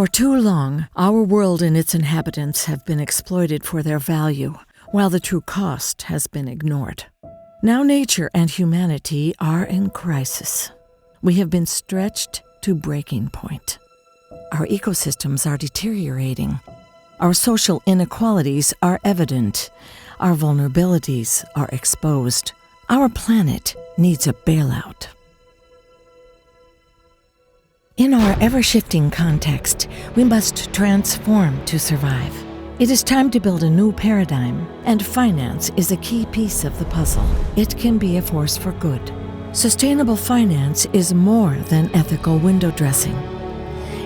For too long, our world and its inhabitants have been exploited for their value, while the true cost has been ignored. Now nature and humanity are in crisis. We have been stretched to breaking point. Our ecosystems are deteriorating. Our social inequalities are evident. Our vulnerabilities are exposed. Our planet needs a bailout. In our ever-shifting context, we must transform to survive. It is time to build a new paradigm, and finance is a key piece of the puzzle. It can be a force for good. Sustainable finance is more than ethical window dressing.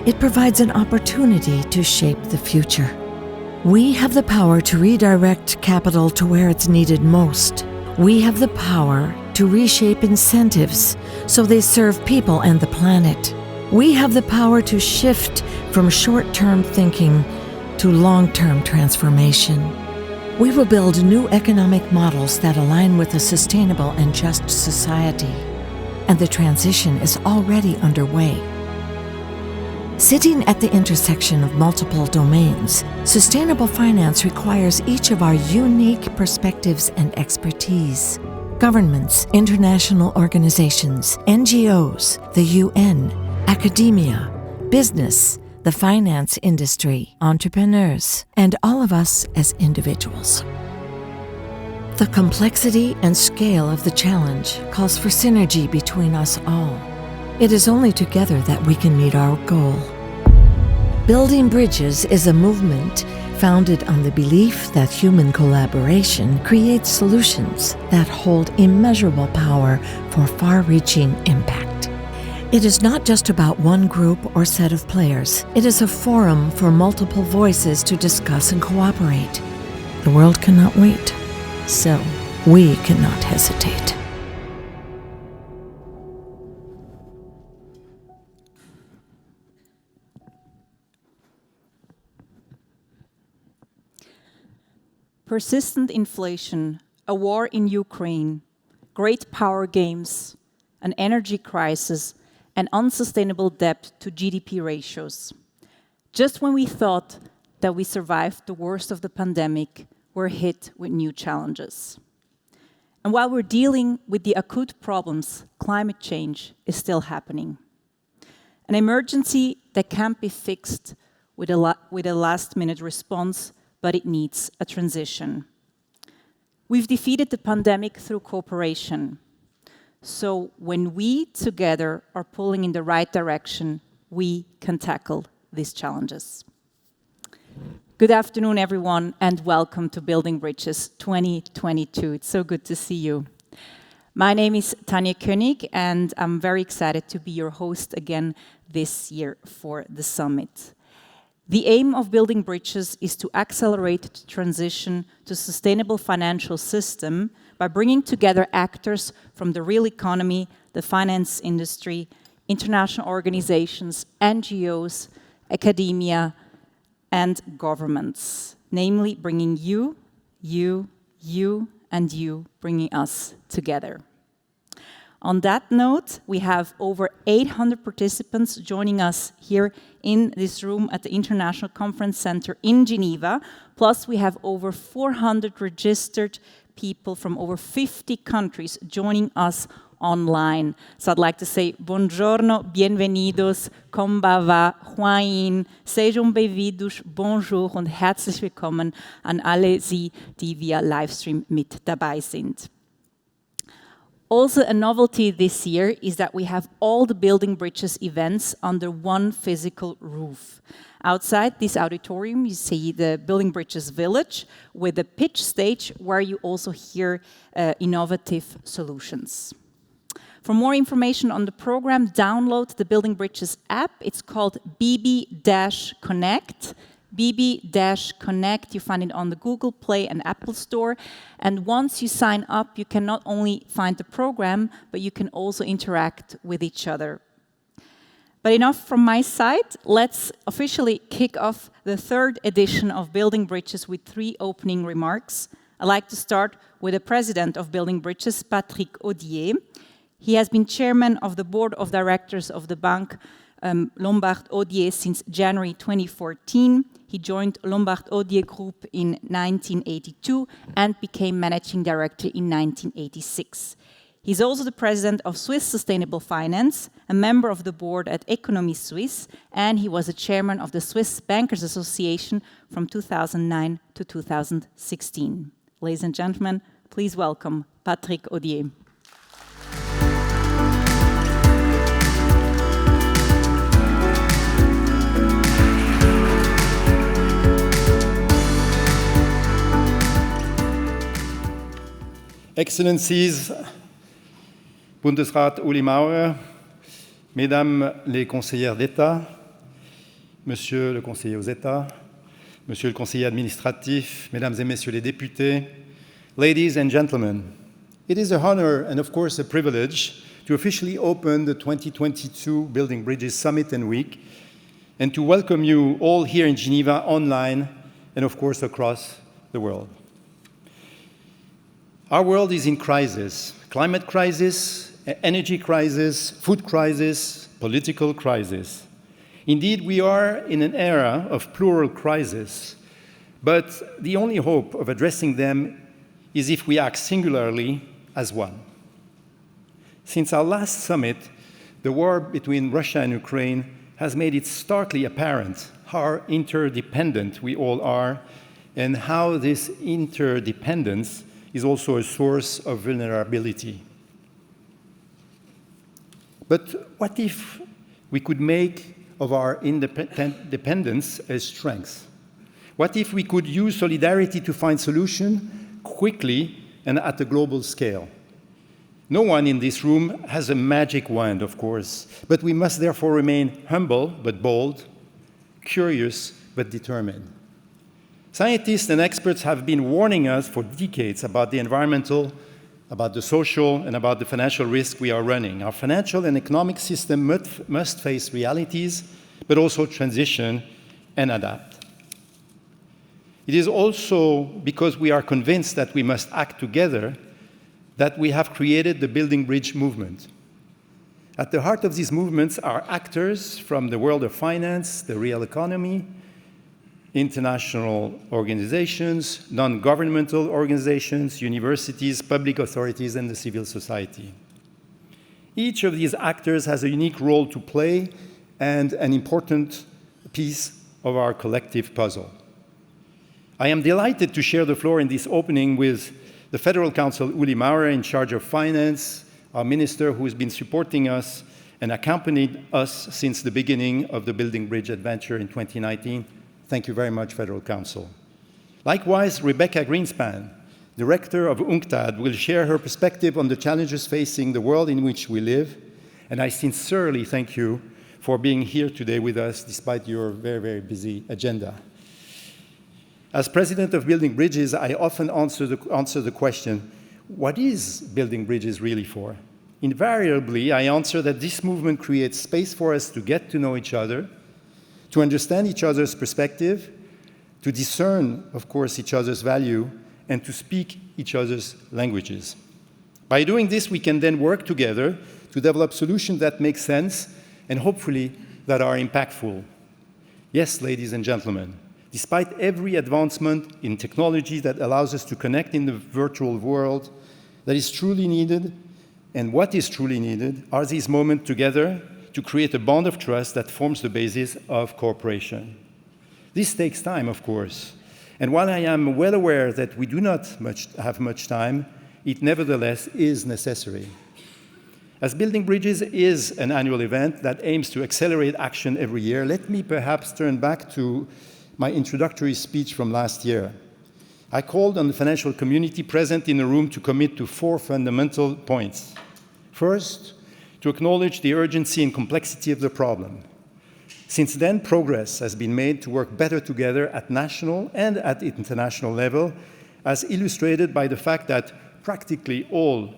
It provides an opportunity to shape the future. We have the power to redirect capital to where it's needed most. We have the power to reshape incentives so they serve people and the planet. We have the power to shift from short-term thinking to long-term transformation. We will build new economic models that align with a sustainable and just society. And the transition is already underway. Sitting at the intersection of multiple domains, sustainable finance requires each of our unique perspectives and expertise. Governments, international organizations, NGOs, the UN, academia, business, the finance industry, entrepreneurs, and all of us as individuals. The complexity and scale of the challenge calls for synergy between us all. It is only together that we can meet our goal. Building Bridges is a movement founded on the belief that human collaboration creates solutions that hold immeasurable power for far-reaching impact. It is not just about one group or set of players. It is a forum for multiple voices to discuss and cooperate. The world cannot wait, so we cannot hesitate. Persistent inflation, a war in Ukraine, great power games, an energy crisis, and unsustainable debt to GDP ratios. Just when we thought that we survived the worst of the pandemic, we're hit with new challenges. And while we're dealing with the acute problems, climate change is still happening. An emergency that can't be fixed with a last-minute response, but it needs a transition. We've defeated the pandemic through cooperation. So when we together are pulling in the right direction, we can tackle these challenges. Good afternoon, everyone, and welcome to Building Bridges 2022. It's so good to see you. My name is Tanja König, and I'm very excited to be your host again this year for the summit. The aim of Building Bridges is to accelerate the transition to a sustainable financial system by bringing together actors from the real economy, the finance industry, international organizations, NGOs, academia, and governments, namely bringing you, and you, bringing us together. On that note, we have over 800 participants joining us here in this room at the International Conference Center in Geneva. Plus, we have over 400 registered people from over 50 countries joining us online. So I'd like to say buongiorno, bienvenidos, komba va, huain, sejam bem-vindos, bonjour und herzlich willkommen an alle Sie, die via Livestream mit dabei sind. Also, a novelty this year is that we have all the Building Bridges events under one physical roof. Outside this auditorium, you see the Building Bridges Village with a pitch stage where you also hear innovative solutions. For more information on the program, download the Building Bridges app. It's called BB-Connect. BB-Connect, you find it on the Google Play and Apple Store. And once you sign up, you can not only find the program, but you can also interact with each other. But enough from my side. Let's officially kick off the third edition of Building Bridges with 3 opening remarks. I'd like to start with the president of Building Bridges, Patrick Audier. He has been chairman of the board of directors of the Banque Lombard Odier since January 2014. He joined Lombard Odier Group in 1982 and became managing director in 1986. He's also the president of Swiss Sustainable Finance, a member of the board at Economie Suisse, and he was the chairman of the Swiss Bankers Association from 2009 to 2016. Ladies and gentlemen, please welcome Patrick Odier. Excellencies, Bundesrat Uli Maurer, Mesdames les conseillères d'État, Monsieur le conseiller aux États, Monsieur le conseiller administratif, Mesdames et Messieurs les députés, ladies and gentlemen, it is a honor and of course a privilege to officially open the 2022 Building Bridges Summit and Week and to welcome you all here in Geneva online and of course across the world. Our world is in crisis, climate crisis, energy crisis, food crisis, political crisis. Indeed, we are in an era of plural crises, but the only hope of addressing them is if we act singularly as one. Since our last summit, the war between Russia and Ukraine has made it starkly apparent how interdependent we all are and how this interdependence is also a source of vulnerability. But what if we could make of our independence a strength? What if we could use solidarity to find solutions quickly and at a global scale? No one in this room has a magic wand, of course, but we must therefore remain humble but bold, curious but determined. Scientists and experts have been warning us for decades about the environmental, about the social, and about the financial risk we are running. Our financial and economic system must face realities, but also transition and adapt. It is also because we are convinced that we must act together that we have created the Building Bridge movement. At the heart of these movements are actors from the world of finance, the real economy, international organizations, non-governmental organizations, universities, public authorities, and the civil society. Each of these actors has a unique role to play and an important piece of our collective puzzle. I am delighted to share the floor in this opening with the Federal Council Uli Maurer in charge of finance, our minister who has been supporting us and accompanied us since the beginning of the Building Bridge adventure in 2019. Thank you very much, Federal Council. Likewise, Rebecca Greenspan, Director of UNCTAD, will share her perspective on the challenges facing the world in which we live, and I sincerely thank you for being here today with us despite your very, very busy agenda. As President of Building Bridges, I often answer the question, what is Building Bridges really for? Invariably, I answer that this movement creates space for us to get to know each other, to understand each other's perspective, to discern, of course, each other's value, and to speak each other's languages. By doing this, we can then work together to develop solutions that make sense and hopefully that are impactful. Yes, ladies and gentlemen, despite every advancement in technology that allows us to connect in the virtual world, that is truly needed, and what is truly needed are these moments together to create a bond of trust that forms the basis of cooperation. This takes time, of course, and while I am well aware that we do not have much time, it nevertheless is necessary. As Building Bridges is an annual event that aims to accelerate action every year, let me perhaps turn back to my introductory speech from last year. I called on the financial community present in the room to commit to 4 fundamental points. First, to acknowledge the urgency and complexity of the problem. Since then, progress has been made to work better together at national and at international level, as illustrated by the fact that practically all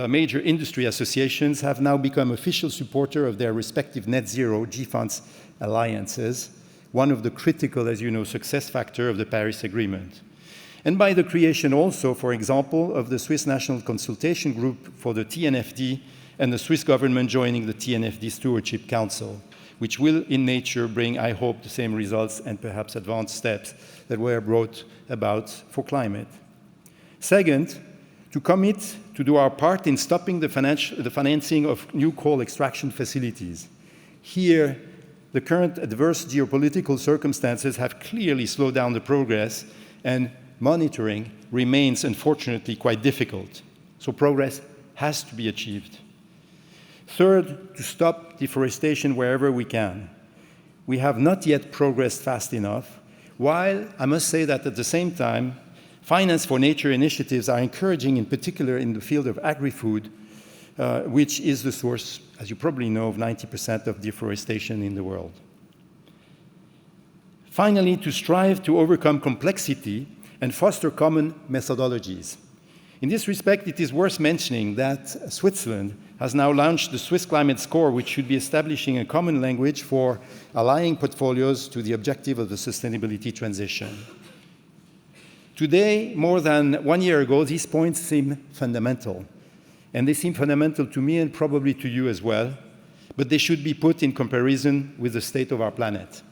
major industry associations have now become official supporters of their respective net zero GFANZ alliances, one of the critical, as you know, success factors of the Paris Agreement. And by the creation also, for example, of the Swiss National Consultation Group for the TNFD and the Swiss government joining the TNFD Stewardship Council, which will in nature bring, I hope, the same results and perhaps advanced steps that were brought about for climate. Second, to commit to do our part in stopping the financing of new coal extraction facilities. Here, the current adverse geopolitical circumstances have clearly slowed down the progress, and monitoring remains, unfortunately, quite difficult. So progress has to be achieved. Third, to stop deforestation wherever we can. We have not yet progressed fast enough, while I must say that at the same time, finance for nature initiatives are encouraging, in particular in the field of agri-food, which is the source, as you probably know, of 90% of deforestation in the world. Finally, to strive to overcome complexity and foster common methodologies. In this respect, it is worth mentioning that Switzerland has now launched the Swiss Climate Score, which should be establishing a common language for aligning portfolios to the objective of the sustainability transition. Today, more than 1 year ago, these points seem fundamental. And they seem fundamental to me and probably to you as well, but they should be put in comparison with the state of our planet.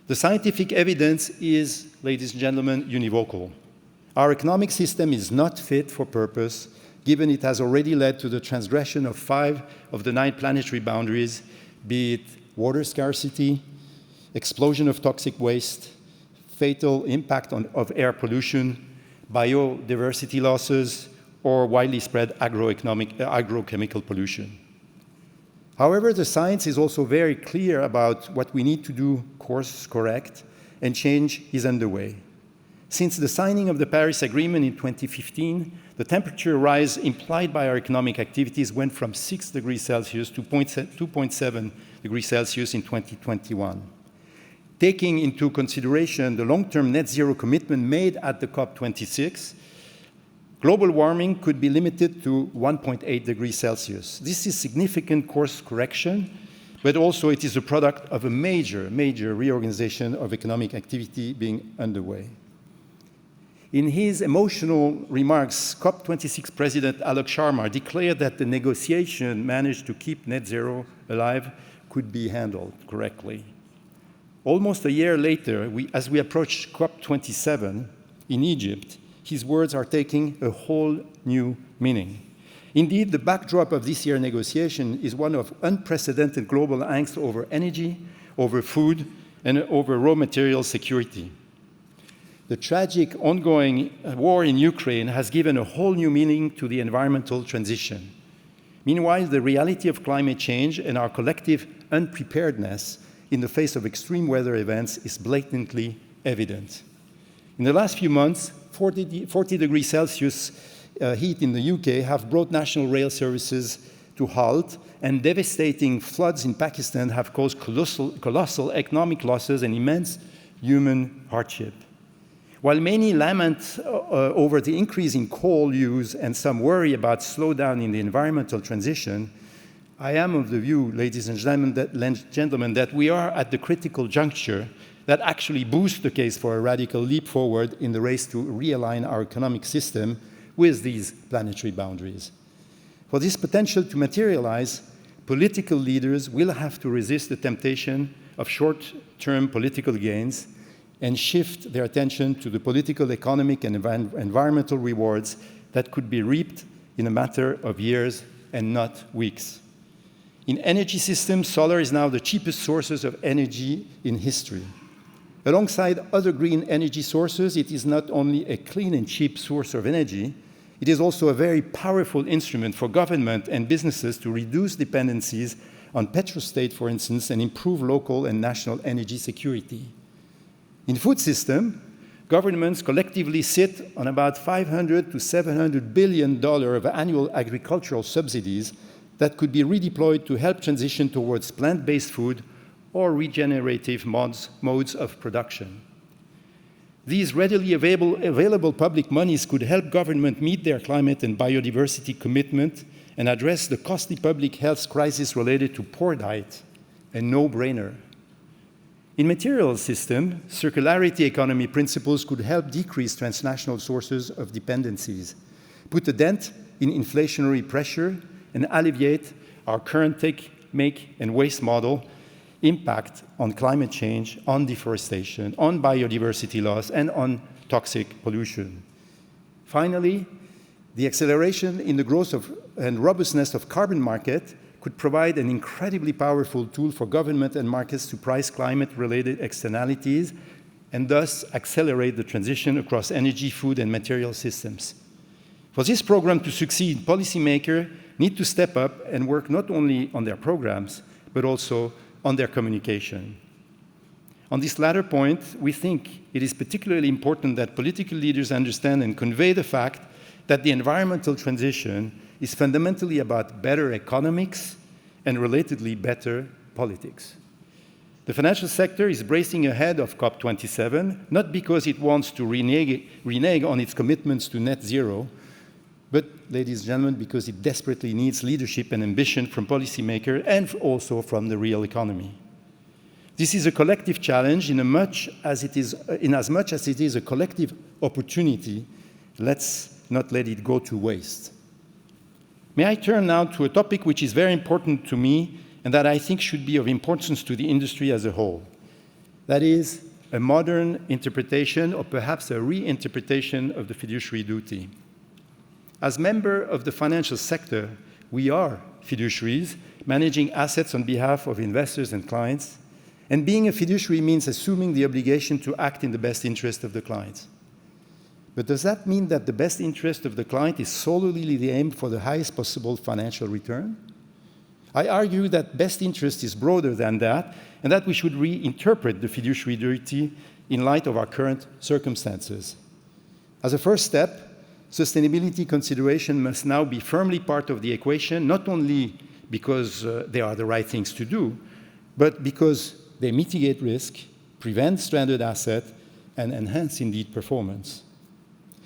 The scientific evidence is, ladies and gentlemen, univocal. Our economic system is not fit for purpose, given it has already led to the transgression of 5 of the 9 planetary boundaries, be it water scarcity, explosion of toxic waste, fatal impact of air pollution, biodiversity losses, or widely spread agrochemical pollution. However, the science is also very clear about what we need to do course correct, and change is underway. Since the signing of the Paris Agreement in 2015, the temperature rise implied by our economic activities went from 6 degrees Celsius to 2.7 degrees Celsius in 2021. Taking into consideration the long-term net zero commitment made at the COP26, global warming could be limited to 1.8 degrees Celsius. This is significant course correction, but also it is a product of a major reorganization of economic activity being underway. In his emotional remarks, COP26 President Alok Sharma declared that the negotiation managed to keep net zero alive could be handled correctly. Almost a year later, as we approach COP27 in Egypt, his words are taking a whole new meaning. Indeed, the backdrop of this year's negotiation is one of unprecedented global angst over energy, over food, and over raw material security. The tragic ongoing war in Ukraine has given a whole new meaning to the environmental transition. Meanwhile, the reality of climate change and our collective unpreparedness in the face of extreme weather events is blatantly evident. In the last few months, 40 degrees Celsius heat in the UK have brought national rail services to halt, and devastating floods in Pakistan have caused colossal economic losses and immense human hardship. While many lament over the increase in coal use and some worry about slowdown in the environmental transition, I am of the view, ladies and gentlemen, that we are at the critical juncture that actually boosts the case for a radical leap forward in the race to realign our economic system with these planetary boundaries. For this potential to materialize, political leaders will have to resist the temptation of short-term political gains and shift their attention to the political, economic, and environmental rewards that could be reaped in a matter of years and not weeks. In energy systems, solar is now the cheapest sources of energy in history. Alongside other green energy sources, it is not only a clean and cheap source of energy, it is also a very powerful instrument for government and businesses to reduce dependencies on petrostate, for instance, and improve local and national energy security. In food system, governments collectively sit on about $500 to $700 billion of annual agricultural subsidies that could be redeployed to help transition towards plant-based food or regenerative modes of production. These readily available public monies could help government meet their climate and biodiversity commitment and address the costly public health crisis related to poor diet, a no-brainer. In materials system, circularity economy principles could help decrease transnational sources of dependencies, put a dent in inflationary pressure, and alleviate our current take, make, and waste model impact on climate change, on deforestation, on biodiversity loss, and on toxic pollution. Finally, the acceleration in the growth and robustness of carbon market could provide an incredibly powerful tool for government and markets to price climate-related externalities and thus accelerate the transition across energy, food, and material systems. For this program to succeed, policymakers need to step up and work not only on their programs, but also on their communication. On this latter point, we think it is particularly important that political leaders understand and convey the fact that the environmental transition is fundamentally about better economics and relatedly better politics. The financial sector is bracing ahead of COP27, not because it wants to renege on its commitments to net zero, but, ladies and gentlemen, because it desperately needs leadership and ambition from policymakers and also from the real economy. This is a collective challenge in as much as it is a collective opportunity. Let's not let it go to waste. May I turn now to a topic which is very important to me and that I think should be of importance to the industry as a whole. That is a modern interpretation or perhaps a reinterpretation of the fiduciary duty. As members of the financial sector, we are fiduciaries, managing assets on behalf of investors and clients. And being a fiduciary means assuming the obligation to act in the best interest of the clients. But does that mean that the best interest of the client is solely the aim for the highest possible financial return? I argue that best interest is broader than that, and that we should reinterpret the fiduciary duty in light of our current circumstances. As a first step, sustainability consideration must now be firmly part of the equation, not only because they are the right things to do, but because they mitigate risk, prevent stranded assets, and enhance, indeed, performance.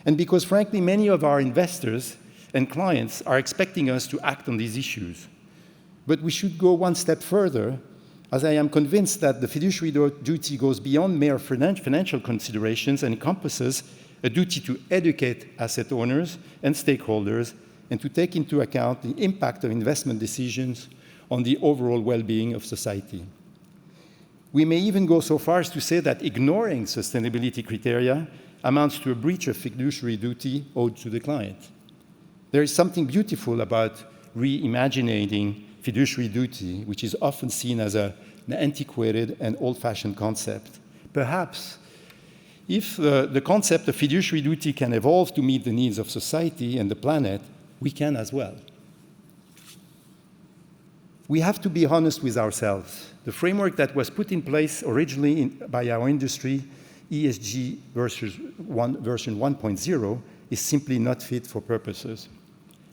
And because, frankly, many of our investors and clients are expecting us to act on these issues. But we should go one step further, as I am convinced that the fiduciary duty goes beyond mere financial considerations and encompasses a duty to educate asset owners and stakeholders and to take into account the impact of investment decisions on the overall well-being of society. We may even go so far as to say that ignoring sustainability criteria amounts to a breach of fiduciary duty owed to the client. There is something beautiful about reimagining fiduciary duty, which is often seen as an antiquated and old-fashioned concept. Perhaps if the concept of fiduciary duty can evolve to meet the needs of society and the planet, we can as well. We have to be honest with ourselves. The framework that was put in place originally by our industry, ESG version 1.0, is simply not fit for purposes.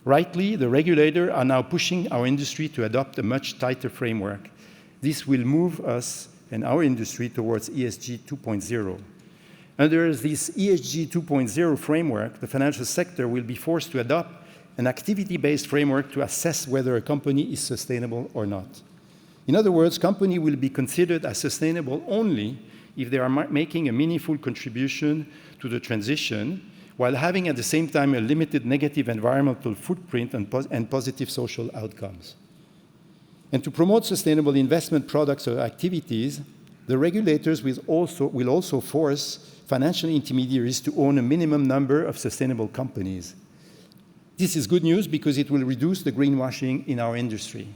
Rightly, the regulators are now pushing our industry to adopt a much tighter framework. This will move us and our industry towards ESG 2.0. Under this ESG 2.0 framework, the financial sector will be forced to adopt an activity-based framework to assess whether a company is sustainable or not. In other words, companies will be considered as sustainable only if they are making a meaningful contribution to the transition, while having at the same time a limited negative environmental footprint and positive social outcomes. And to promote sustainable investment products or activities, the regulators will also force financial intermediaries to own a minimum number of sustainable companies. This is good news because it will reduce the greenwashing in our industry.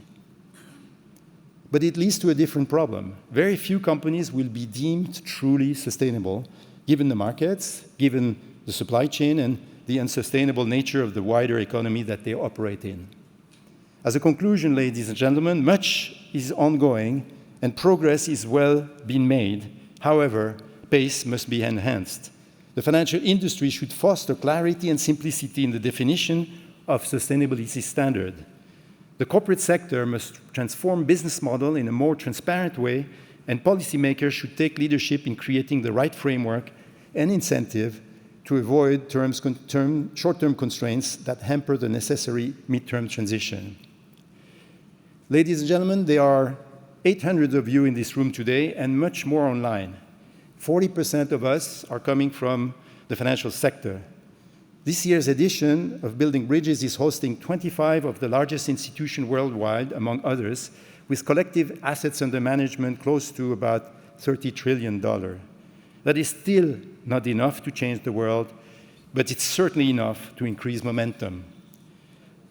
But it leads to a different problem. Very few companies will be deemed truly sustainable, given the markets, given the supply chain, and the unsustainable nature of the wider economy that they operate in. As a conclusion, ladies and gentlemen, much is ongoing and progress is well being made. However, pace must be enhanced. The financial industry should foster clarity and simplicity in the definition of sustainability standard. The corporate sector must transform business model in a more transparent way, and policymakers should take leadership in creating the right framework and incentive to avoid short-term constraints that hamper the necessary midterm transition. Ladies and gentlemen, there are 800 of you in this room today and much more online. 40% of us are coming from the financial sector. This year's edition of Building Bridges is hosting 25 of the largest institutions worldwide, among others, with collective assets under management close to about $30 trillion. That is still not enough to change the world, but it's certainly enough to increase momentum.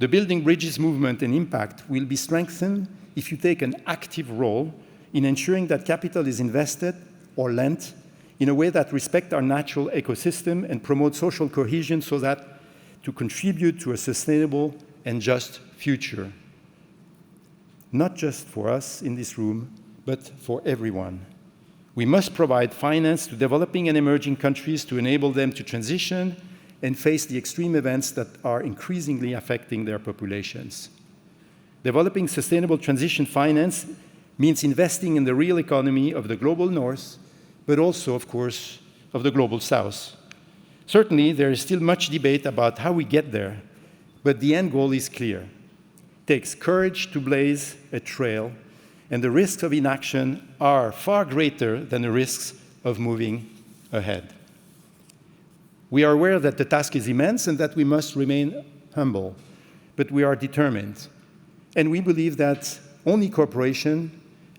The Building Bridges movement and impact will be strengthened if you take an active role in ensuring that capital is invested or lent in a way that respects our natural ecosystem and promotes social cohesion so that to contribute to a sustainable and just future. Not just for us in this room, but for everyone. We must provide finance to developing and emerging countries to enable them to transition and face the extreme events that are increasingly affecting their populations. Developing sustainable transition finance means investing in the real economy of the global north, but also, of course, of the global south. Certainly, there is still much debate about how we get there, but the end goal is clear. It takes courage to blaze a trail, and the risks of inaction are far greater than the risks of moving ahead. We are aware that the task is immense and that we must remain humble, but we are determined. And we believe that only cooperation,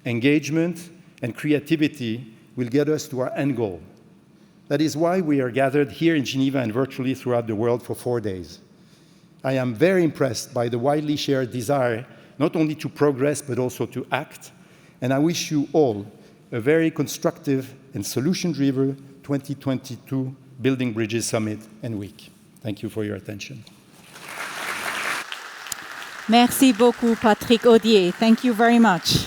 engagement, and creativity will get us to our end goal. That is why we are gathered here in Geneva and virtually throughout the world for 4 days. I am very impressed by the widely shared desire not only to progress but also to act, and I wish you all a very constructive and solution-driven 2022 Building Bridges Summit and Week. Thank you for your attention. Merci beaucoup, Patrick Audier. Thank you very much.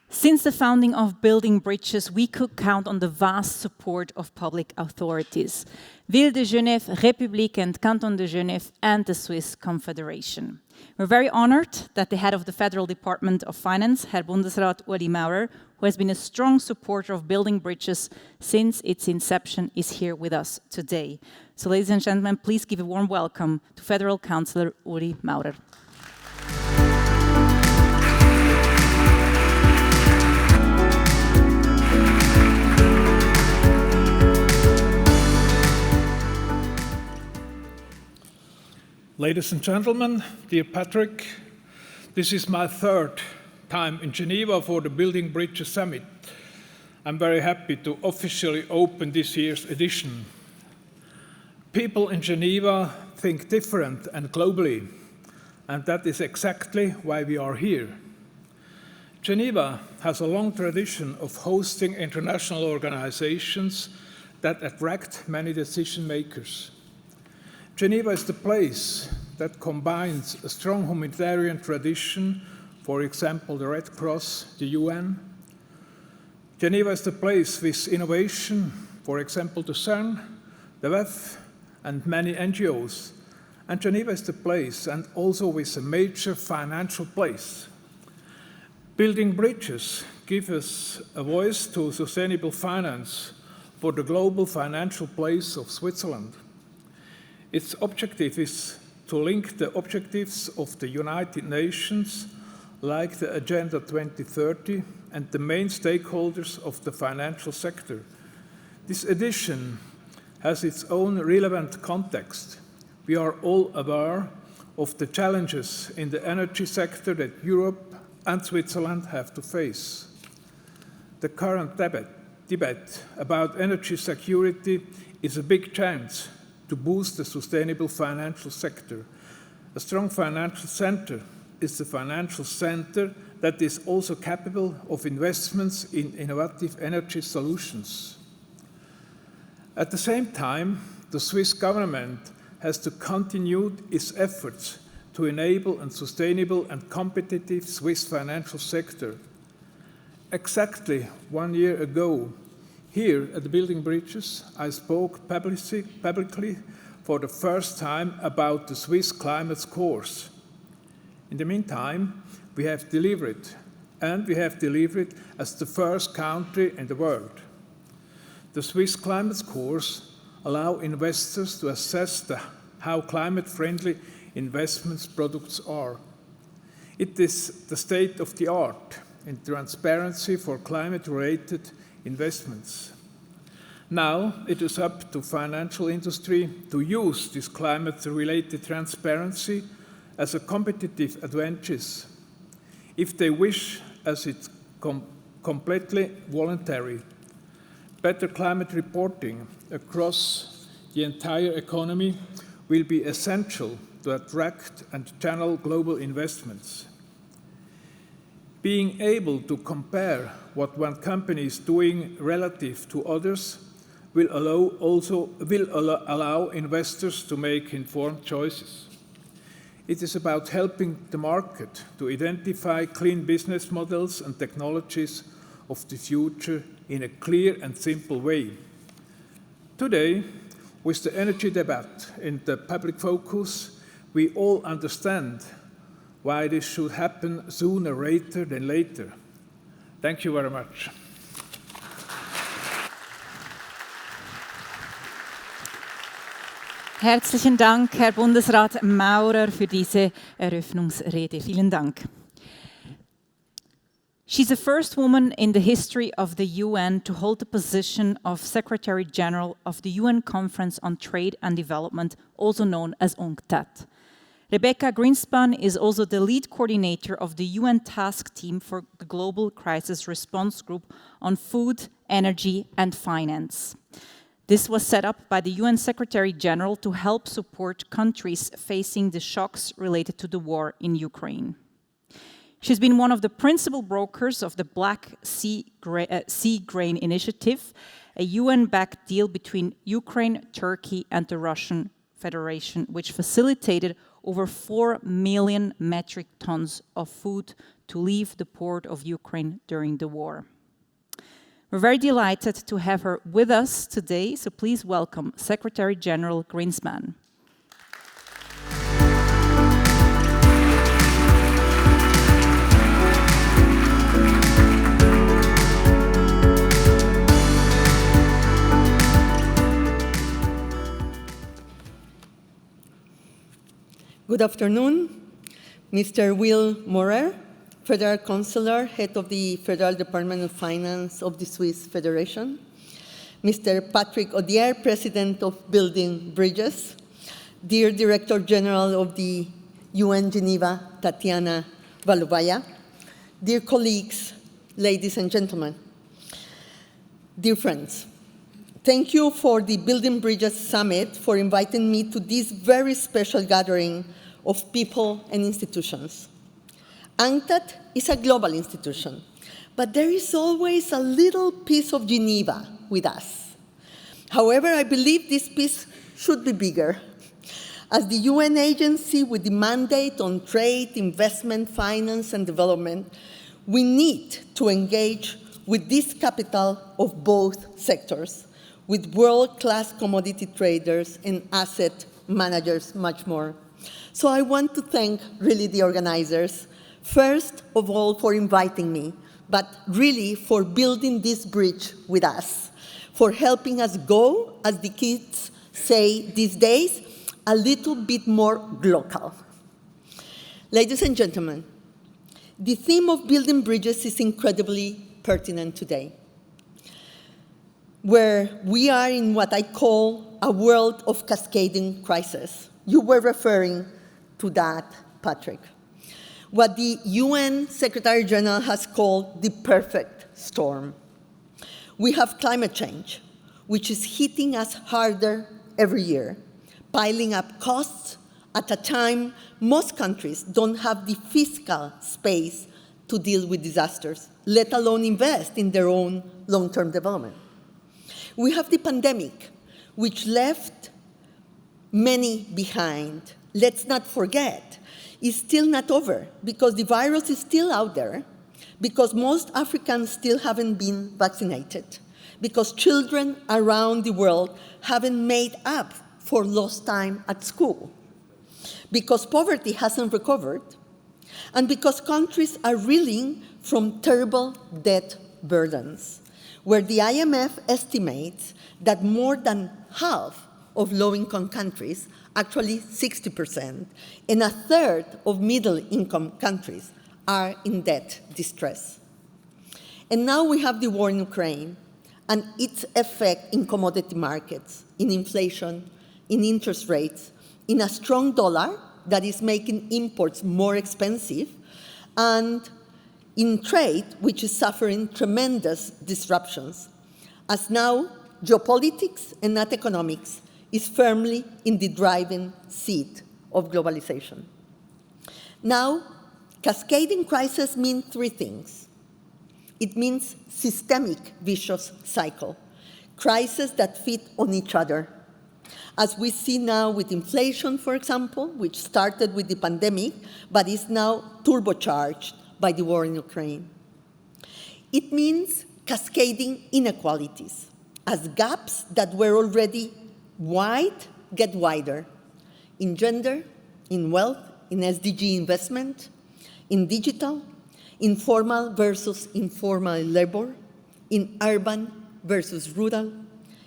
Since the founding of Building Bridges, we could count on the vast support of public authorities, Ville de Genève, République and Canton de Genève, and the Swiss Confederation. We're very honored that the head of the Federal Department of Finance, Herr Bundesrat Uli Maurer, who has been a strong supporter of Building Bridges since its inception, is here with us today. So, ladies and gentlemen, please give a warm welcome to Federal Councillor Uli Maurer. Ladies and gentlemen, dear Patrick, this is my third time in Geneva for the Building Bridges Summit. I'm very happy to officially open this year's edition. People in Geneva think different and globally, and that is exactly why we are here. Geneva has a long tradition of hosting international organizations that attract many decision makers. Geneva is the place that combines a strong humanitarian tradition, for example, the Red Cross, the UN. Geneva is the place with innovation, for example, the CERN, the WEF, and many NGOs. And Geneva is the place, and also with a major financial place. Building Bridges gives us a voice to sustainable finance for the global financial place of Switzerland. Its objective is to link the objectives of the United Nations, like the Agenda 2030, and the main stakeholders of the financial sector. This edition has its own relevant context. We are all aware of the challenges in the energy sector that Europe and Switzerland have to face. The current debate about energy security is a big chance to boost the sustainable financial sector. A strong financial center is the financial center that is also capable of investments in innovative energy solutions. At the same time, the Swiss government has to continue its efforts to enable a sustainable and competitive Swiss financial sector. Exactly 1 year ago, here at the Building Bridges, I spoke publicly for the first time about the Swiss climate scores. In the meantime, we have delivered, and we have delivered as the first country in the world. The Swiss climate scores allow investors to assess how climate-friendly investments products are. It is the state of the art in transparency for climate-related investments. Now it is up to financial industry to use this climate-related transparency as a competitive advantage if they wish, as it's completely voluntary. Better climate reporting across the entire economy will be essential to attract and channel global investments. Being able to compare what one company is doing relative to others will allow investors to make informed choices. It is about helping the market to identify clean business models and technologies of the future in a clear and simple way. Today, with the energy debate in the public focus, we all understand why this should happen sooner rather than later. Thank you very much. Herzlichen Dank, Herr Bundesrat Maurer, für diese Eröffnungsrede. Vielen Dank. She's the first woman in the history of the UN to hold the position of Secretary General of the UN Conference on Trade and Development, also known as UNCTAD. Rebecca Greenspan is also the lead coordinator of the UN Task Team for the Global Crisis Response Group on Food, Energy and Finance. This was set up by the UN Secretary General to help support countries facing the shocks related to the war in Ukraine. She's been one of the principal brokers of the Black Sea Grain Initiative, a UN-backed deal between Ukraine, Turkey, and the Russian Federation, which facilitated over 4 million metric tons of food to leave the port of Ukraine during the war. We're very delighted to have her with us today, so please welcome Secretary General Greenspan. Good afternoon, Mr. Will Morer, Federal Councillor, Head of the Federal Department of Finance of the Swiss Federation, Mr. Patrick Odier, President of Building Bridges, dear Director General of the UN Geneva, Tatiana Valovaya, dear colleagues, ladies and gentlemen, dear friends. Thank you for the Building Bridges Summit for inviting me to this very special gathering of people and institutions. UNCTAD is a global institution, but there is always a little piece of Geneva with us. However, I believe this piece should be bigger. As the UN agency with the mandate on trade, investment, finance, and development, we need to engage with this capital of both sectors, with world-class commodity traders and asset managers, much more. So I want to thank really the organizers, first of all for inviting me, but really for building this bridge with us, for helping us go, as the kids say these days, a little bit more global. Ladies and gentlemen, the theme of building bridges is incredibly pertinent today, where we are in what I call a world of cascading crises. You were referring to that, Patrick. What the UN Secretary General has called the perfect storm. We have climate change, which is hitting us harder every year, piling up costs at a time most countries don't have the fiscal space to deal with disasters, let alone invest in their own long-term development. We have the pandemic, which left many behind. Let's not forget, it's still not over, because the virus is still out there, because most Africans still haven't been vaccinated, because children around the world haven't made up for lost time at school, because poverty hasn't recovered, and because countries are reeling from terrible debt burdens, where the IMF estimates that more than half of low-income countries, actually 60%, and a third of middle-income countries are in debt distress. And now we have the war in Ukraine and its effect in commodity markets, in inflation, in interest rates, in a strong dollar, that is making imports more expensive, and in trade, which is suffering tremendous disruptions, as now geopolitics and not economics is firmly in the driving seat of globalization. Now, cascading crises mean three things. It means systemic vicious cycle, crises that feed on each other, as we see now with inflation, for example, which started with the pandemic, but is now turbocharged by the war in Ukraine. It means cascading inequalities, as gaps that were already wide get wider in gender, in wealth, in SDG investment, in digital, in formal versus informal labor, in urban versus rural,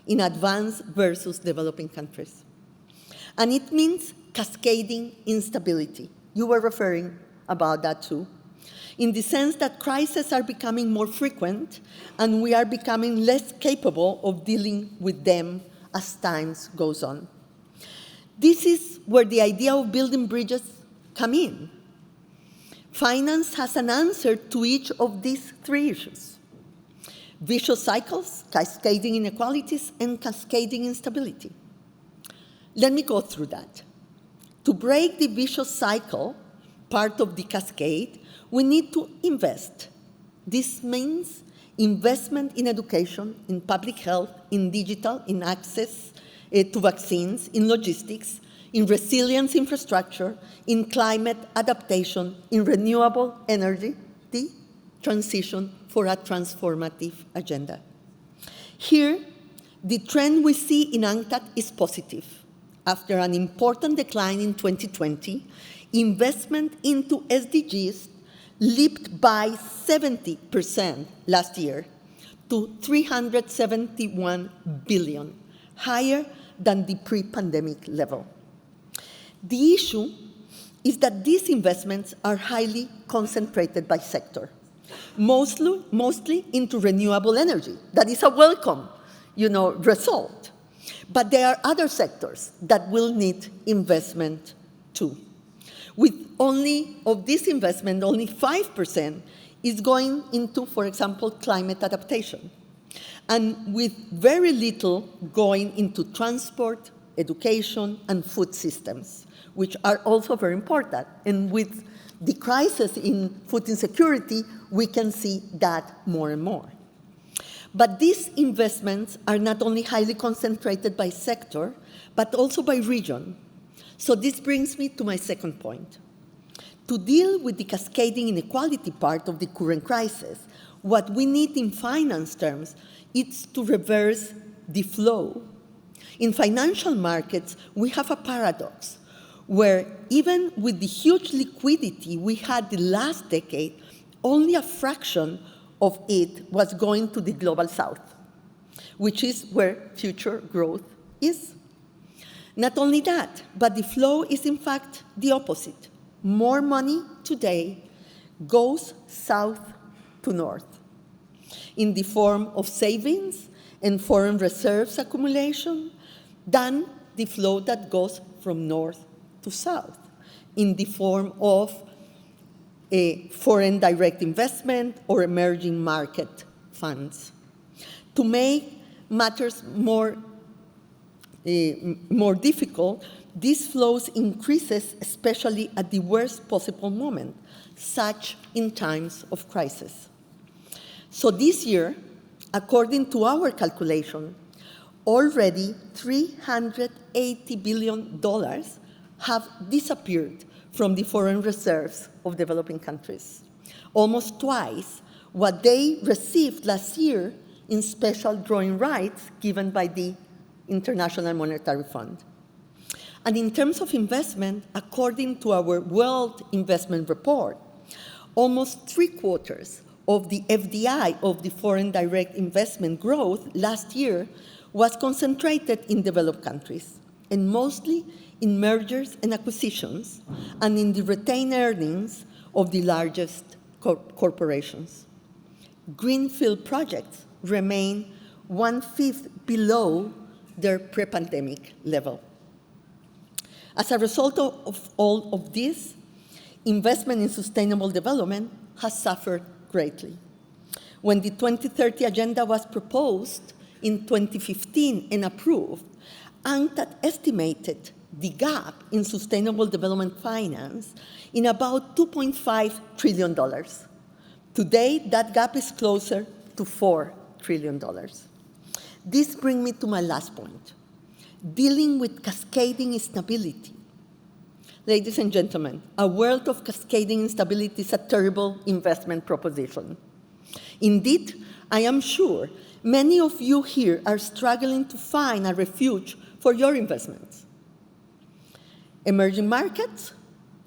in advanced versus developing countries. And it means cascading instability. You were referring about that too, in the sense that crises are becoming more frequent and we are becoming less capable of dealing with them as time goes on. This is where the idea of building bridges come in. Finance has an answer to each of these three issues: vicious cycles, cascading inequalities, and cascading instability. Let me go through that. To break the vicious cycle, part of the cascade, we need to invest. This means investment in education, in public health, in digital, in access to vaccines, in logistics, in resilience infrastructure, in climate adaptation, in renewable energy, the transition for a transformative agenda. Here, the trend we see in UNCTAD is positive. After an important decline in 2020, investment into SDGs leaped by 70% last year to $371 billion, higher than the pre-pandemic level. The issue is that these investments are highly concentrated by sector, mostly into renewable energy. That is a welcome, result. But there are other sectors that will need investment too. With of this investment, only 5% is going into, for example, climate adaptation, and with very little going into transport, education, and food systems, which are also very important. And with the crisis in food insecurity, we can see that more and more. But these investments are not only highly concentrated by sector, but also by region. So this brings me to my second point. To deal with the cascading inequality part of the current crisis, what we need in finance terms is to reverse the flow. In financial markets, we have a paradox where even with the huge liquidity we had the last decade, only a fraction of it was going to the global south, which is where future growth is. Not only that, but the flow is in fact the opposite. More money today goes south to north in the form of savings and foreign reserves accumulation than the flow that goes from north to south in the form of a foreign direct investment or emerging market funds. To make matters more difficult, these flows increases especially at the worst possible moment, such in times of crisis. So this year, according to our calculation, already $380 billion have disappeared from the foreign reserves of developing countries, almost twice what they received last year in special drawing rights given by the International Monetary Fund. And in terms of investment, according to our World Investment Report, almost 3/4 of the FDI, of the foreign direct investment growth last year, was concentrated in developed countries, and mostly in mergers and acquisitions, and in the retained earnings of the largest corporations. Greenfield projects remain 1/5 below their pre-pandemic level. As a result of all of this, investment in sustainable development has suffered greatly. When the 2030 Agenda was proposed in 2015 and approved, UNCTAD estimated the gap in sustainable development finance in about $2.5 trillion. Today, that gap is closer to $4 trillion. This brings me to my last point, dealing with cascading instability. Ladies and gentlemen, a world of cascading instability is a terrible investment proposition. Indeed, I am sure many of you here are struggling to find a refuge for your investments. Emerging markets,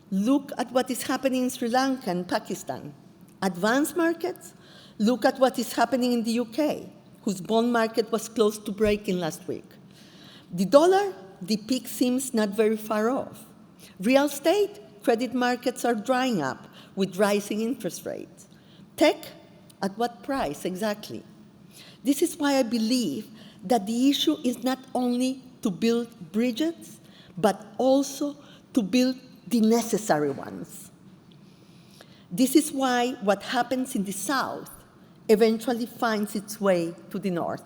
look at what is happening in Sri Lanka and Pakistan. Advanced markets, look at what is happening in the UK, whose bond market was close to breaking last week. The dollar, the peak seems not very far off. Real estate, credit markets are drying up with rising interest rates. Tech, at what price exactly? This is why I believe that the issue is not only to build bridges, but also to build the necessary ones. This is why what happens in the South eventually finds its way to the North,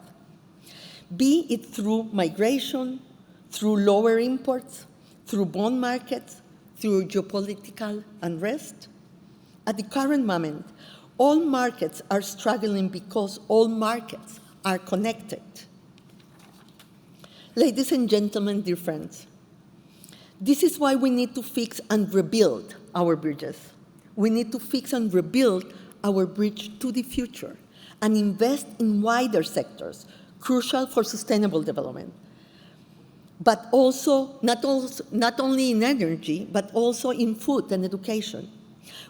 be it through migration, through lower imports, through bond markets, through geopolitical unrest. At the current moment, all markets are struggling because all markets are connected. Ladies and gentlemen, dear friends, this is why we need to fix and rebuild our bridges. We need to fix and rebuild our bridge to the future and invest in wider sectors, crucial for sustainable development, but also not only in energy, but also in food and education.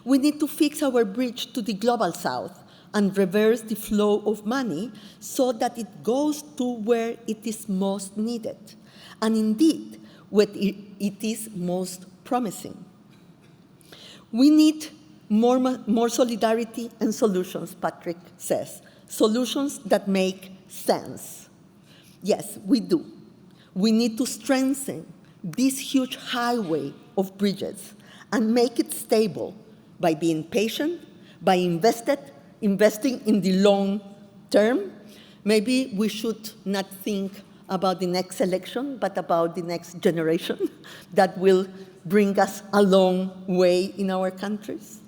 We need to fix our bridge to the global South and reverse the flow of money so that it goes to where it is most needed, and indeed, where it is most promising. We need more solidarity and solutions, Patrick says, solutions that make sense. Yes, we do. We need to strengthen this huge highway of bridges and make it stable by being patient, by investing in the long term. Maybe we should not think about the next election, but about the next generation that will bring us a long way in our countries.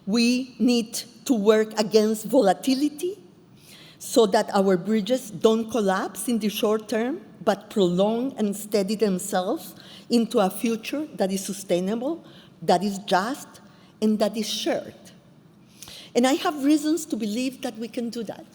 We need to work against volatility so that our bridges don't collapse in the short term, but prolong and steady themselves into a future that is sustainable, that is just, and that is shared. And I have reasons to believe that we can do that.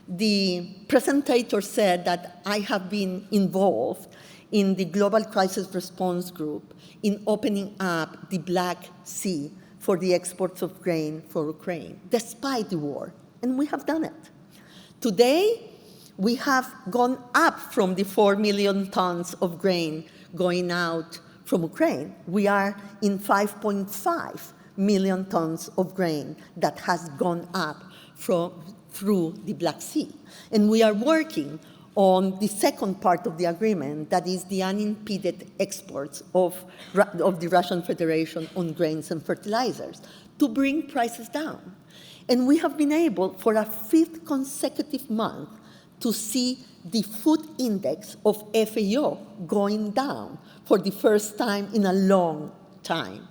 The presenter said that I have been involved in the Global Crisis Response Group in opening up the Black Sea for the exports of grain for Ukraine, despite the war, and we have done it. Today, we have gone up from the 4 million tons of grain going out from Ukraine. We are in 5.5 million tons of grain that has gone up through the Black Sea. And we are working on the second part of the agreement, that is the unimpeded exports of the Russian Federation on grains and fertilizers, to bring prices down. And we have been able, for a 5th consecutive month, to see the food index of FAO going down for the first time in a long time,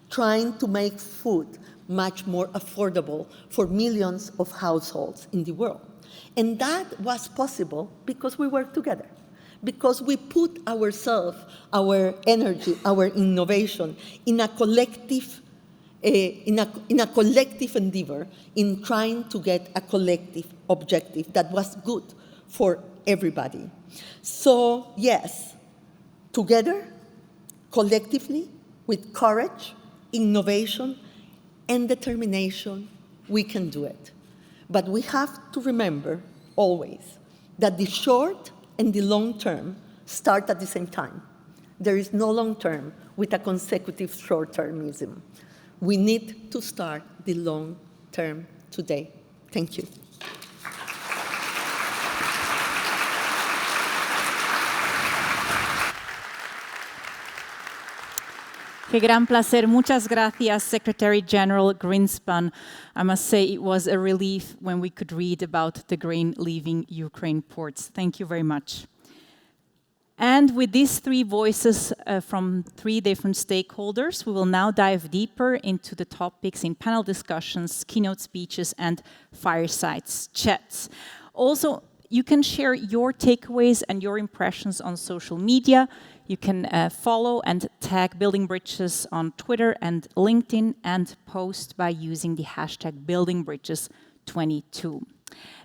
trying to make food much more affordable for millions of households in the world. And that was possible because we worked together, because we put ourselves, our energy, our innovation in a collective endeavor in trying to get a collective objective that was good for everybody. So yes, together, collectively, with courage, innovation, and determination, we can do it. But we have to remember always that the short and the long term start at the same time. There is no long term with a consecutive short-termism. We need to start the long term today. Thank you. Qué gran placer. Muchas gracias, Secretary General Greenspan. I must say it was a relief when we could read about the grain leaving Ukraine ports. Thank you very much. And with these three voices from three different stakeholders, we will now dive deeper into the topics in panel discussions, keynote speeches, and fireside chats. Also, you can share your takeaways and your impressions on social media. You can follow and tag Building Bridges on Twitter and LinkedIn and post by using the hashtag BuildingBridges22.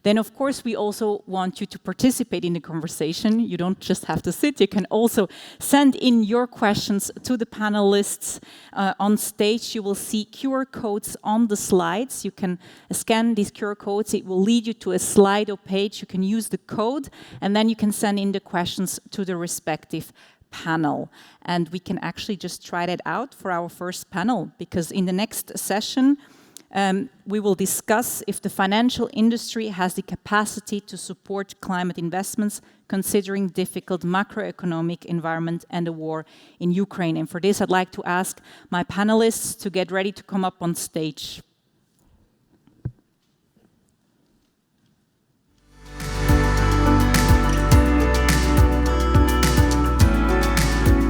Then, of course, we also want you to participate in the conversation. You don't just have to sit. You can also send in your questions to the panelists on stage. You will see QR codes on the slides. You can scan these QR codes. It will lead you to a Slido page. You can use the code, and then you can send in the questions to the respective panel. And we can actually just try that out for our first panel, because in the next session, we will discuss if the financial industry has the capacity to support climate investments, considering difficult macroeconomic environment and the war in Ukraine. And for this, I'd like to ask my panelists to get ready to come up on stage.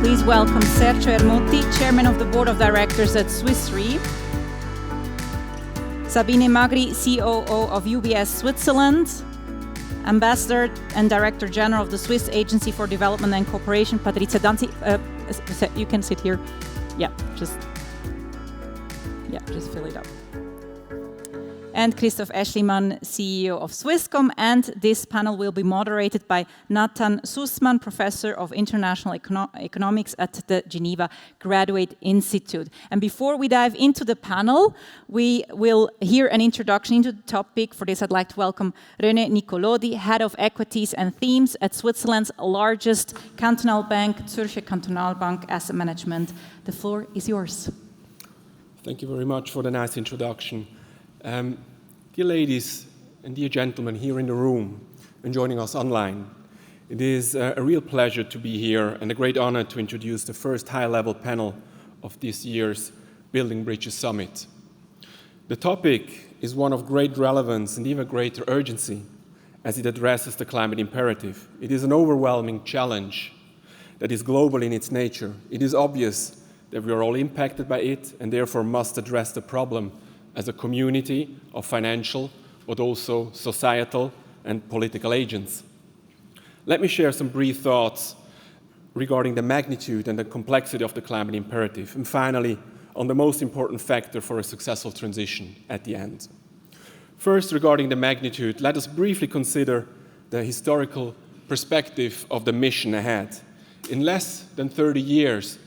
Please welcome Sergio Ermotti, Chairman of the Board of Directors at Swiss Re, Sabine Magri, COO of UBS Switzerland, Ambassador and Director General of the Swiss Agency for Development and Cooperation, Patrizia Danzi. You can sit here. Just fill it up. And Christoph Eschlimann, CEO of Swisscom. And this panel will be moderated by Nathan Sussman, Professor of International Economics at the Geneva Graduate Institute. And before we dive into the panel, we will hear an introduction into the topic. For this, I'd like to welcome René Nicolodi, Head of Equities and Themes at Switzerland's largest cantonal bank, Zürcher Kantonalbank Asset Management. The floor is yours. Thank you very much for the nice introduction. Dear ladies and dear gentlemen here in the room and joining us online, it is a real pleasure to be here and a great honor to introduce the first high-level panel of this year's Building Bridges Summit. The topic is one of great relevance and even greater urgency as it addresses the climate imperative. It is an overwhelming challenge that is global in its nature. It is obvious that we are all impacted by it and therefore must address the problem as a community of financial, but also societal and political agents. Let me share some brief thoughts regarding the magnitude and the complexity of the climate imperative, and finally, on the most important factor for a successful transition at the end. First, regarding the magnitude, let us briefly consider the historical perspective of the mission ahead. In less than 30 years,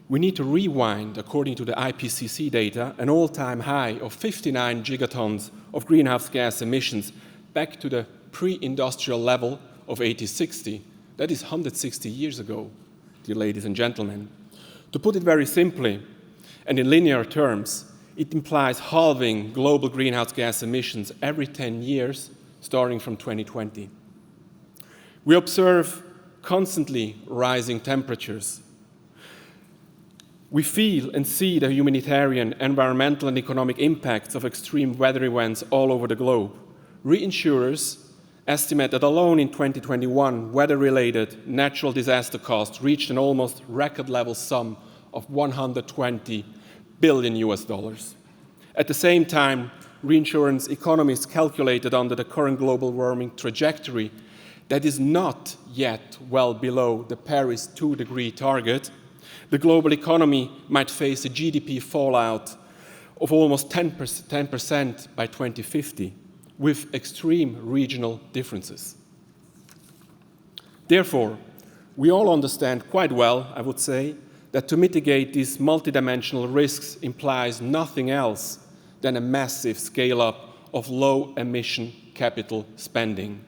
we need to rewind, according to the IPCC data, an all-time high of 59 gigatons of greenhouse gas emissions back to the pre-industrial level of 1860. That is 160 years ago, dear ladies and gentlemen. To put it very simply, and in linear terms, it implies halving global greenhouse gas emissions every 10 years, starting from 2020. We observe constantly rising temperatures. We feel and see the humanitarian, environmental, and economic impacts of extreme weather events all over the globe. Reinsurers estimate that alone in 2021, weather-related natural disaster costs reached an almost record-level sum of $120 billion. At the same time, reinsurance economists calculated under the current global warming trajectory that is not yet well below the Paris 2-degree target, the global economy might face a GDP fallout of almost 10% by 2050, with extreme regional differences. Therefore, we all understand quite well, I would say, that to mitigate these multidimensional risks implies nothing else than a massive scale-up of low-emission capital spending.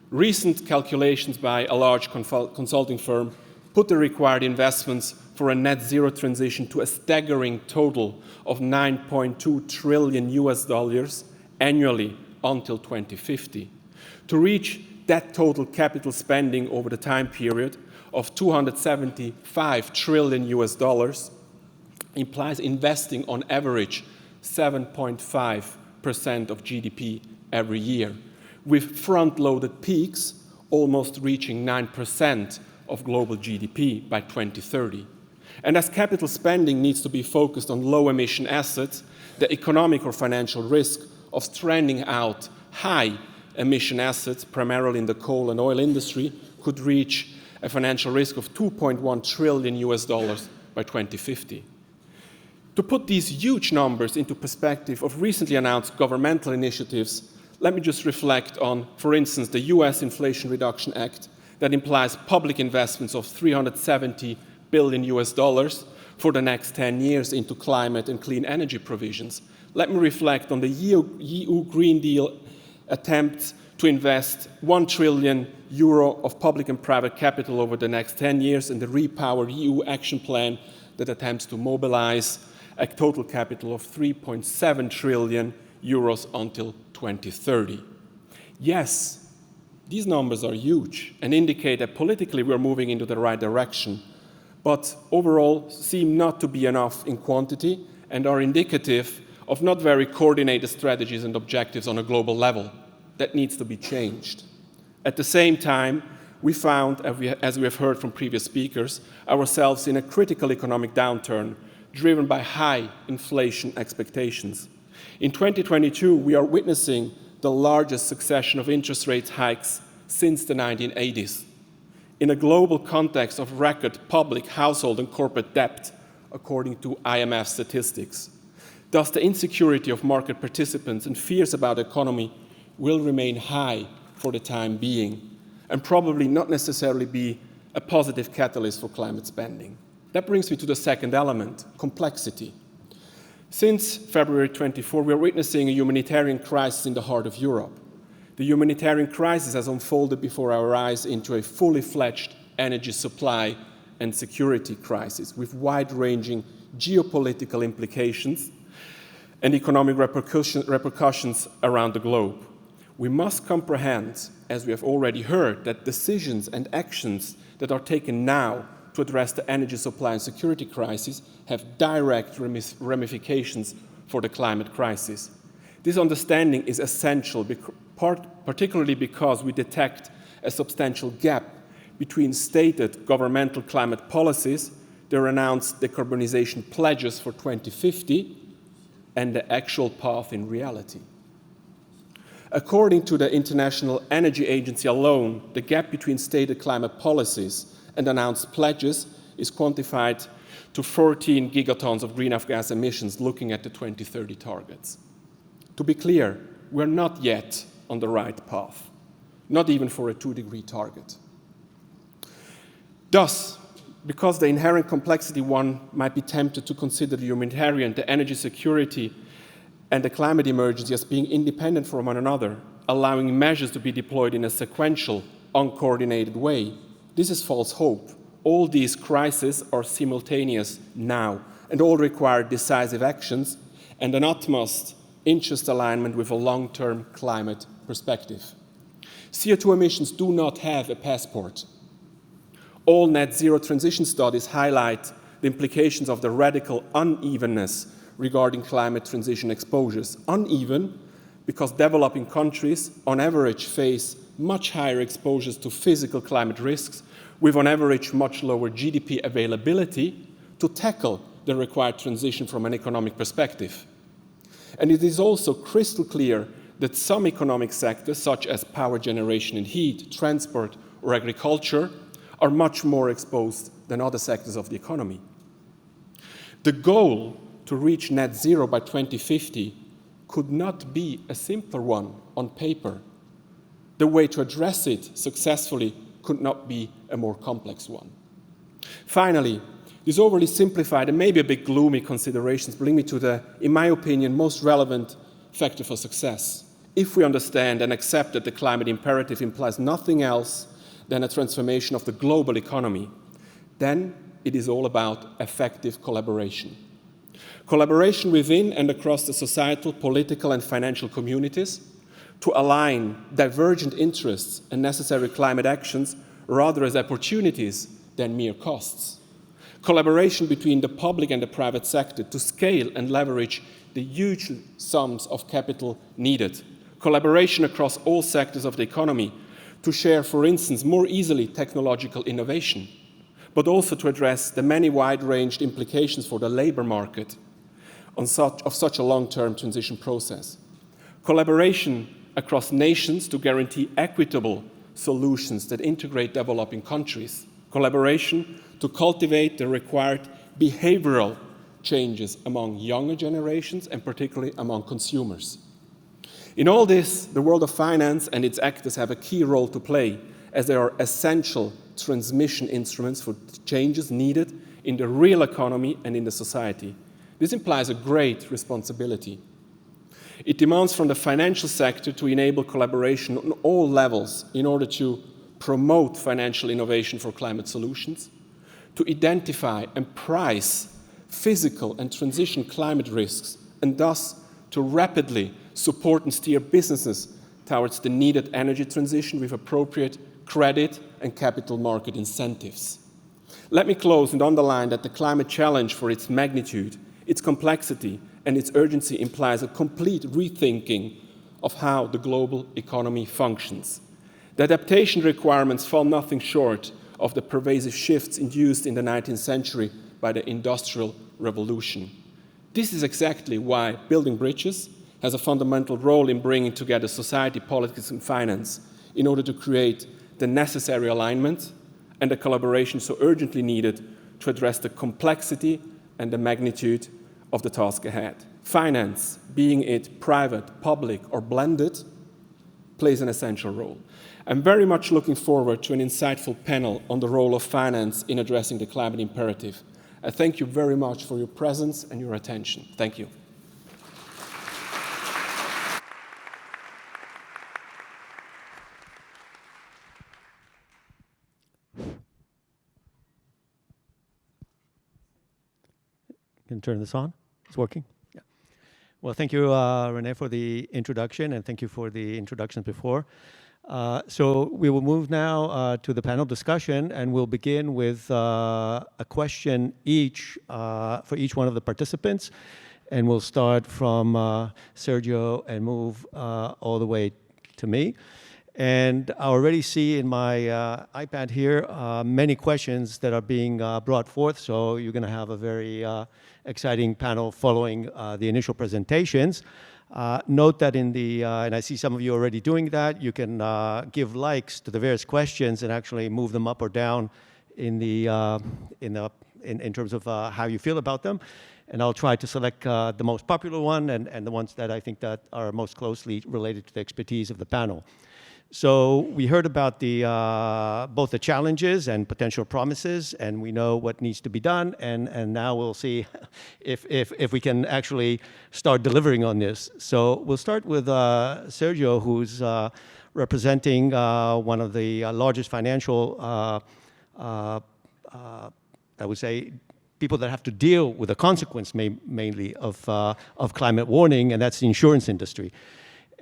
Recent calculations by a large consulting firm put the required investments for a net zero transition to a staggering total of $9.2 trillion annually until 2050. To reach that total capital spending over the time period of $275 trillion, implies investing on average 7.5% of GDP every year, with front-loaded peaks almost reaching 9% of global GDP by 2030. And as capital spending needs to be focused on low-emission assets, the economic or financial risk of stranding out high-emission assets, primarily in the coal and oil industry, could reach a financial risk of $2.1 trillion by 2050. To put these huge numbers into perspective of recently announced governmental initiatives, let me just reflect on, for instance, the US Inflation Reduction Act that implies public investments of $370 billion for the next 10 years into climate and clean energy provisions. Let me reflect on the EU Green Deal attempts to invest €1 trillion of public and private capital over the next 10 years and the Repower EU Action Plan that attempts to mobilize a total capital of €3.7 trillion until 2030. Yes, these numbers are huge and indicate that politically we're moving into the right direction, but overall seem not to be enough in quantity and are indicative of not very coordinated strategies and objectives on a global level. That needs to be changed. At the same time, we found, as we have heard from previous speakers, ourselves in a critical economic downturn driven by high inflation expectations. In 2022, we are witnessing the largest succession of interest rate hikes since the 1980s. In a global context of record public, household, and corporate debt, according to IMF statistics. Thus, the insecurity of market participants and fears about the economy will remain high for the time being, and probably not necessarily be a positive catalyst for climate spending. That brings me to the second element, complexity. Since February 24, we are witnessing a humanitarian crisis in the heart of Europe. The humanitarian crisis has unfolded before our eyes into a fully fledged energy supply and security crisis with wide-ranging geopolitical implications and economic repercussions around the globe. We must comprehend, as we have already heard, that decisions and actions that are taken now to address the energy supply and security crisis have direct ramifications for the climate crisis. This understanding is essential, particularly because we detect a substantial gap between stated governmental climate policies, their announced decarbonization pledges for 2050, and the actual path in reality. According to the International Energy Agency alone, the gap between stated climate policies and announced pledges is quantified to 14 gigatons of greenhouse gas emissions looking at the 2030 targets. To be clear, we're not yet on the right path, not even for a 2-degree target. Thus, because the inherent complexity, one might be tempted to consider the humanitarian, the energy security, and the climate emergency as being independent from one another, allowing measures to be deployed in a sequential, uncoordinated way. This is false hope. All these crises are simultaneous now, and all require decisive actions and an utmost interest alignment with a long-term climate perspective. CO2 emissions do not have a passport. All net zero transition studies highlight the implications of the radical unevenness regarding climate transition exposures. Uneven because developing countries on average face much higher exposures to physical climate risks with on average much lower GDP availability to tackle the required transition from an economic perspective. And it is also crystal clear that some economic sectors, such as power generation and heat, transport, or agriculture, are much more exposed than other sectors of the economy. The goal to reach net zero by 2050 could not be a simpler one on paper. The way to address it successfully could not be a more complex one. Finally, these overly simplified and maybe a bit gloomy considerations bring me to the, in my opinion, most relevant factor for success. If we understand and accept that the climate imperative implies nothing else than a transformation of the global economy, then it is all about effective collaboration. Collaboration within and across the societal, political, and financial communities to align divergent interests and necessary climate actions rather as opportunities than mere costs. Collaboration between the public and the private sector to scale and leverage the huge sums of capital needed. Collaboration across all sectors of the economy to share, for instance, more easily technological innovation, but also to address the many wide-ranged implications for the labor market of such a long-term transition process. Collaboration across nations to guarantee equitable solutions that integrate developing countries. Collaboration to cultivate the required behavioral changes among younger generations and particularly among consumers. In all this, the world of finance and its actors have a key role to play, as they are essential transmission instruments for changes needed in the real economy and in the society. This implies a great responsibility. It demands from the financial sector to enable collaboration on all levels in order to promote financial innovation for climate solutions, to identify and price physical and transition climate risks, and thus to rapidly support and steer businesses towards the needed energy transition with appropriate credit and capital market incentives. Let me close and underline that the climate challenge, for its magnitude, its complexity, and its urgency, implies a complete rethinking of how the global economy functions. The adaptation requirements fall nothing short of the pervasive shifts induced in the 19th century by the Industrial Revolution. This is exactly why building bridges has a fundamental role in bringing together society, politics, and finance in order to create the necessary alignment and the collaboration so urgently needed to address the complexity and the magnitude of the task ahead. Finance, being it private, public, or blended, plays an essential role. I'm very much looking forward to an insightful panel on the role of finance in addressing the climate imperative. I thank you very much for your presence and your attention. Thank you. Can turn this on? It's working? Yeah. Well, thank you, Renee, for the introduction, and thank you for the introductions before. So we will move now to the panel discussion, and we'll begin with a question each for each one of the participants. And we'll start from Sergio and move all the way to me. And I already see in my iPad here many questions that are being brought forth, so you're going to have a very exciting panel following the initial presentations. Note that in the, and I see some of you already doing that, you can give likes to the various questions and actually move them up or down in terms of how you feel about them. And I'll try to select the most popular one and the ones that I think that are most closely related to the expertise of the panel. So we heard about the both the challenges and potential promises, and we know what needs to be done, and now we'll see if we can actually start delivering on this. So we'll start with Sergio, who's representing one of the largest financial, I would say, people that have to deal with the consequence mainly of climate warming, and that's the insurance industry.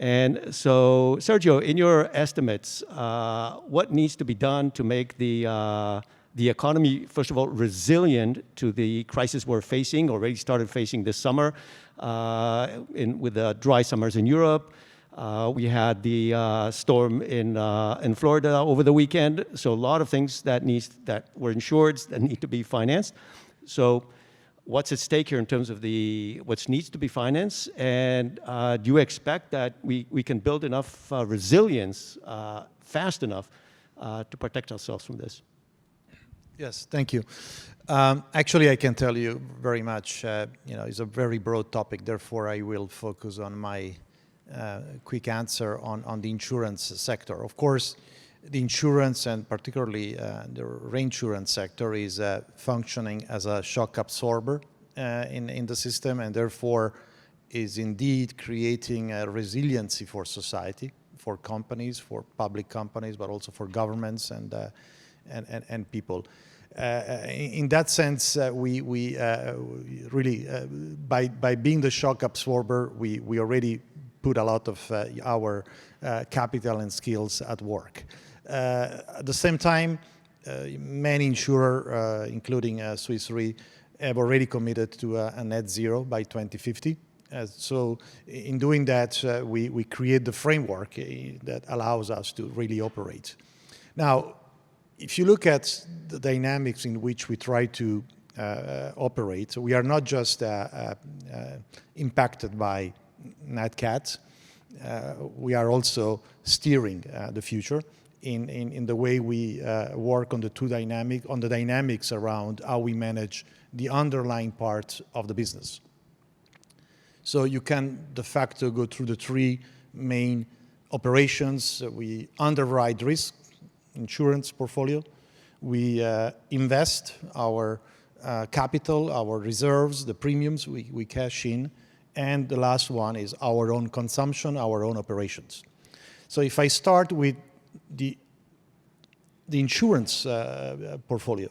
And so, Sergio, in your estimates, what needs to be done to make the economy, first of all, resilient to the crisis we're facing, already started facing this summer with the dry summers in Europe? We had the storm in Florida over the weekend. So a lot of things that were insured that need to be financed. So what's at stake here in terms of what needs to be financed, and do you expect that we can build enough resilience fast enough to protect ourselves from this? Yes, thank you. Actually, I can tell you very much, it's a very broad topic, therefore I will focus on my quick answer on the insurance sector. Of course, the insurance and particularly the reinsurance sector is functioning as a shock absorber in the system, and therefore is indeed creating a resiliency for society, for companies, for public companies, but also for governments and people. In that sense, we really, by being the shock absorber, we already put a lot of our capital and skills at work. At the same time, Many insurers, including Swiss Re, have already committed to a net zero by 2050. So in doing that, we create the framework that allows us to really operate. Now, if you look at the dynamics in which we try to operate, we are not just impacted by Nat Cat. We are also steering the future in the way we work on the dynamics around how we manage the underlying part of the business. So you can de facto go through the three main operations. We underwrite risk, insurance portfolio. We invest our capital, our reserves, the premiums we cash in. And the last one is our own consumption, our own operations. So if I start with the insurance portfolio,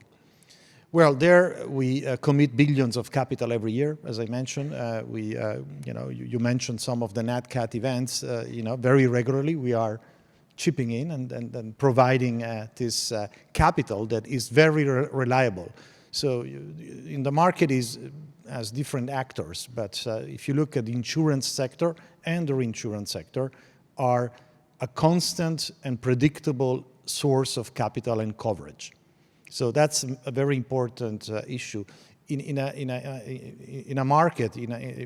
well, there we commit billions of capital every year, as I mentioned. You mentioned some of the Nat Cat events. Very regularly we are chipping in and providing this capital that is very reliable. So in the market has different actors, but if you look at the insurance sector and the reinsurance sector, are a constant and predictable source of capital and coverage. So that's a very important issue in a market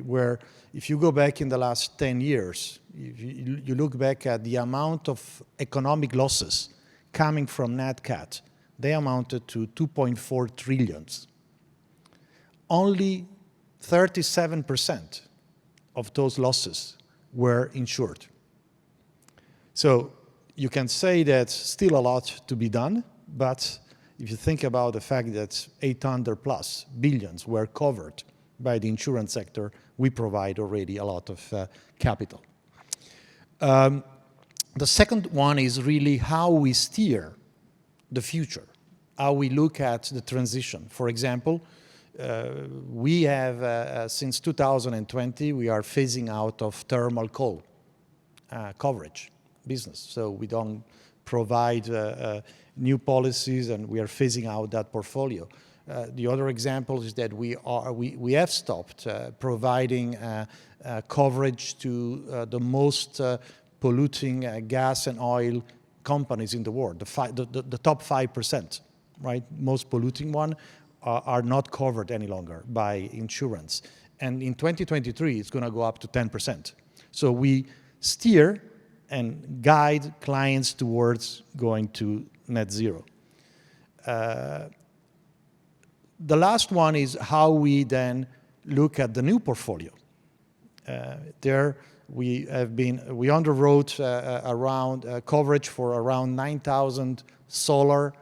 where, if you go back in the last 10 years, you look back at the amount of economic losses coming from Nat Cat, they amounted to 2.4 trillion. Only 37% of those losses were insured. So you can say that still a lot to be done, but if you think about the fact that 800 plus billions were covered by the insurance sector, we provide already a lot of capital. The second one is really how we steer the future, how we look at the transition. For example, we have, since 2020, we are phasing out of thermal coal coverage business. So we don't provide new policies, and we are phasing out that portfolio. The other example is that we have stopped providing coverage to the most polluting gas and oil companies in the world, the top 5%, right? Most polluting one are not covered any longer by insurance. And in 2023, it's going to go up to 10%. So we steer and guide clients towards going to net zero. The last one is how we then look at the new portfolio. There we underwrote around coverage for around 9,000 solar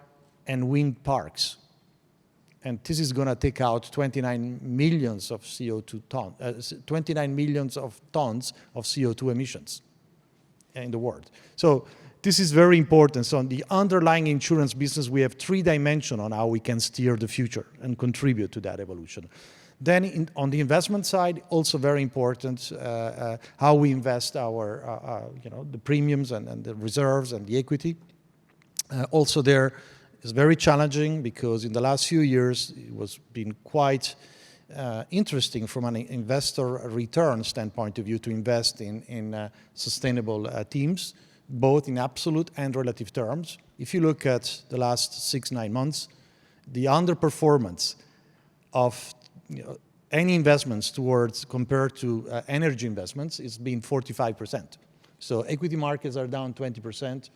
and wind parks. And this is going to take out 29 million of CO2 tons, 29 million of tons of CO2 emissions in the world. So this is very important. So on the underlying insurance business, we have three dimensions on how we can steer the future and contribute to that evolution. Then on the investment side, also very important, how we invest our, the premiums and the reserves and the equity. Also there is very challenging because in the last few years, it was been quite interesting from an investor return standpoint of view to invest in sustainable teams, both in absolute and relative terms. If you look at the last 6-9 months, the underperformance of any investments compared to energy investments is been 45%. So equity markets are down 20%.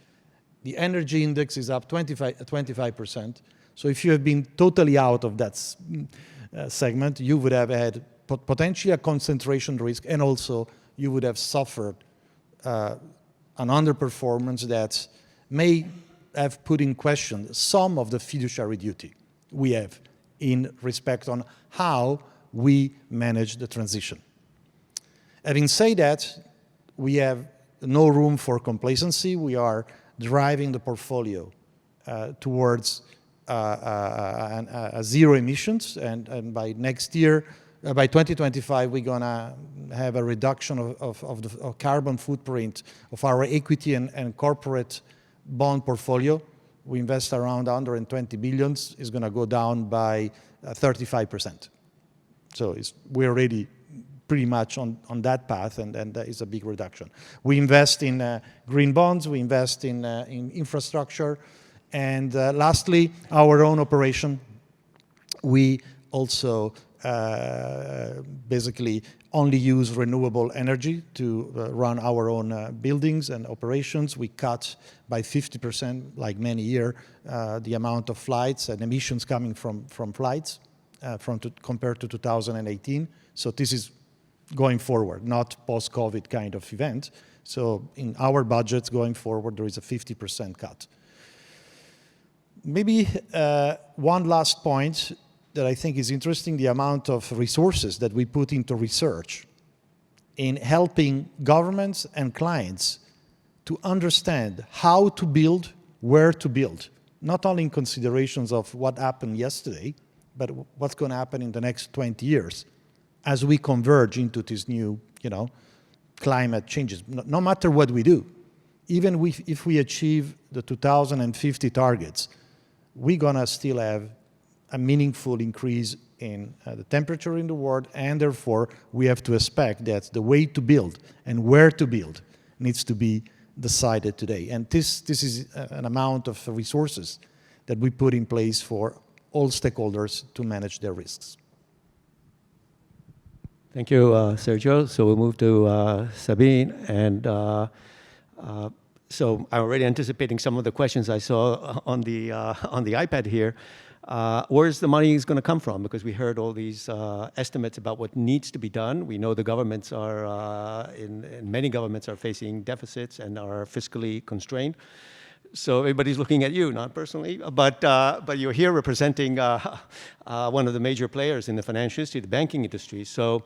The energy index is up 25%. So if you have been totally out of that segment, you would have had potentially a concentration risk, and also you would have suffered an underperformance that may have put in question some of the fiduciary duty we have in respect on how we manage the transition. Having said that, we have no room for complacency. We are driving the portfolio towards zero emissions, and by next year, by 2025, we're going to have a reduction of the carbon footprint of our equity and corporate bond portfolio we invest around 120 billion, is going to go down by 35%. So we're already pretty much on that path, and that is a big reduction. We invest in green bonds, we invest in infrastructure, and lastly, our own operation. We also basically only use renewable energy to run our own buildings and operations. We cut by 50%, like many here, the amount of flights and emissions coming from flights compared to 2018. So this is going forward, not post-COVID kind of event. So in our budgets going forward, there is a 50% cut. Maybe one last point that I think is interesting, the amount of resources that we put into research in helping governments and clients to understand how to build, where to build, not only in considerations of what happened yesterday, but what's going to happen in the next 20 years as we converge into this new, climate changes. No matter what we do, even if we achieve the 2050 targets, we're going to still have a meaningful increase in the temperature in the world, and therefore we have to expect that the way to build and where to build needs to be decided today. And this is an amount of resources that we put in place for all stakeholders to manage their risks. Thank you, Sergio. So we'll move to Sabine, and so I'm already anticipating some of the questions I saw on the iPad here. Where's the money is going to come from? Because we heard all these estimates about what needs to be done. We know the governments are, many governments are facing deficits and are fiscally constrained. So everybody's looking at you, not personally, but you're here representing one of the major players in the financial industry, the banking industry. So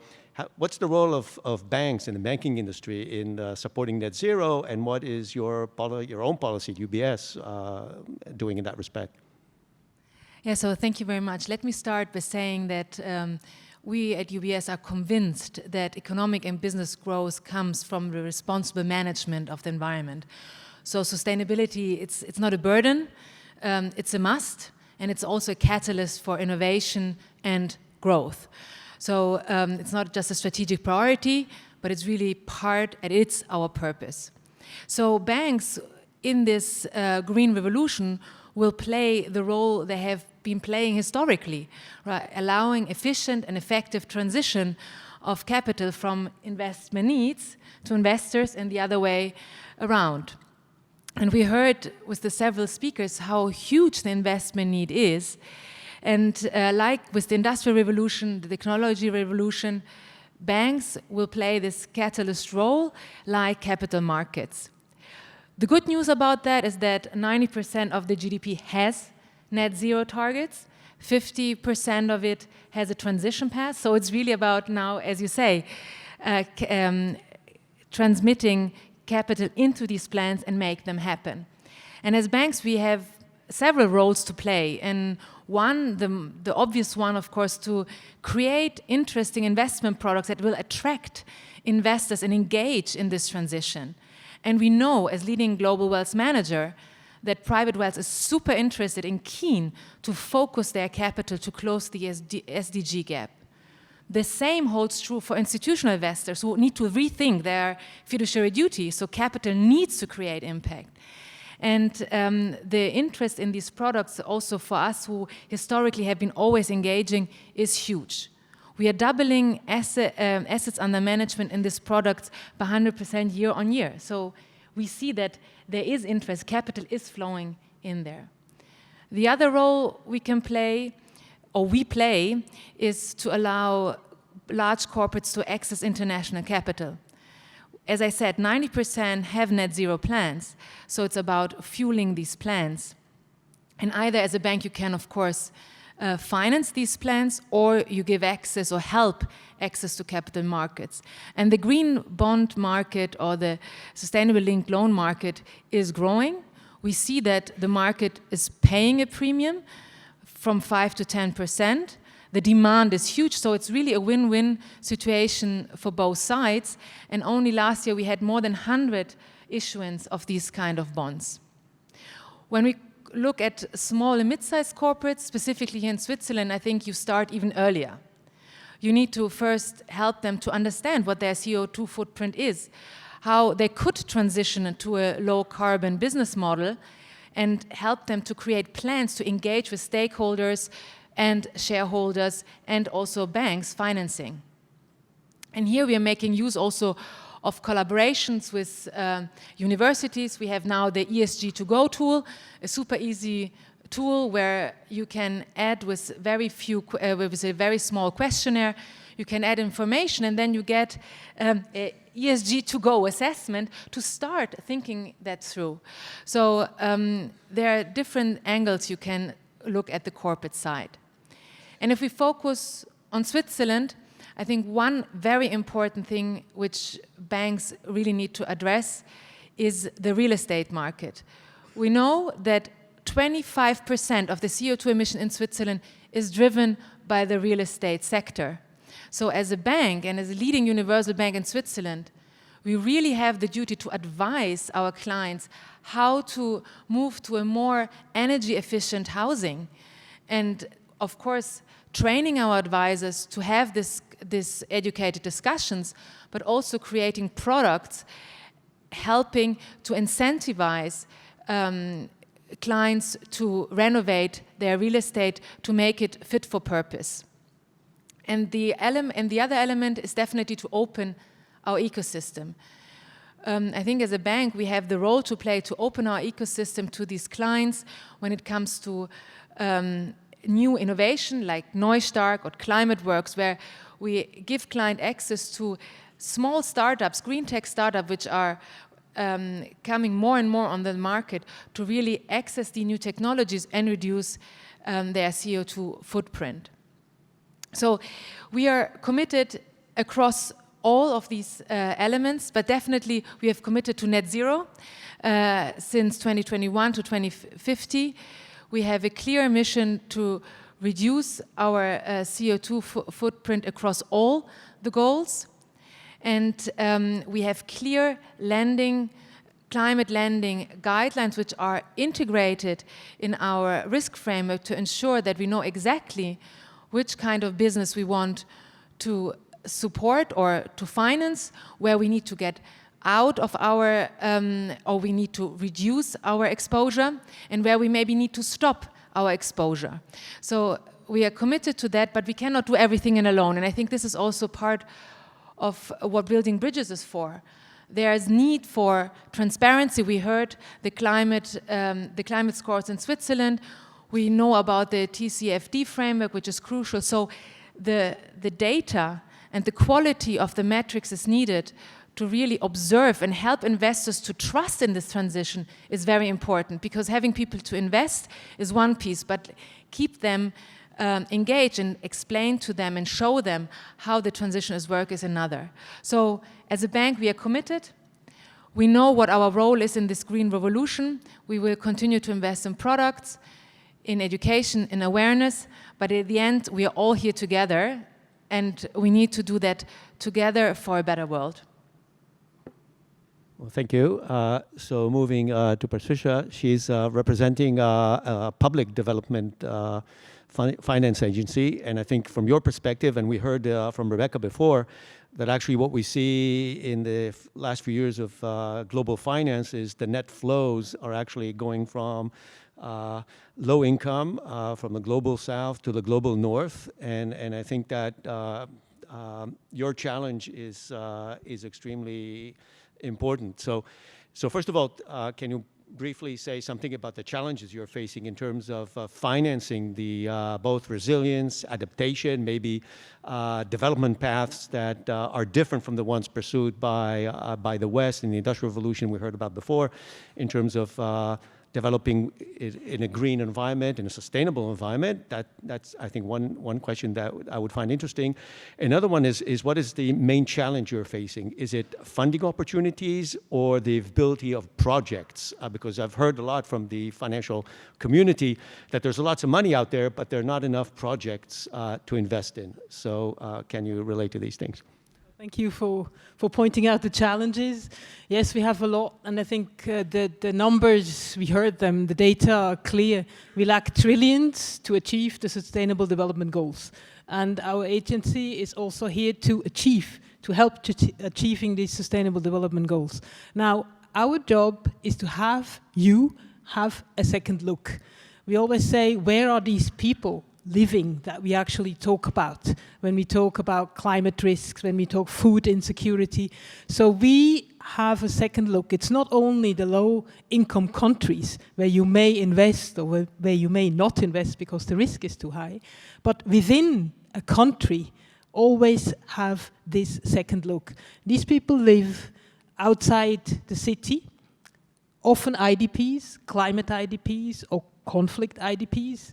what's the role of banks in the banking industry in supporting net zero, and what is your own policy, UBS, doing in that respect? Yeah, so thank you very much. Let me start by saying that we at UBS are convinced that economic and business growth comes from the responsible management of the environment. So sustainability, it's not a burden, it's a must, and it's also a catalyst for innovation and growth. So it's not just a strategic priority, but it's really it's our purpose. So banks in this green revolution will play the role they have been playing historically, right? Allowing efficient and effective transition of capital from investment needs to investors and the other way around. And we heard with the several speakers how huge the investment need is. And like with the Industrial Revolution, the technology revolution, banks will play this catalyst role like capital markets. The good news about that is that 90% of the GDP has net zero targets, 50% of it has a transition path. So it's really about now, as you say, transmitting capital into these plans and make them happen. And as banks, we have several roles to play. And one, the obvious one, of course, to create interesting investment products that will attract investors and engage in this transition. And we know, as leading global wealth manager, that private wealth is super interested and keen to focus their capital to close the SDG gap. The same holds true for institutional investors who need to rethink their fiduciary duty, so capital needs to create impact. And the interest in these products also for us who historically have been always engaging is huge. We are doubling assets under management in these products by 100% year on year. So we see that there is interest, capital is flowing in there. The other role we can play, or we play, is to allow large corporates to access international capital. As I said, 90% have net zero plans, so it's about fueling these plans. And either as a bank you can, of course, finance these plans, or you give access or help access to capital markets. And the green bond market or the sustainable linked loan market is growing. We see that the market is paying a premium from 5 to 10%. The demand is huge, so it's really a win-win situation for both sides. And only last year we had more than 100 issuance of these kind of bonds. When we look at small and mid-sized corporates, specifically here in Switzerland, I think you start even earlier. You need to first help them to understand what their CO2 footprint is, how they could transition to a low-carbon business model, and help them to create plans to engage with stakeholders and shareholders and also banks financing. And here we are making use also of collaborations with universities. We have now the ESG2Go tool, a super easy tool where you can add with with a very small questionnaire, you can add information and then you get a ESG2Go assessment to start thinking that through. So there are different angles you can look at the corporate side. And if we focus on Switzerland, I think one very important thing which banks really need to address is the real estate market. We know that 25% of the CO2 emission in Switzerland is driven by the real estate sector. So as a bank and as a leading universal bank in Switzerland, we really have the duty to advise our clients how to move to a more energy efficient housing. And of course, training our advisors to have this educated discussions, but also creating products helping to incentivize clients to renovate their real estate to make it fit for purpose. And the other element is definitely to open our ecosystem. I think as a bank, we have the role to play to open our ecosystem to these clients when it comes to new innovation like Neustark or ClimateWorks, where we give client access to small startups, green tech startups, which are coming more and more on the market to really access the new technologies and reduce their CO2 footprint. So we are committed across all of these elements, but definitely we have committed to net zero since 2021 to 2050. We have a clear mission to reduce our CO2 footprint across all the goals. And we have clear climate lending guidelines which are integrated in our risk framework to ensure that we know exactly which kind of business we want to support or to finance, where we need to get out of our, or we need to reduce our exposure, and where we maybe need to stop our exposure. So we are committed to that, but we cannot do everything alone. And I think this is also part of what building bridges is for. There is need for transparency. We heard the climate scores in Switzerland. We know about the TCFD framework, which is crucial. So the data and the quality of the metrics is needed to really observe and help investors to trust in this transition is very important, because having people to invest is one piece, but keep them engaged and explain to them and show them how the transition is work is another. So as a bank, we are committed. We know what our role is in this green revolution. We will continue to invest in products, in education, in awareness, but at the end, we are all here together, and we need to do that together for a better world. Well, thank you. So moving to Patricia, she's representing a public development finance agency, and I think from your perspective, and we heard from Rebecca before, that actually what we see in the last few years of global finance is the net flows are actually going from low income, from the global south to the global north, and I think that your challenge is extremely important. So first of all, can you briefly say something about the challenges you're facing in terms of financing the both resilience, adaptation, maybe development paths that are different from the ones pursued by the West in the Industrial Revolution we heard about before, in terms of developing in a green environment, in a sustainable environment? That's I think one question that I would find interesting. Another one is what is the main challenge you're facing? Is it funding opportunities or the ability of projects? Because I've heard a lot from the financial community that there's lots of money out there, but there are not enough projects to invest in. So can you relate to these things? Thank you for pointing out the challenges. Yes, we have a lot, and I think the numbers, we heard them, the data are clear. We lack trillions to achieve the Sustainable Development Goals. And our agency is also here to help achieving these Sustainable Development Goals. Now, our job is to have you have a second look. We always say, where are these people living that we actually talk about when we talk about climate risks, when we talk food insecurity? So we have a second look. It's not only the low-income countries where you may invest or where you may not invest because the risk is too high, but within a country, always have this second look. These people live outside the city, often IDPs, climate IDPs, or conflict IDPs.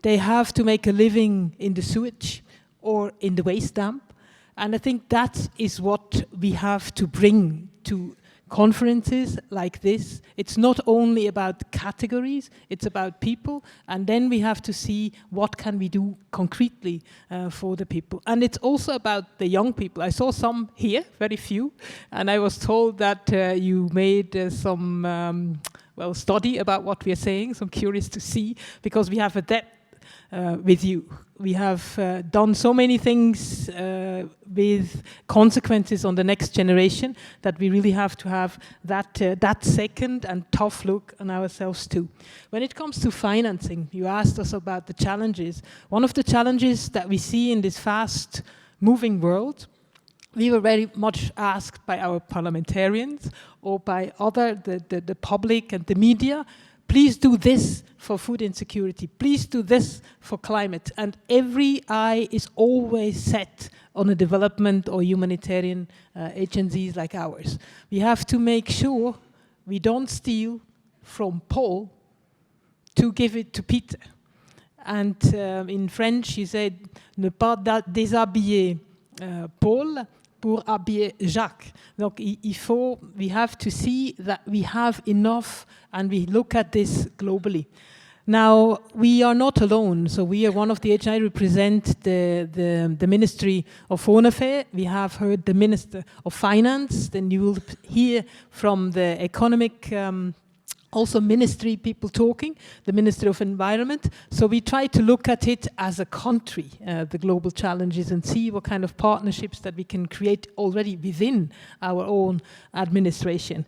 They have to make a living in the sewage or in the waste dump. And I think that is what we have to bring to conferences like this. It's not only about categories, it's about people. And then we have to see what can we do concretely for the people. And it's also about the young people. I saw some here, very few. And I was told that you made some study about what we are saying. So I'm curious to see, because we have a depth with you. We have done so many things with consequences on the next generation that we really have to have that second and tough look on ourselves too. When it comes to financing, you asked us about the challenges. One of the challenges that we see in this fast-moving world, we were very much asked by our parliamentarians or by the public and the media, please do this for food insecurity. Please do this for climate. And every eye is always set on a development or humanitarian agencies like ours. We have to make sure we don't steal from Paul to give it to Peter. And in French, he said, ne pas déshabiller Paul pour habiller Jacques. Donc, we have to see that we have enough, and we look at this globally. Now, we are not alone. So we are one of the I represent the Ministry of Foreign Affairs. We have heard the Minister of Finance. Then you will hear from the economic also ministry people talking, the Ministry of Environment. So we try to look at it as a country, the global challenges, and see what kind of partnerships that we can create already within our own administration.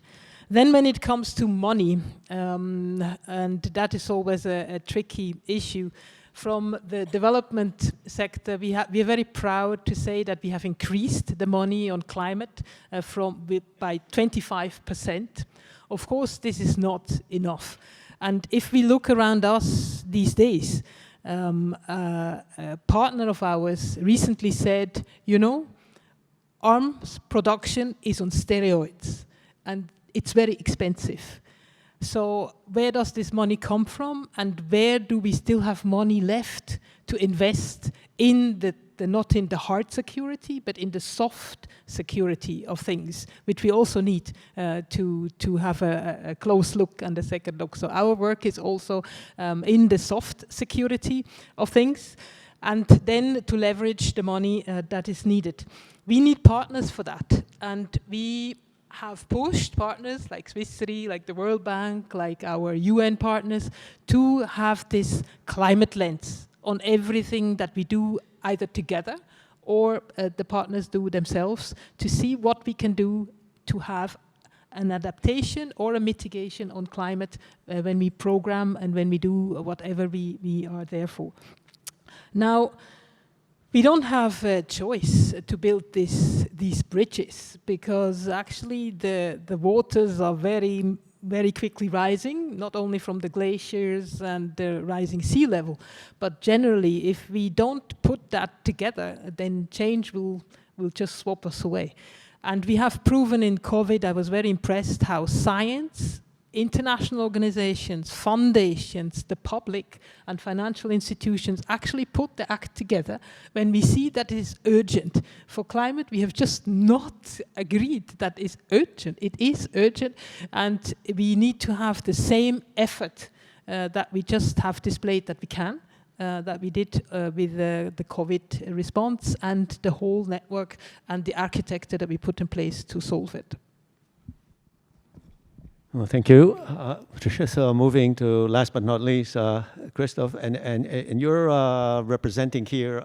Then when it comes to money, and that is always a tricky issue, from the development sector, we are very proud to say that we have increased the money on climate by 25%. Of course, this is not enough. And if we look around us these days, a partner of ours recently said, you know, arms production is on steroids, and it's very expensive. So where does this money come from, and where do we still have money left to invest in not in the hard security, but in the soft security of things, which we also need to have a close look and a second look. So our work is also in the soft security of things, and then to leverage the money that is needed. We need partners for that, and we have pushed partners like Swiss Re, like the World Bank, like our UN partners, to have this climate lens on everything that we do, either together or the partners do themselves, to see what we can do to have an adaptation or a mitigation on climate when we program and when we do whatever we are there for. Now, we don't have a choice to build these bridges, because actually the waters are very, very quickly rising, not only from the glaciers and the rising sea level, but generally, if we don't put that together, then change will just swap us away. And we have proven in COVID, I was very impressed how science, international organizations, foundations, the public and financial institutions actually put the act together when we see that it is urgent. For climate, we have just not agreed that it's urgent. It is urgent, and we need to have the same effort that we just have displayed that we can, that we did with the COVID response and the whole network and the architecture that we put in place to solve it. Well, thank you, Patricia. So moving to last but not least, Christoph, and you're representing here,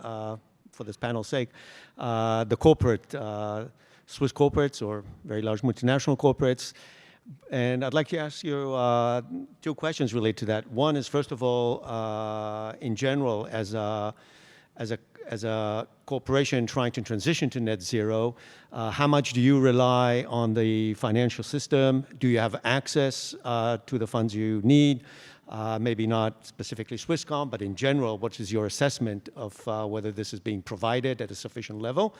for this panel's sake, the corporate, Swiss corporates or very large multinational corporates. And I'd like to ask you two questions related to that. One is, first of all, in general, as a corporation trying to transition to net zero, how much do you rely on the financial system? Do you have access to the funds you need? Maybe not specifically Swisscom, but in general, what is your assessment of whether this is being provided at a sufficient level?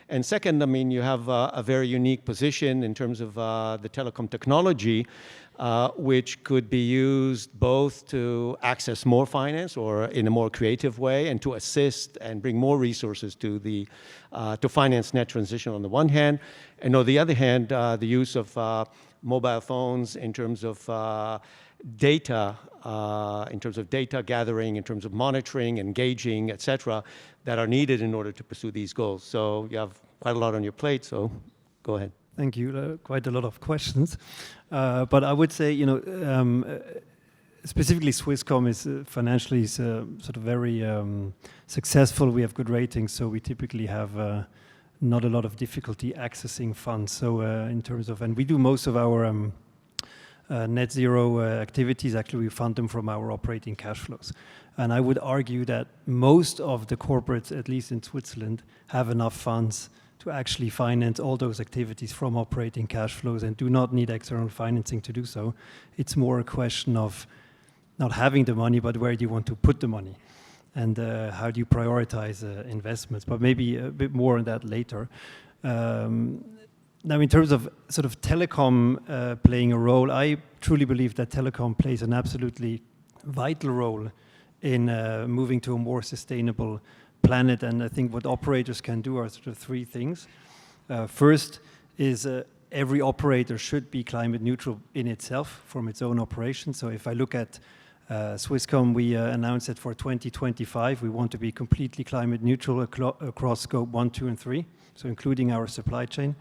And second, I mean, you have a very unique position in terms of the telecom technology, which could be used both to access more finance or in a more creative way, and to assist and bring more resources to the to finance net transition on the one hand, and on the other hand, the use of mobile phones in terms of data, gathering, in terms of monitoring, engaging, etc., that are needed in order to pursue these goals. So you have quite a lot on your plate, so go ahead. Thank you. Quite a lot of questions. But I would say, specifically Swisscom is financially sort of very successful. We have good ratings, so we typically have not a lot of difficulty accessing funds. So in terms of, and we do most of our net zero activities, actually we fund them from our operating cash flows. And I would argue that most of the corporates, at least in Switzerland, have enough funds to actually finance all those activities from operating cash flows and do not need external financing to do so. It's more a question of not having the money, but where do you want to put the money? And how do you prioritize investments? But maybe a bit more on that later. Now, in terms of sort of telecom playing a role, I truly believe that telecom plays an absolutely vital role in moving to a more sustainable planet. And I think what operators can do are sort of three things. First is every operator should be climate neutral in itself from its own operation. So if I look at Swisscom, we announced that for 2025, we want to be completely climate neutral across scope 1, 2, and 3, so including our supply chain.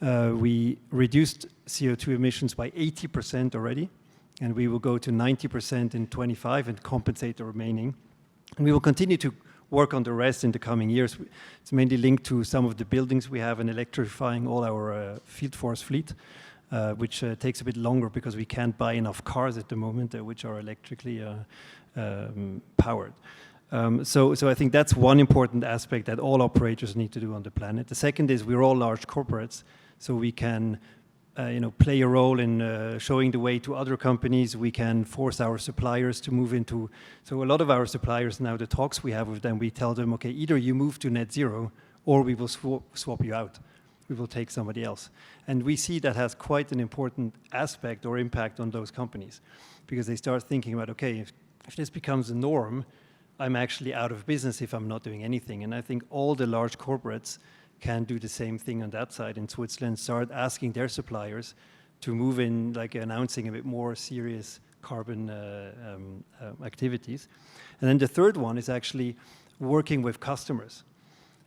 We reduced CO2 emissions by 80% already, and we will go to 90% in 25 and compensate the remaining. And we will continue to work on the rest in the coming years. It's mainly linked to some of the buildings we have and electrifying all our field force fleet, which takes a bit longer because we can't buy enough cars at the moment which are electrically powered. So I think that's one important aspect that all operators need to do on the planet. The second is we're all large corporates, so we can play a role in showing the way to other companies. We can force our suppliers to move into, so a lot of our suppliers now, the talks we have with them, we tell them, okay, either you move to net zero or we will swap you out. We will take somebody else. And we see that has quite an important aspect or impact on those companies, because they start thinking about, okay, if this becomes a norm, I'm actually out of business if I'm not doing anything. And I think all the large corporates can do the same thing on that side in Switzerland, start asking their suppliers to move in, like announcing a bit more serious carbon activities. And then the third one is actually working with customers.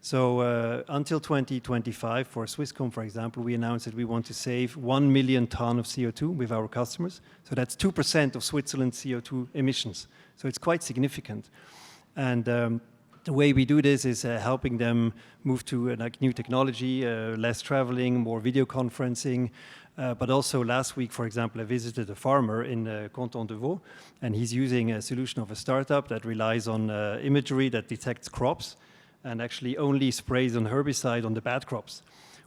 So until 2025, for Swisscom, for example, we announced that we want to save 1 million ton of CO2 with our customers. So that's 2% of Switzerland's CO2 emissions. So it's quite significant. And the way we do this is helping them move to new technology, less traveling, more video conferencing. But also last week, for example, I visited a farmer in Canton de Vaud, and he's using a solution of a startup that relies on imagery that detects crops and actually only sprays on herbicide on the bad crops,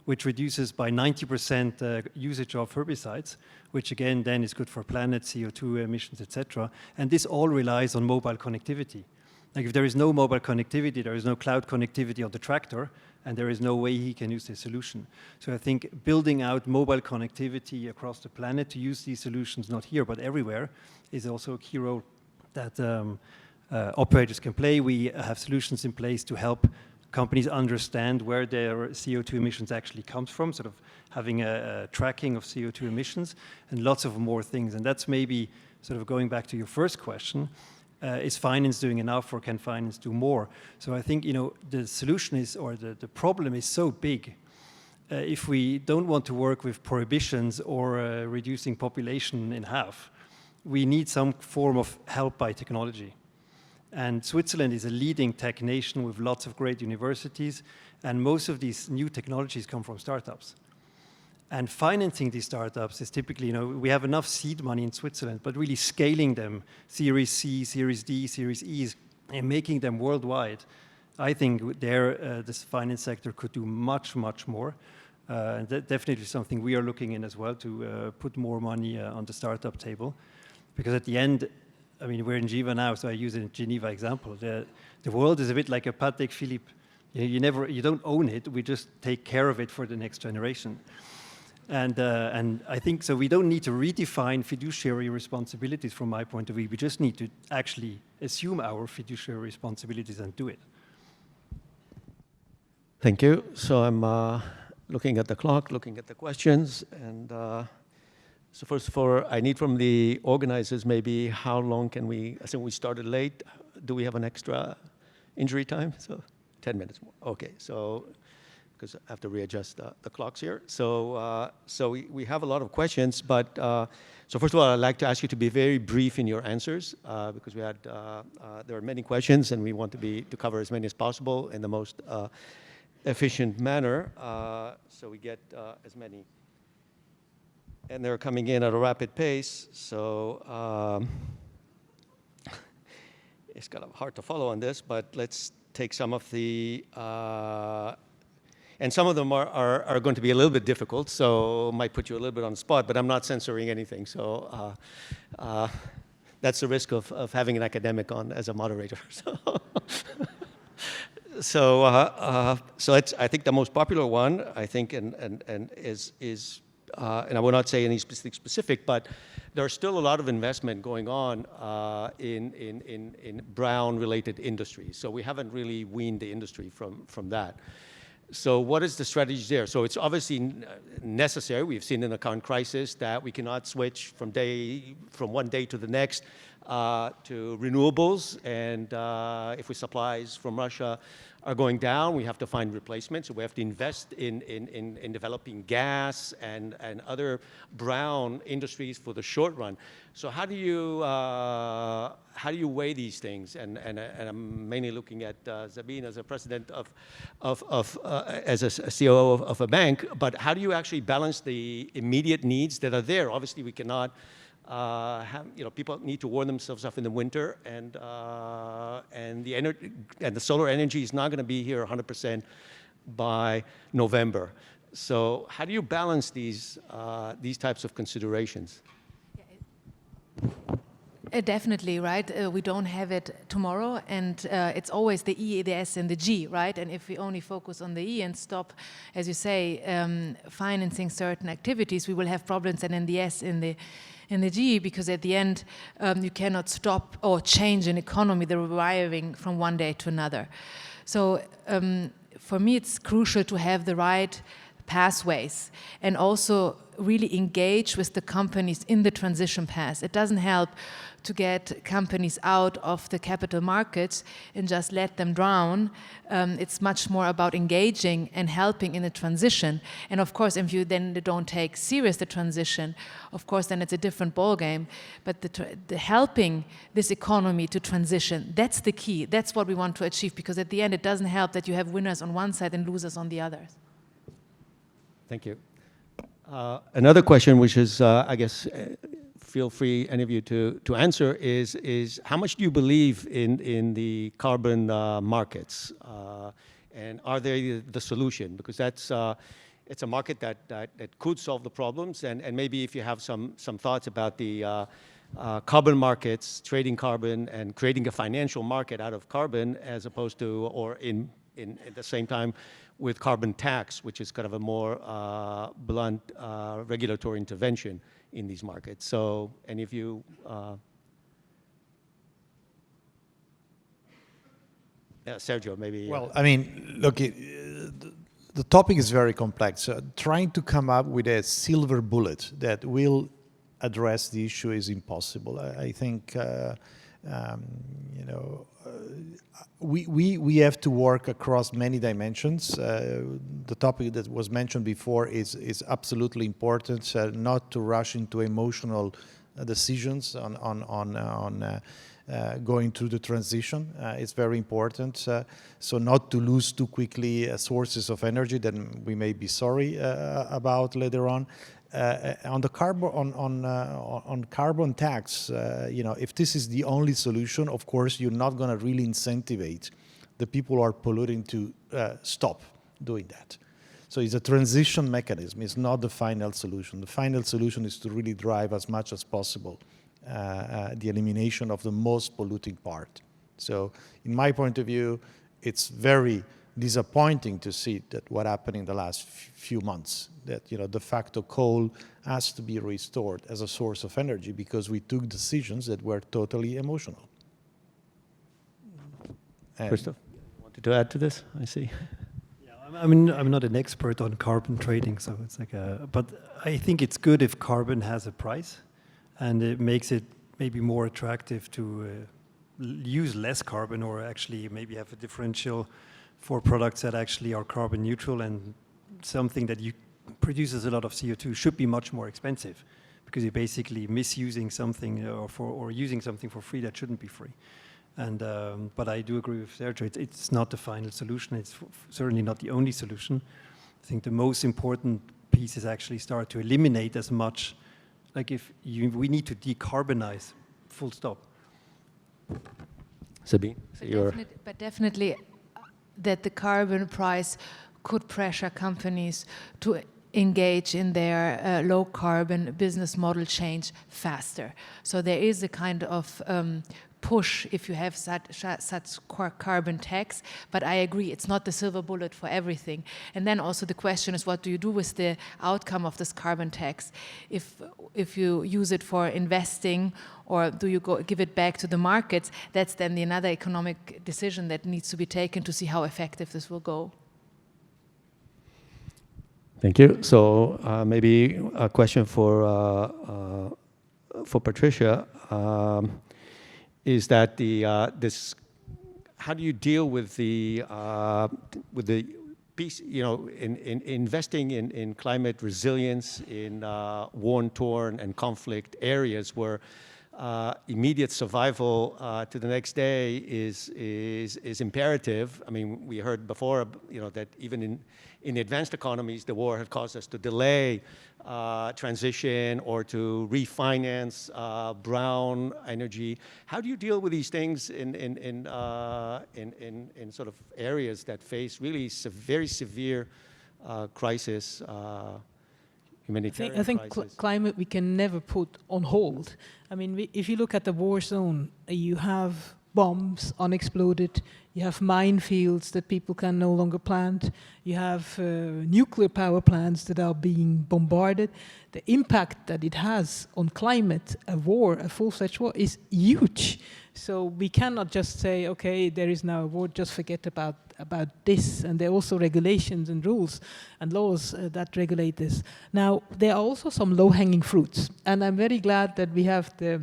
which reduces by 90% usage of herbicides, which again then is good for planet, CO2 emissions, etc. And this all relies on mobile connectivity. Like if there is no mobile connectivity, there is no cloud connectivity of the tractor, and there is no way he can use this solution. So I think building out mobile connectivity across the planet to use these solutions, not here but everywhere, is also a key role that operators can play. We have solutions in place to help companies understand where their CO2 emissions actually comes from, sort of having a tracking of CO2 emissions, and lots of more things. And that's maybe sort of going back to your first question. is finance doing enough, or can finance do more? So I think, you know, the solution is, or the problem is so big. If we don't want to work with prohibitions or reducing population in half, we need some form of help by technology. And Switzerland is a leading tech nation with lots of great universities, and most of these new technologies come from startups. And financing these startups is typically, you know, we have enough seed money in Switzerland, but really scaling them, Series C, Series D, Series E's, and making them worldwide, I think there, this finance sector could do much, much more. And definitely something we are looking in as well, to put more money on the startup table. Because at the end, I mean, we're in Geneva now, so I use a Geneva example. The world is a bit like a Patek Philippe. You don't own it, we just take care of it for the next generation. And I think so we don't need to redefine fiduciary responsibilities from my point of view. We just need to actually assume our fiduciary responsibilities and do it. Thank you. So I'm looking at the clock, looking at the questions, and so first of all, I need from the organizers maybe how long can we, I think we started late, do we have an extra injury time? So 10 minutes more, okay. So, because I have to readjust the clocks here. So, we have a lot of questions, but so first of all, I'd like to ask you to be very brief in your answers, because we had, there are many questions and we want to cover as many as possible in the most efficient manner, so we get as many. And they're coming in at a rapid pace, so it's kind of hard to follow on this, but let's take some of the, and some of them are going to be a little bit difficult, so might put you a little bit on the spot, but I'm not censoring anything, so that's the risk of having an academic on as a moderator. So it's, I think the most popular one, I think, and I will not say any specific, but there's still a lot of investment going on in brown-related industries. So we haven't really weaned the industry from that. So what is the strategy there? So it's obviously necessary. We've seen in the current crisis that we cannot switch from one day to the next to renewables, and if we supplies from Russia are going down, we have to find replacements. So we have to invest in developing gas and other brown industries for the short run. So how do you weigh these things? And I'm mainly looking at Sabine as a president as a CEO of a bank. But how do you actually balance the immediate needs that are there? Obviously, we cannot. People need to warm themselves up in the winter, and the solar energy is not going to be here 100% by November. So how do you balance these types of considerations? Definitely, right? We don't have it tomorrow, and it's always the E, the S, and the G, right? And if we only focus on the E and stop, as you say, financing certain activities, we will have problems, and in the S, in the G, because at the end, you cannot stop or change an economy, the rewiring from one day to another. So for me, it's crucial to have the right pathways and also really engage with the companies in the transition path. It doesn't help to get companies out of the capital markets and just let them drown. It's much more about engaging and helping in the transition. And of course, if you then don't take serious the transition, of course, then it's a different ballgame. But the helping this economy to transition, that's the key. That's what we want to achieve, because at the end, it doesn't help that you have winners on one side and losers on the others. Thank you. Another question, which is, I guess, feel free, any of you, to answer, is how much do you believe in the carbon markets? And are they the solution? Because that's, it's a market that could solve the problems. And maybe if you have some thoughts about the carbon markets, trading carbon, and creating a financial market out of carbon, as opposed to, or at the same time, with carbon tax, which is kind of a more blunt regulatory intervention in these markets. So any of you? Sergio, maybe. Well, I mean, look, the topic is very complex. Trying to come up with a silver bullet that will address the issue is impossible. I think You know, we have to work across many dimensions. The topic that was mentioned before is absolutely important. Not to rush into emotional decisions on going through the transition. It's very important. So not to lose too quickly sources of energy that we may be sorry about later on. On the carbon tax, you know, if this is the only solution, of course, you're not going to really incentivize the people who are polluting to stop doing that. So it's a transition mechanism. It's not the final solution. The final solution is to really drive as much as possible the elimination of the most polluting part. So in my point of view, it's very disappointing to see that what happened in the last few months, that, you know, de facto coal has to be restored as a source of energy because we took decisions that were totally emotional. Christoph, wanted to add to this? I see. Yeah, I mean, I'm not an expert on carbon trading, so it's like but I think it's good if carbon has a price, and it makes it maybe more attractive to use less carbon, or actually maybe have a differential for products that actually are carbon neutral, and something that produces a lot of CO2 should be much more expensive, because you're basically misusing something or using something for free that shouldn't be free. And but I do agree with Sergio. It's not the final solution. It's certainly not the only solution. I think the most important piece is actually start to eliminate as much. Like we need to decarbonize, full stop. Sabine, but definitely that the carbon price could pressure companies to engage in their low carbon business model change faster. So there is a kind of push if you have such carbon tax, but I agree it's not the silver bullet for everything. And then also the question is, what do you do with the outcome of this carbon tax? If you use it for investing, or do you give it back to the markets? That's then another economic decision that needs to be taken to see how effective this will go. Thank you. So maybe a question for Patricia. Is that this? How do you deal with the piece? You know, in investing in climate resilience in war-torn and conflict areas where immediate survival to the next day is imperative. I mean, we heard before, you know, that even in advanced economies, the war has caused us to delay transition or to refinance brown energy. How do you deal with these things in sort of areas that face really very severe crisis, humanitarian I think crisis? Climate we can never put on hold. I mean, if you look at the war zone, you have bombs unexploded, you have minefields that people can no longer plant, you have nuclear power plants that are being bombarded. The impact that it has on climate, a full-fledged war, is huge. So we cannot just say, okay, there is now a war, just forget about this. And there are also regulations and rules and laws that regulate this. Now, there are also some low-hanging fruits. And I'm very glad that we have the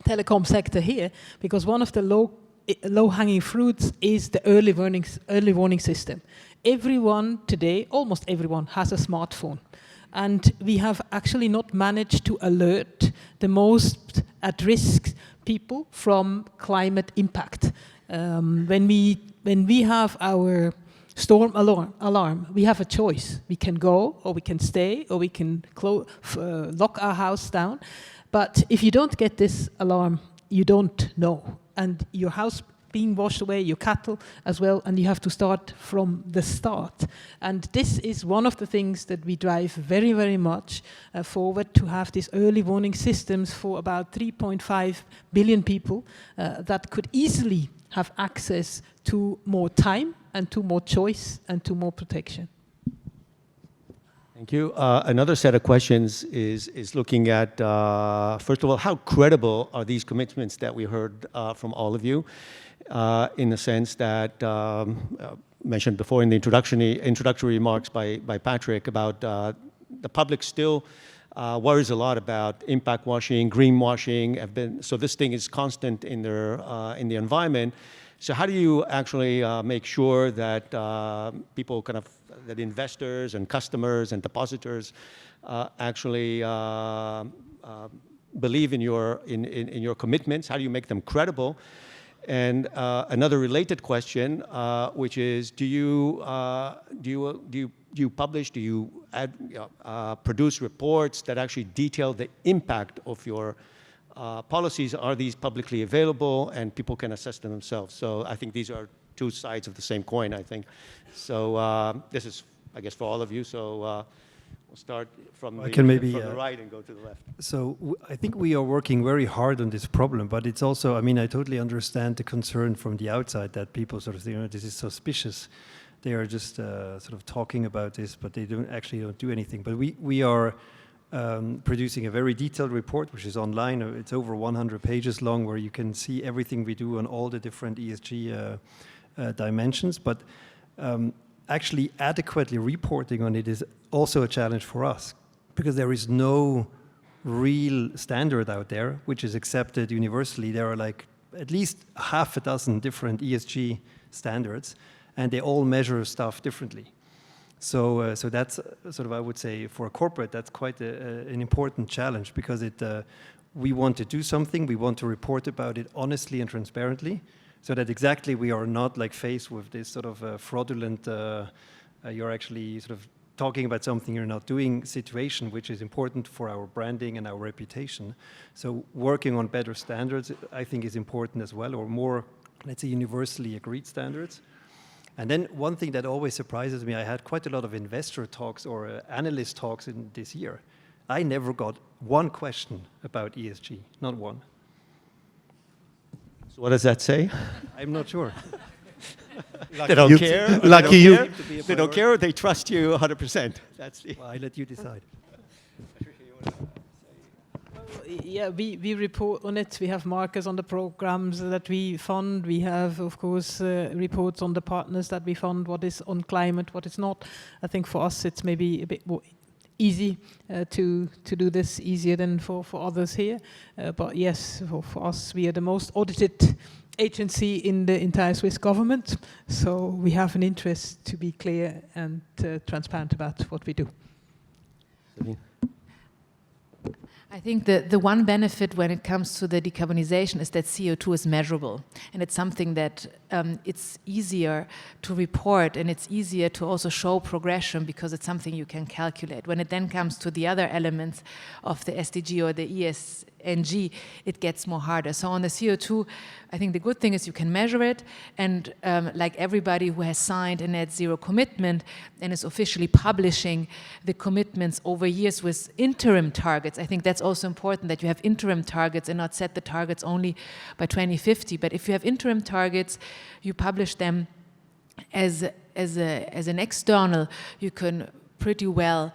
telecom sector here, because one of the low-hanging fruits is the early warning system. Everyone today, almost everyone, has a smartphone. And we have actually not managed to alert the most at-risk people from climate impact. When we have our storm alarm, we have a choice. We can go, or we can stay, or we can lock our house down. But if you don't get this alarm, you don't know. And your house being washed away, your cattle as well, and you have to start from the start. And this is one of the things that we drive very, very much forward, to have these early warning systems for about 3.5 billion people that could easily have access to more time and to more choice and to more protection. Thank you. Another set of questions is looking at, first of all, how credible are these commitments that we heard from all of you, in the sense that, mentioned before in the introductory remarks by Patrick about the public still worries a lot about impact washing, greenwashing. So this thing is constant in the environment. So how do you actually make sure that people that investors and customers and depositors actually believe in your commitments? How do you make them credible? And another related question, which is, do you publish, do you produce reports that actually detail the impact of your policies? Are these publicly available and people can assess them themselves? So I think these are two sides of the same coin, I think. So this is, I guess, for all of you. So we'll start from the right and go to the left. So I think we are working very hard on this problem, but it's also, I mean, I totally understand the concern from the outside that people sort of think, this is suspicious. They are just sort of talking about this, but they don't do anything. But we are producing a very detailed report, which is online. It's over 100 pages long, where you can see everything we do on all the different ESG dimensions. But actually adequately reporting on it is also a challenge for us, because there is no real standard out there which is accepted universally. There are like at least half a dozen different ESG standards, and they all measure stuff differently. So that's sort of, I would say, for a corporate, that's quite an important challenge, because we want to do something, we want to report about it honestly and transparently, so that exactly we are not like faced with this sort of fraudulent, you're actually sort of talking about something you're not doing situation, which is important for our branding and our reputation. So working on better standards, I think, is important as well, or more, let's say, universally agreed standards. And then one thing that always surprises me, I had quite a lot of investor talks or analyst talks in this year. I never got one question about ESG, not one. So what does that say? I'm not sure. They don't care. Lucky you. They don't care, or they trust you 100%. That's the. Well, I let you decide. Yeah, we report on it. We have markers on the programs that we fund. We have, of course, reports on the partners that we fund, what is on climate, what is not. I think for us it's maybe a bit more easy to do this, easier than for others here. But yes, for us, we are the most audited agency in the entire Swiss government. So we have an interest to be clear and transparent about what we do. I think the one benefit when it comes to the decarbonization is that CO2 is measurable, and it's something that it's easier to report, and it's easier to also show progression because it's something you can calculate. When it then comes to the other elements of the SDG or the ESG, it gets more harder. So on the CO2, I think the good thing is you can measure it, and like everybody who has signed a net zero commitment and is officially publishing the commitments over years with interim targets, I think that's also important, that you have interim targets and not set the targets only by 2050. But if you have interim targets, you publish them as an external, you can pretty well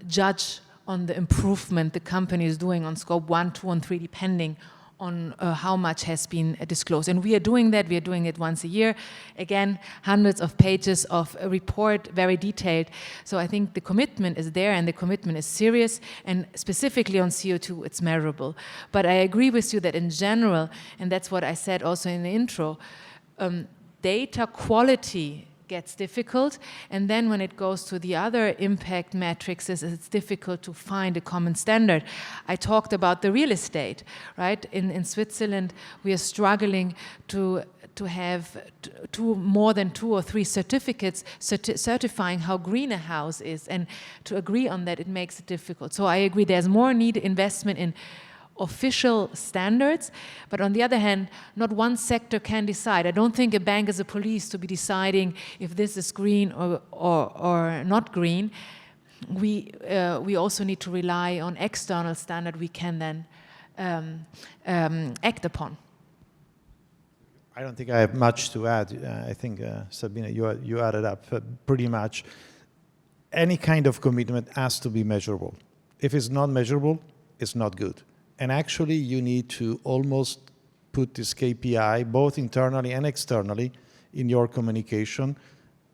judge on the improvement the company is doing on scope 1, 2, and 3, depending on how much has been disclosed. And we are doing that. We are doing it once a year. Again, hundreds of pages of a report, very detailed. So I think the commitment is there, and the commitment is serious, and specifically on CO2, it's measurable. But I agree with you that in general, and that's what I said also in the intro, data quality gets difficult, and then when it goes to the other impact metrics, it's difficult to find a common standard. I talked about the real estate, right? In Switzerland, we are struggling to have more than 2 or 3 certificates certifying how green a house is, and to agree on that, it makes it difficult. So I agree, there's more need investment in official standards, but on the other hand, not one sector can decide. I don't think a bank is a police to be deciding if this is green or not green. We also need to rely on external standard we can then act upon. I don't think I have much to add. I think, Sabina, you added up pretty much. Any kind of commitment has to be measurable. If it's not measurable, it's not good. And actually, you need to almost put this KPI, both internally and externally, in your communication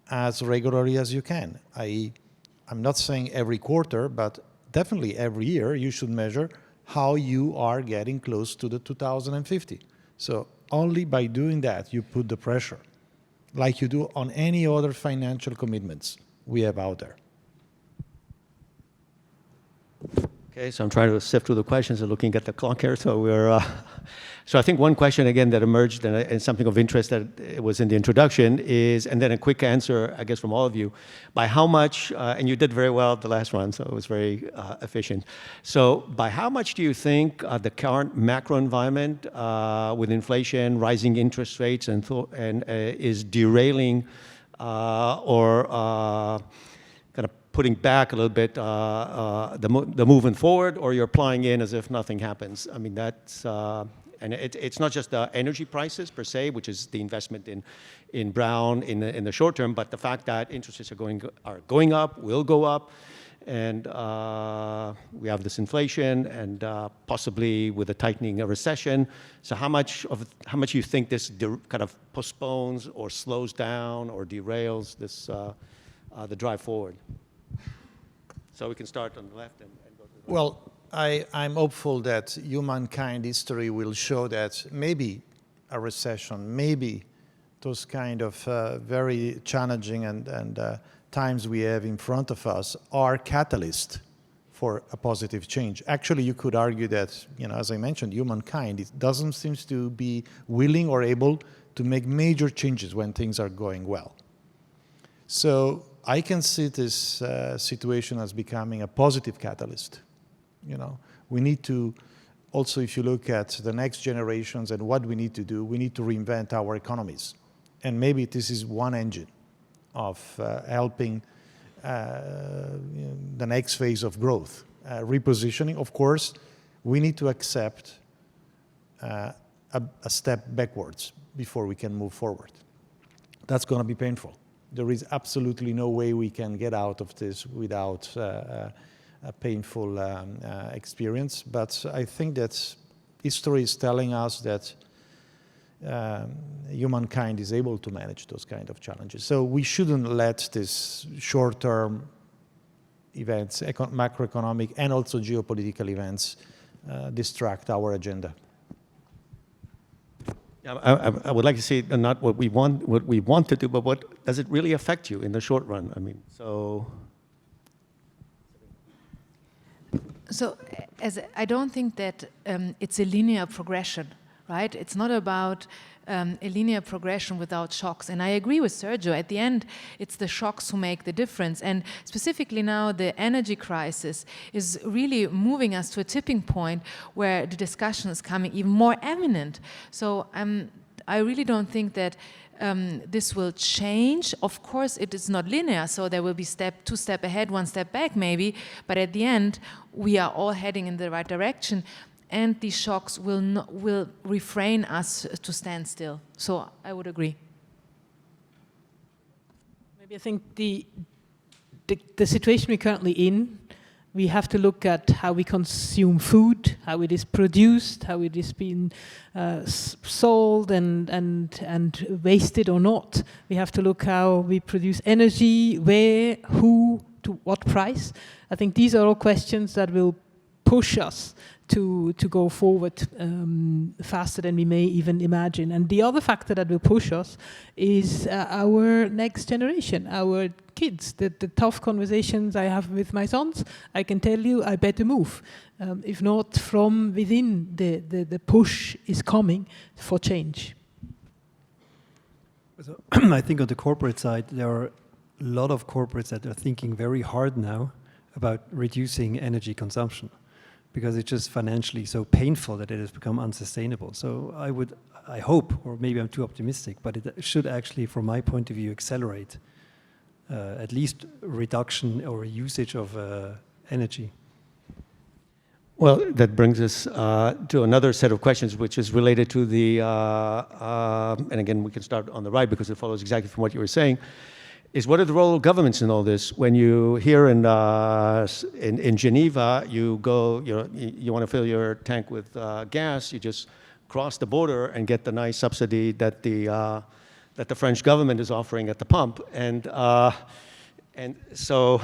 as regularly as you can. I'm not saying every quarter, but definitely every year you should measure how you are getting close to the 2050. So only by doing that you put the pressure, like you do on any other financial commitments we have out there. Okay, so I'm trying to sift through the questions and looking at the clock here. So so I think one question again that emerged and something of interest that it was in the introduction is, and then a quick answer, I guess, from all of you, by how much, and you did very well the last one, so it was very efficient. So by how much do you think the current macro environment with inflation, rising interest rates, and is derailing or kind of putting back a little bit the movement forward, or you're applying in as if nothing happens? I mean, that's, and it's not just the energy prices per se, which is the investment in brown in the short term, but the fact that interest rates are going up, will go up, and we have this inflation, and possibly with a tightening, a recession. So how much do you think this kind of postpones or slows down or derails this the drive forward? So we can start on the left and go to the right. Well, I'm hopeful that humankind history will show that maybe a recession, maybe those kind of very challenging and times we have in front of us are catalyst for a positive change. Actually, you could argue that, as I mentioned, humankind, it doesn't seem to be willing or able to make major changes when things are going well. So I can see this situation as becoming a positive catalyst. We need to, also if you look at the next generations and what we need to do, we need to reinvent our economies. And maybe this is one engine of helping the next phase of growth. Repositioning, of course, we need to accept a step backwards before we can move forward. That's going to be painful. There is absolutely no way we can get out of this without a painful experience. But I think that history is telling us that humankind is able to manage those kind of challenges. So we shouldn't let this short-term events, macroeconomic and also geopolitical events, distract our agenda. I would like to see not what we want to do, but what does it really affect you in the short run? I mean, so I don't think that it's a linear progression, right? It's not about a linear progression without shocks. And I agree with Sergio. At the end, it's the shocks who make the difference. And specifically now, the energy crisis is really moving us to a tipping point where the discussion is coming even more eminent. So I really don't think that this will change. Of course, it is not linear, so there will be two steps ahead, one step back maybe, but at the end, we are all heading in the right direction, and these shocks will refrain us to stand still. So I would agree. Maybe I think the situation we're currently in, we have to look at how we consume food, how it is produced, how it is being sold and wasted or not. We have to look how we produce energy, where, who, to what price. I think these are all questions that will push us to go forward faster than we may even imagine. And the other factor that will push us is our next generation, our kids. The tough conversations I have with my sons, I can tell you I better move. If not, from within, the push is coming for change. So I think on the corporate side, there are a lot of corporates that are thinking very hard now about reducing energy consumption, because it's just financially so painful that it has become unsustainable. So I hope, or maybe I'm too optimistic, but it should actually, from my point of view, accelerate at least reduction or usage of energy. Well, that brings us to another set of questions, which is related to the, and again, we can start on the right because it follows exactly from what you were saying, is what are the role of governments in all this? When you here in Geneva, you go, you want to fill your tank with gas, you just cross the border and get the nice subsidy that the French government is offering at the pump, and so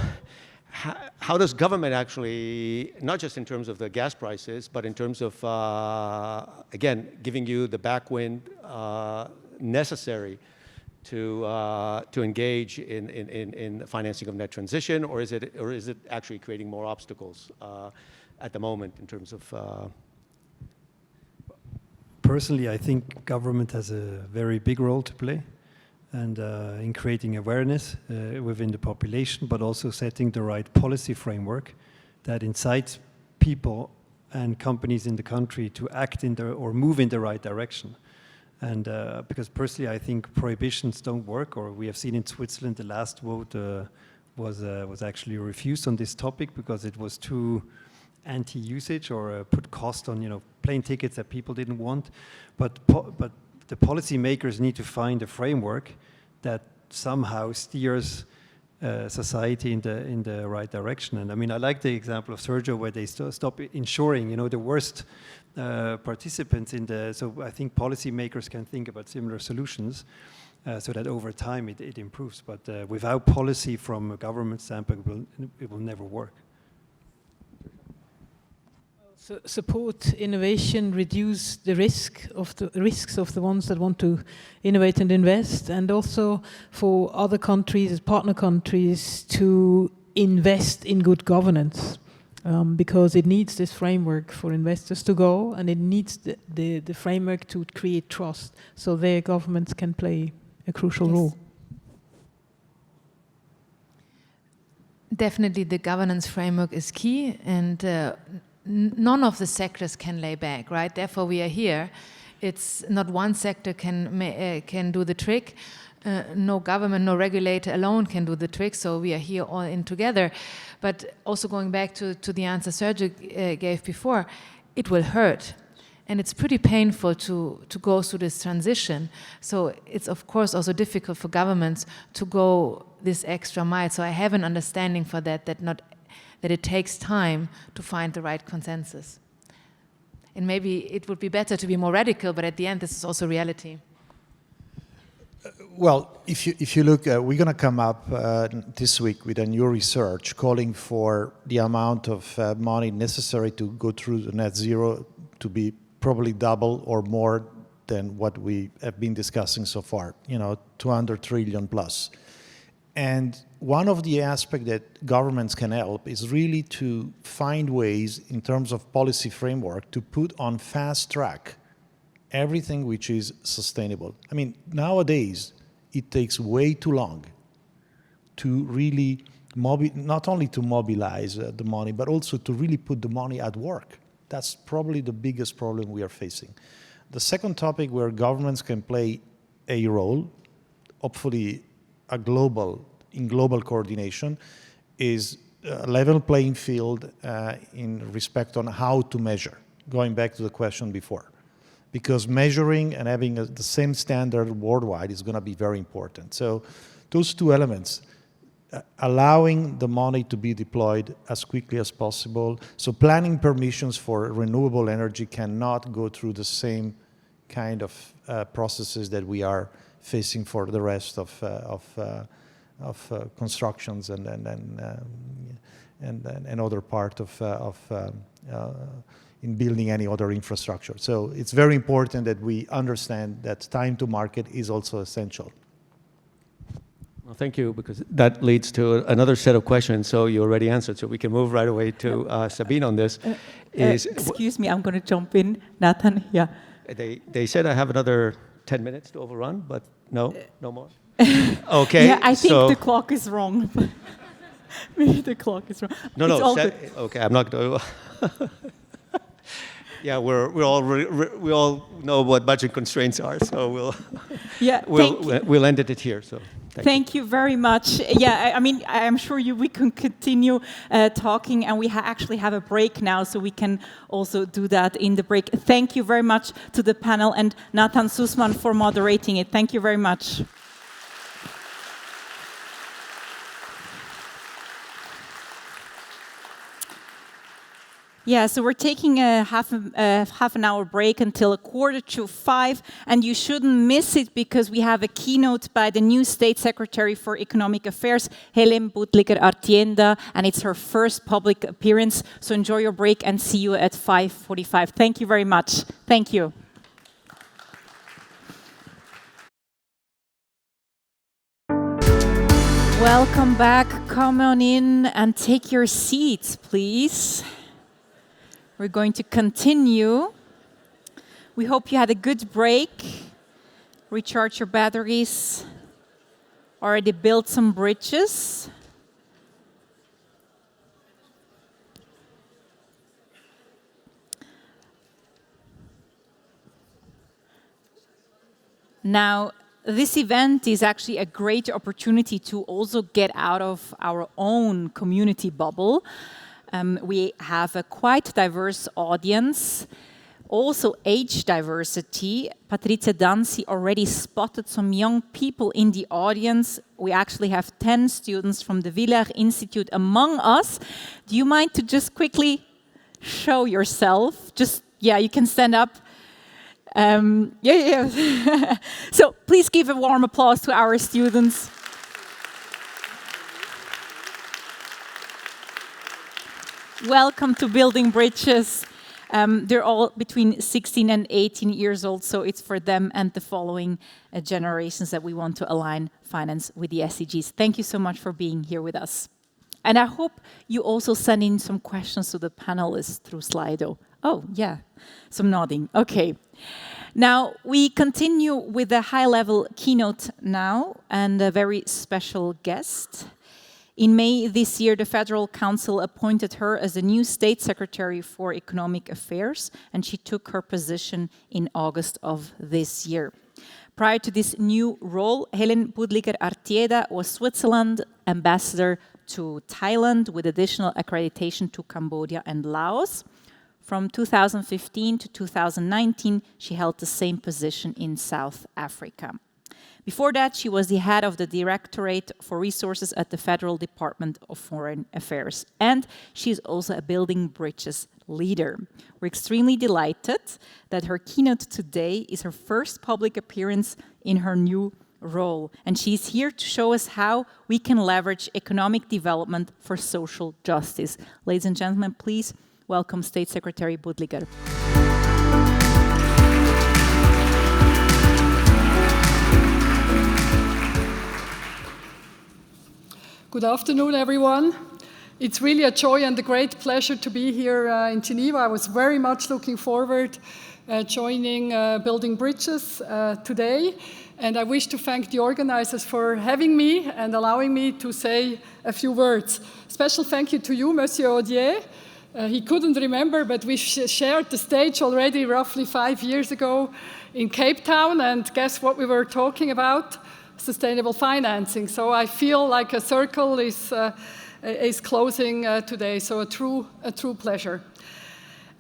how does government actually, not just in terms of the gas prices, but in terms of, again, giving you the backwind necessary to engage in the financing of net transition, or is it actually creating more obstacles at the moment in terms of? Personally, I think government has a very big role to play, and in creating awareness within the population, but also setting the right policy framework that incites people and companies in the country to act or move in the right direction. And because personally, I think prohibitions don't work, or we have seen in Switzerland the last vote was actually refused on this topic because it was too anti-usage or put cost on plane tickets that people didn't want. But the policymakers need to find a framework that somehow steers society in the right direction. And I mean, I like the example of Sergio where they stop insuring, the worst participants in the. So I think policymakers can think about similar solutions so that over time it improves. But without policy from a government standpoint, it will never work. So support innovation, reduce the risks of the ones that want to innovate and invest, and also for other countries, partner countries, to invest in good governance, because it needs this framework for investors to go, and it needs the framework to create trust, so their governments can play a crucial role. Definitely, the governance framework is key, and none of the sectors can lay back, right? Therefore, we are here. It's not one sector can do the trick. No government, no regulator alone can do the trick. So we are here all in together. But also going back to the answer Sergio gave before, it will hurt. And it's pretty painful to go through this transition. So it's, of course, also difficult for governments to go this extra mile. So I have an understanding for that it takes time to find the right consensus. And maybe it would be better to be more radical, but at the end, this is also reality. Well, if you look, we're going to come up this week with a new research calling for the amount of money necessary to go through the net zero to be probably double or more than what we have been discussing so far, 200 trillion plus. And one of the aspects that governments can help is really to find ways in terms of policy framework to put on fast track everything which is sustainable. I mean, nowadays, it takes way too long to really, not only to mobilize the money, but also to really put the money at work. That's probably the biggest problem we are facing. The second topic where governments can play a role, hopefully in global coordination, is a level playing field in respect on how to measure, going back to the question before. Because measuring and having the same standard worldwide is going to be very important. So those two elements, allowing the money to be deployed as quickly as possible. So planning permissions for renewable energy cannot go through the same kind of processes that we are facing for the rest of constructions and other part of in building any other infrastructure. So it's very important that we understand that time to market is also essential. Well, thank you, because that leads to another set of questions. So you already answered, so we can move right away to Sabine on this. Excuse me, I'm going to jump in. Nathan, yeah. They said I have another 10 minutes to overrun, but no more? Okay. Yeah, I think the clock is wrong. Maybe the clock is wrong. No. Okay, I'm not going to. Yeah, we all know what budget constraints are, so we'll end it here. So thank you very much. Yeah, I mean, I'm sure we can continue talking, and we actually have a break now, so we can also do that in the break. Thank you very much to the panel and Nathan Sussman for moderating it. Thank you very much. Yeah, so we're taking a half an hour break until 4:45, and you shouldn't miss it because we have a keynote by the new State Secretary for Economic Affairs, Helen Budliger-Artienda, and it's her first public appearance. So enjoy your break and see you at 5:45. Thank you very much. Thank you. Welcome back. Come on in and take your seats, please. We're going to continue. We hope you had a good break. Recharge your batteries. Already built some bridges. Now, this event is actually a great opportunity to also get out of our own community bubble. We have a quite diverse audience, also age diversity. Patrizia Danzi already spotted some young people in the audience. We actually have 10 students from the Villers Institute among us. Do you mind to just quickly show yourself? Yeah, you can stand up. So please give a warm applause to our students. Welcome to Building Bridges. They're all between 16 and 18 years old, so it's for them and the following generations that we want to align finance with the SDGs. Thank you so much for being here with us. And I hope you also send in some questions to the panelists through Slido. Oh, yeah, some nodding. Okay. Now, we continue with a high-level keynote now and a very special guest. In May this year, the Federal Council appointed her as the new State Secretary for Economic Affairs, and she took her position in August of this year. Prior to this new role, Helen Budliger-Artienda was Switzerland ambassador to Thailand with additional accreditation to Cambodia and Laos. From 2015 to 2019, she held the same position in South Africa. Before that, she was the head of the Directorate for Resources at the Federal Department of Foreign Affairs. And she's also a Building Bridges leader. We're extremely delighted that her keynote today is her first public appearance in her new role. And she's here to show us how we can leverage economic development for social justice. Ladies and gentlemen, please welcome State Secretary Budliger. Good afternoon, everyone. It's really a joy and a great pleasure to be here in Geneva. I was very much looking forward joining Building Bridges today. And I wish to thank the organizers for having me and allowing me to say a few words. Special thank you to you, Monsieur Audier. He couldn't remember, but we shared the stage already roughly 5 years ago in Cape Town. And guess what we were talking about? Sustainable financing. So I feel like a circle is closing today. So a true pleasure.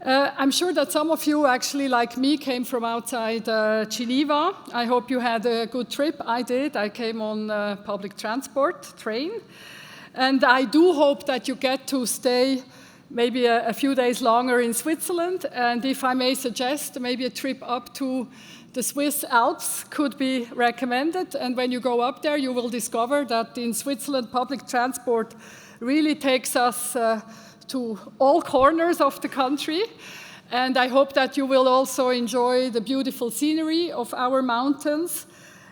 I'm sure that some of you actually, like me, came from outside Geneva. I hope you had a good trip. I did. I came on public transport, train. And I do hope that you get to stay maybe a few days longer in Switzerland. And if I may suggest, maybe a trip up to the Swiss Alps could be recommended. And when you go up there, you will discover that in Switzerland, public transport really takes us to all corners of the country. And I hope that you will also enjoy the beautiful scenery of our mountains.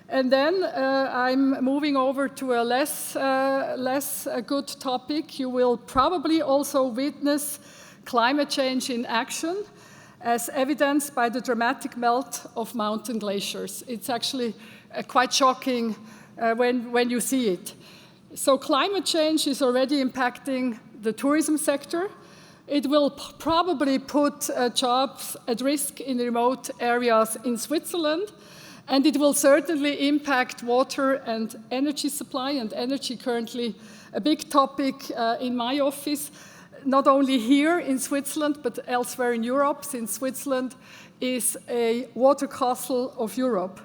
And then I'm moving over to a less good topic. You will probably also witness climate change in action, as evidenced by the dramatic melt of mountain glaciers. It's actually quite shocking when you see it. So climate change is already impacting the tourism sector. It will probably put jobs at risk in remote areas in Switzerland, and it will certainly impact water and energy supply, and energy currently a big topic in my office. Not only here in Switzerland, but elsewhere in Europe, since Switzerland is a water castle of Europe.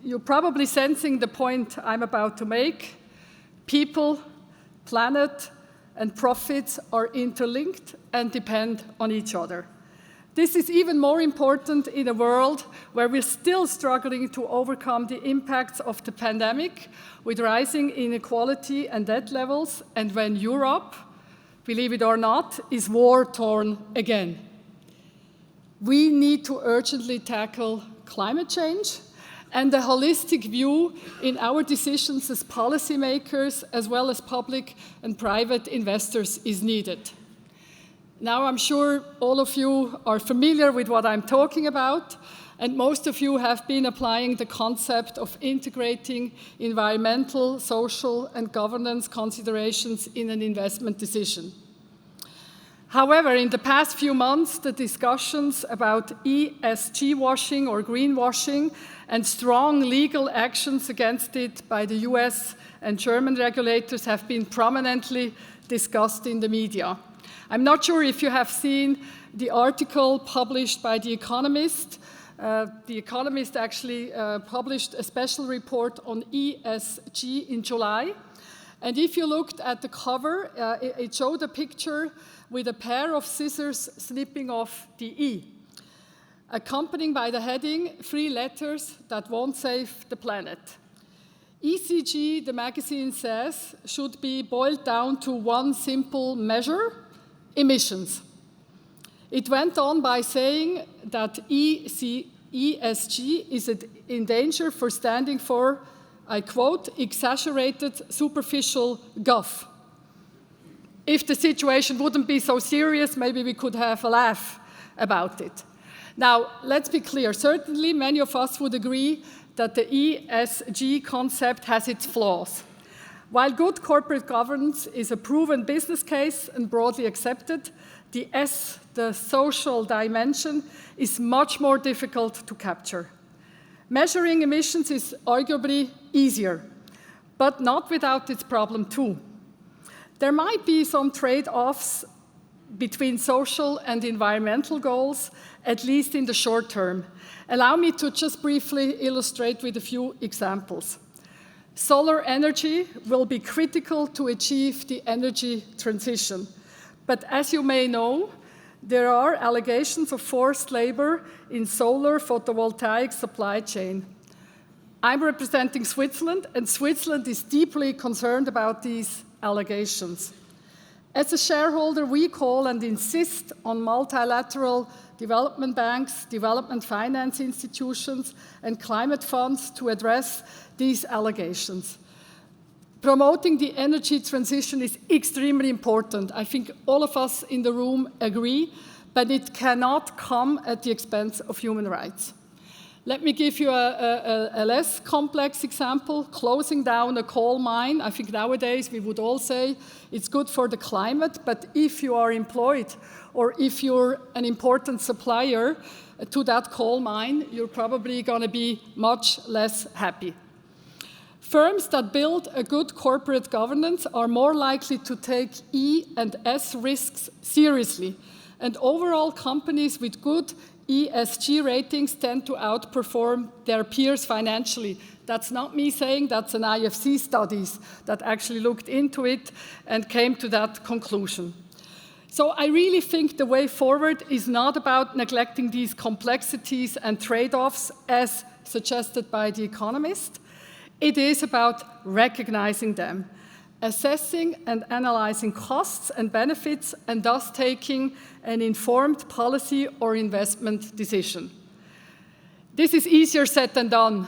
You're probably sensing the point I'm about to make. People, planet, and profits are interlinked and depend on each other. This is even more important in a world where we're still struggling to overcome the impacts of the pandemic with rising inequality and debt levels, and when Europe, believe it or not, is war-torn again. We need to urgently tackle climate change, and a holistic view in our decisions as policymakers, as well as public and private investors, is needed. Now, I'm sure all of you are familiar with what I'm talking about, and most of you have been applying the concept of integrating environmental, social, and governance considerations in an investment decision. However, in the past few months, the discussions about ESG washing or greenwashing and strong legal actions against it by the US and German regulators have been prominently discussed in the media. I'm not sure if you have seen the article published by The Economist. The Economist actually published a special report on ESG in July. And if you looked at the cover, it showed a picture with a pair of scissors snipping off the E, accompanied by the heading, 3 letters that won't save the planet. ESG, the magazine says, should be boiled down to one simple measure: emissions. It went on by saying that ESG is in danger for standing for, I quote, exaggerated superficial guff. If the situation wouldn't be so serious, maybe we could have a laugh about it. Now, let's be clear. Certainly, many of us would agree that the ESG concept has its flaws. While good corporate governance is a proven business case and broadly accepted, the S, the social dimension, is much more difficult to capture. Measuring emissions is arguably easier, but not without its problem too. There might be some trade-offs between social and environmental goals, at least in the short term. Allow me to just briefly illustrate with a few examples. Solar energy will be critical to achieve the energy transition. But as you may know, there are allegations of forced labor in solar photovoltaic supply chain. I'm representing Switzerland, and Switzerland is deeply concerned about these allegations. As a shareholder, we call and insist on multilateral development banks, development finance institutions, and climate funds to address these allegations. Promoting the energy transition is extremely important. I think all of us in the room agree, but it cannot come at the expense of human rights. Let me give you a less complex example. Closing down a coal mine, I think nowadays we would all say it's good for the climate, but if you are employed or if you're an important supplier to that coal mine, you're probably going to be much less happy. Firms that build a good corporate governance are more likely to take E and S risks seriously, and overall companies with good ESG ratings tend to outperform their peers financially. That's not me saying, that's an IFC studies that actually looked into it and came to that conclusion. So I really think the way forward is not about neglecting these complexities and trade-offs as suggested by The Economist. It is about recognizing them, assessing and analyzing costs and benefits, and thus taking an informed policy or investment decision. This is easier said than done.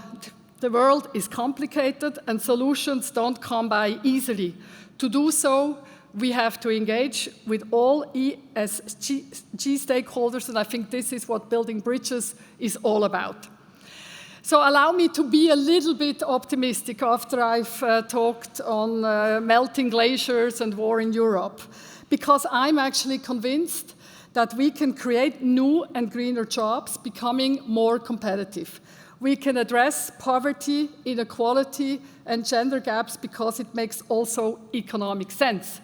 The world is complicated and solutions don't come by easily. To do so, we have to engage with all ESG stakeholders, and I think this is what Building Bridges is all about. So allow me to be a little bit optimistic after I've talked on melting glaciers and war in Europe, because I'm actually convinced that we can create new and greener jobs, becoming more competitive. We can address poverty, inequality, and gender gaps because it makes also economic sense.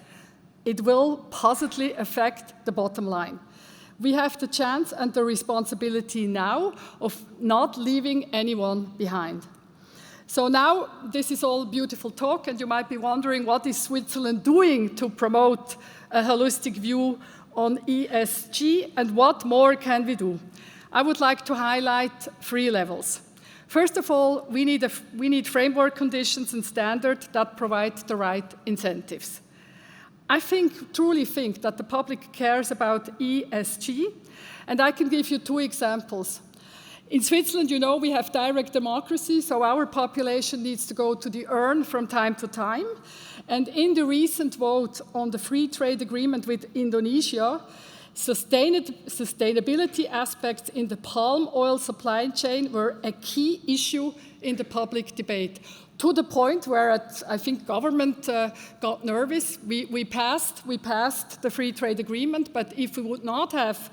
It will positively affect the bottom line. We have the chance and the responsibility now of not leaving anyone behind. So now this is all beautiful talk, and you might be wondering, what is Switzerland doing to promote a holistic view on ESG, and what more can we do? I would like to highlight 3 levels. First of all, we need framework conditions and standards that provide the right incentives. I truly think that the public cares about ESG, and I can give you 2 examples. In Switzerland, you know, we have direct democracy, so our population needs to go to the urn from time to time. And in the recent vote on the free trade agreement with Indonesia, sustainability aspects in the palm oil supply chain were a key issue in the public debate, to the point where I think government got nervous. We passed the free trade agreement, but if we would not have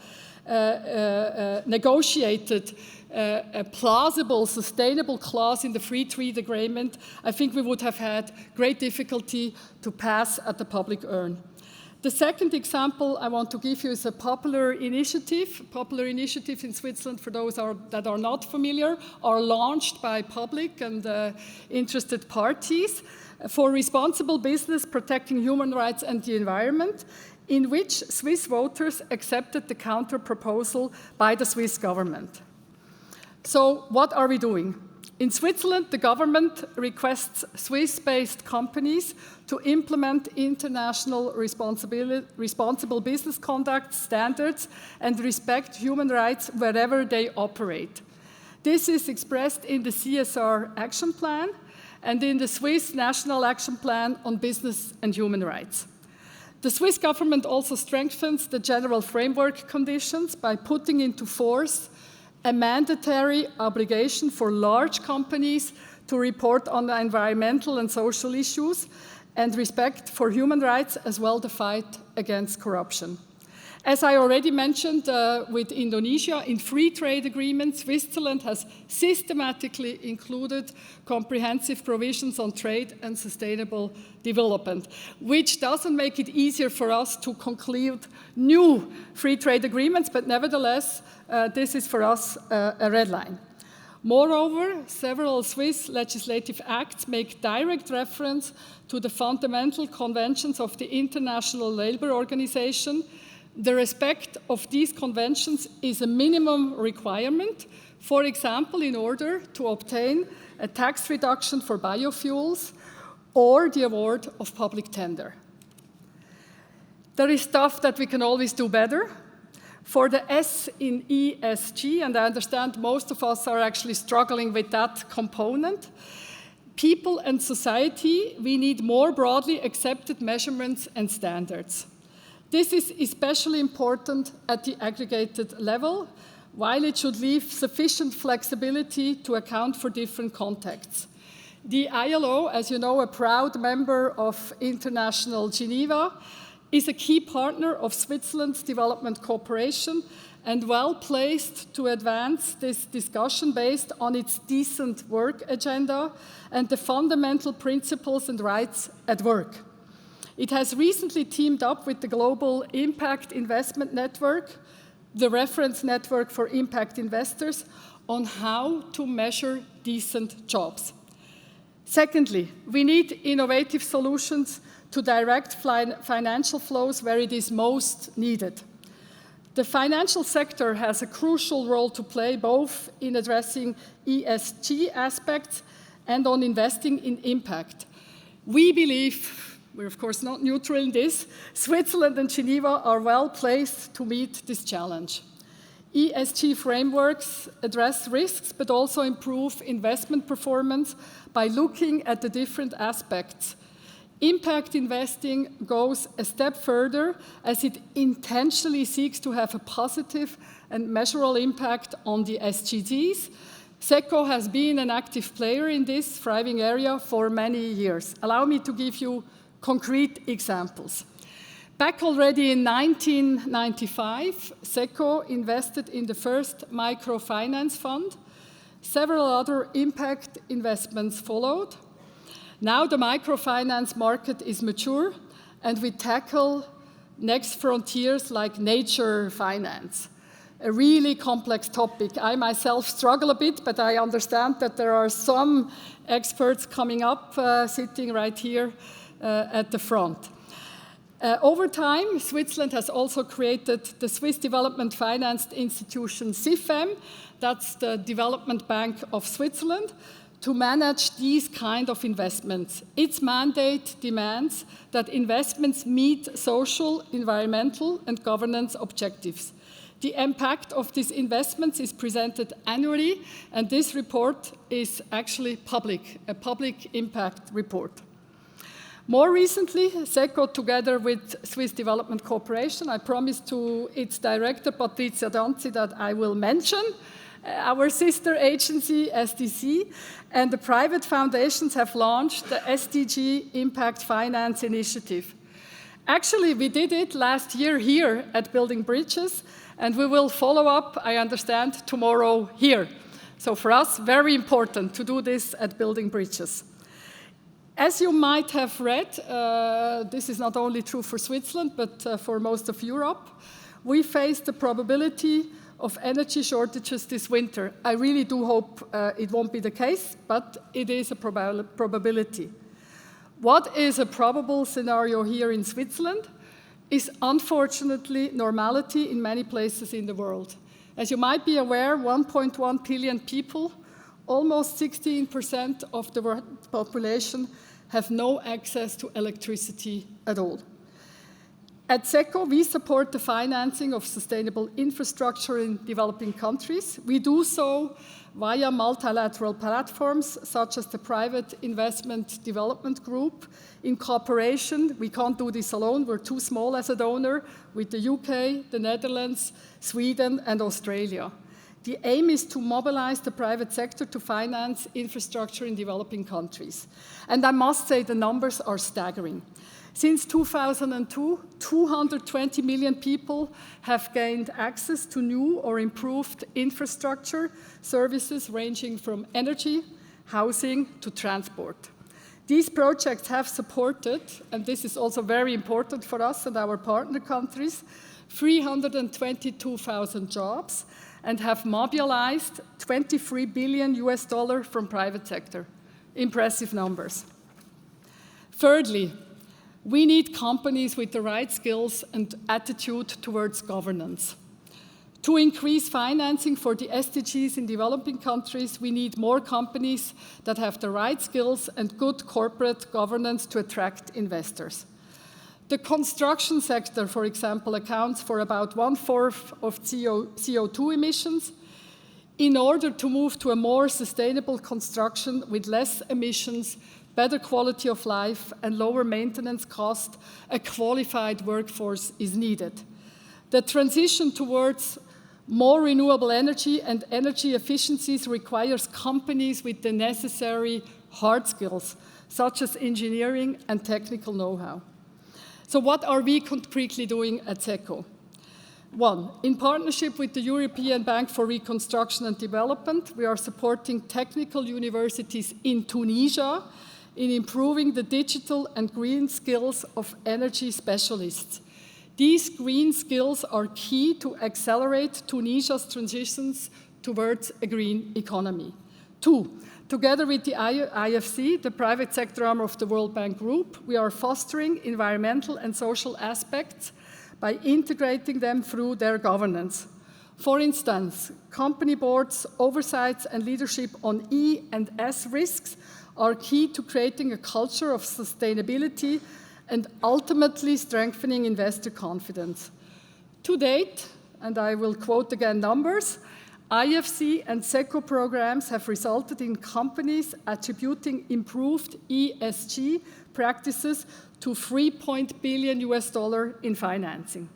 negotiated a plausible, sustainable clause in the free trade agreement, I think we would have had great difficulty to pass at the public urn. The second example I want to give you is a popular initiative. Popular initiatives in Switzerland, for those that are not familiar, are launched by public and interested parties for responsible business, protecting human rights and the environment, in which Swiss voters accepted the counter proposal by the Swiss government. So what are we doing? In Switzerland, the government requests Swiss-based companies to implement international responsible business conduct standards and respect human rights wherever they operate. This is expressed in the CSR Action Plan and in the Swiss National Action Plan on Business and Human Rights. The Swiss government also strengthens the general framework conditions by putting into force a mandatory obligation for large companies to report on the environmental and social issues and respect for human rights, as well as the fight against corruption. As I already mentioned with Indonesia, in free trade agreements, Switzerland has systematically included comprehensive provisions on trade and sustainable development, which doesn't make it easier for us to conclude new free trade agreements, but nevertheless, this is for us a red line. Moreover, several Swiss legislative acts make direct reference to the fundamental conventions of the International Labour Organization. The respect of these conventions is a minimum requirement, for example, in order to obtain a tax reduction for biofuels or the award of public tender. There is stuff that we can always do better. For the S in ESG, and I understand most of us are actually struggling with that component, people and society, we need more broadly accepted measurements and standards. This is especially important at the aggregated level, while it should leave sufficient flexibility to account for different contexts. The ILO, as you know, a proud member of International Geneva, is a key partner of Switzerland's development cooperation and well-placed to advance this discussion based on its decent work agenda and the fundamental principles and rights at work. It has recently teamed up with the Global Impact Investment Network, the reference network for impact investors, on how to measure decent jobs. Secondly, we need innovative solutions to direct financial flows where it is most needed. The financial sector has a crucial role to play both in addressing ESG aspects and on investing in impact. We believe, we're of course not neutral in this, Switzerland and Geneva are well placed to meet this challenge. ESG frameworks address risks but also improve investment performance by looking at the different aspects. Impact investing goes a step further as it intentionally seeks to have a positive and measurable impact on the SDGs. SECO has been an active player in this thriving area for many years. Allow me to give you concrete examples. Back already in 1995, SECO invested in the first microfinance fund. Several other impact investments followed. Now the microfinance market is mature, and we tackle next frontiers like nature finance. a really complex topic. I myself struggle a bit, but I understand that there are some experts coming up, sitting right here at the front. Over time, Switzerland has also created the Swiss Development Finance Institution, SIFEM, that's the Development Bank of Switzerland, to manage these kind of investments. Its mandate demands that investments meet social, environmental, and governance objectives. The impact of these investments is presented annually, and this report is actually public, a public impact report. More recently, SECO, together with Swiss Development Corporation, I promised to its director, Patrizia Danzi, that I will mention our sister agency, SDC, and the private foundations have launched the SDG Impact Finance Initiative. Actually, we did it last year here at Building Bridges, and we will follow up, I understand, tomorrow here. So for us, very important to do this at Building Bridges. As you might have read, this is not only true for Switzerland, but for most of Europe, we face the probability of energy shortages this winter. I really do hope it won't be the case, but it is a probability. What is a probable scenario here in Switzerland is unfortunately normality in many places in the world. As you might be aware, 1.1 billion people, almost 16% of the world population, have no access to electricity at all. At SECO, we support the financing of sustainable infrastructure in developing countries. We do so via multilateral platforms, such as the Private Investment Development Group. In cooperation, we can't do this alone, we're too small as a donor, with the UK, the Netherlands, Sweden, and Australia. The aim is to mobilize the private sector to finance infrastructure in developing countries. And I must say the numbers are staggering. Since 2002, 220 million people have gained access to new or improved infrastructure services ranging from energy, housing, to transport. These projects have supported, and this is also very important for us and our partner countries, 322,000 jobs and have mobilized $23 billion from private sector. Impressive numbers. Thirdly, we need companies with the right skills and attitude towards governance. To increase financing for the SDGs in developing countries, we need more companies that have the right skills and good corporate governance to attract investors. The construction sector, for example, accounts for about 1/4 of CO2 emissions. In order to move to a more sustainable construction with less emissions, better quality of life, and lower maintenance cost, a qualified workforce is needed. The transition towards more renewable energy and energy efficiencies requires companies with the necessary hard skills, such as engineering and technical know-how. So what are we concretely doing at SECO? One, in partnership with the European Bank for Reconstruction and Development, we are supporting technical universities in Tunisia in improving the digital and green skills of energy specialists. These green skills are key to accelerate Tunisia's transitions towards a green economy. Two, together with the IFC, the private sector arm of the World Bank Group, we are fostering environmental and social aspects by integrating them through their governance. For instance, company boards, oversights, and leadership on E and S risks are key to creating a culture of sustainability and ultimately strengthening investor confidence. To date, and I will quote again numbers, IFC and SECO programs have resulted in companies attributing improved ESG practices to $3 billion in financing.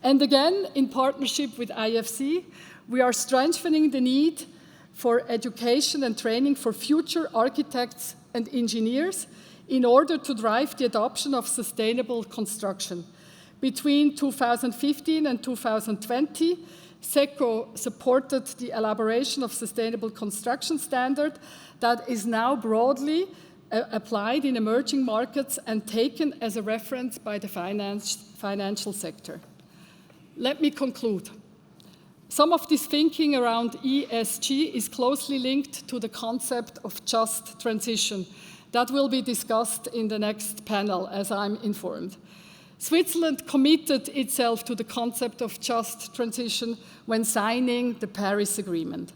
And again, in partnership with IFC, we are strengthening the need for education and training for future architects and engineers in order to drive the adoption of sustainable construction. Between 2015 and 2020, SECO supported the elaboration of sustainable construction standard that is now broadly applied in emerging markets and taken as a reference by the financial sector. Let me conclude. Some of this thinking around ESG is closely linked to the concept of just transition. That will be discussed in the next panel, as I'm informed. Switzerland committed itself to the concept of just transition when signing the Paris Agreement.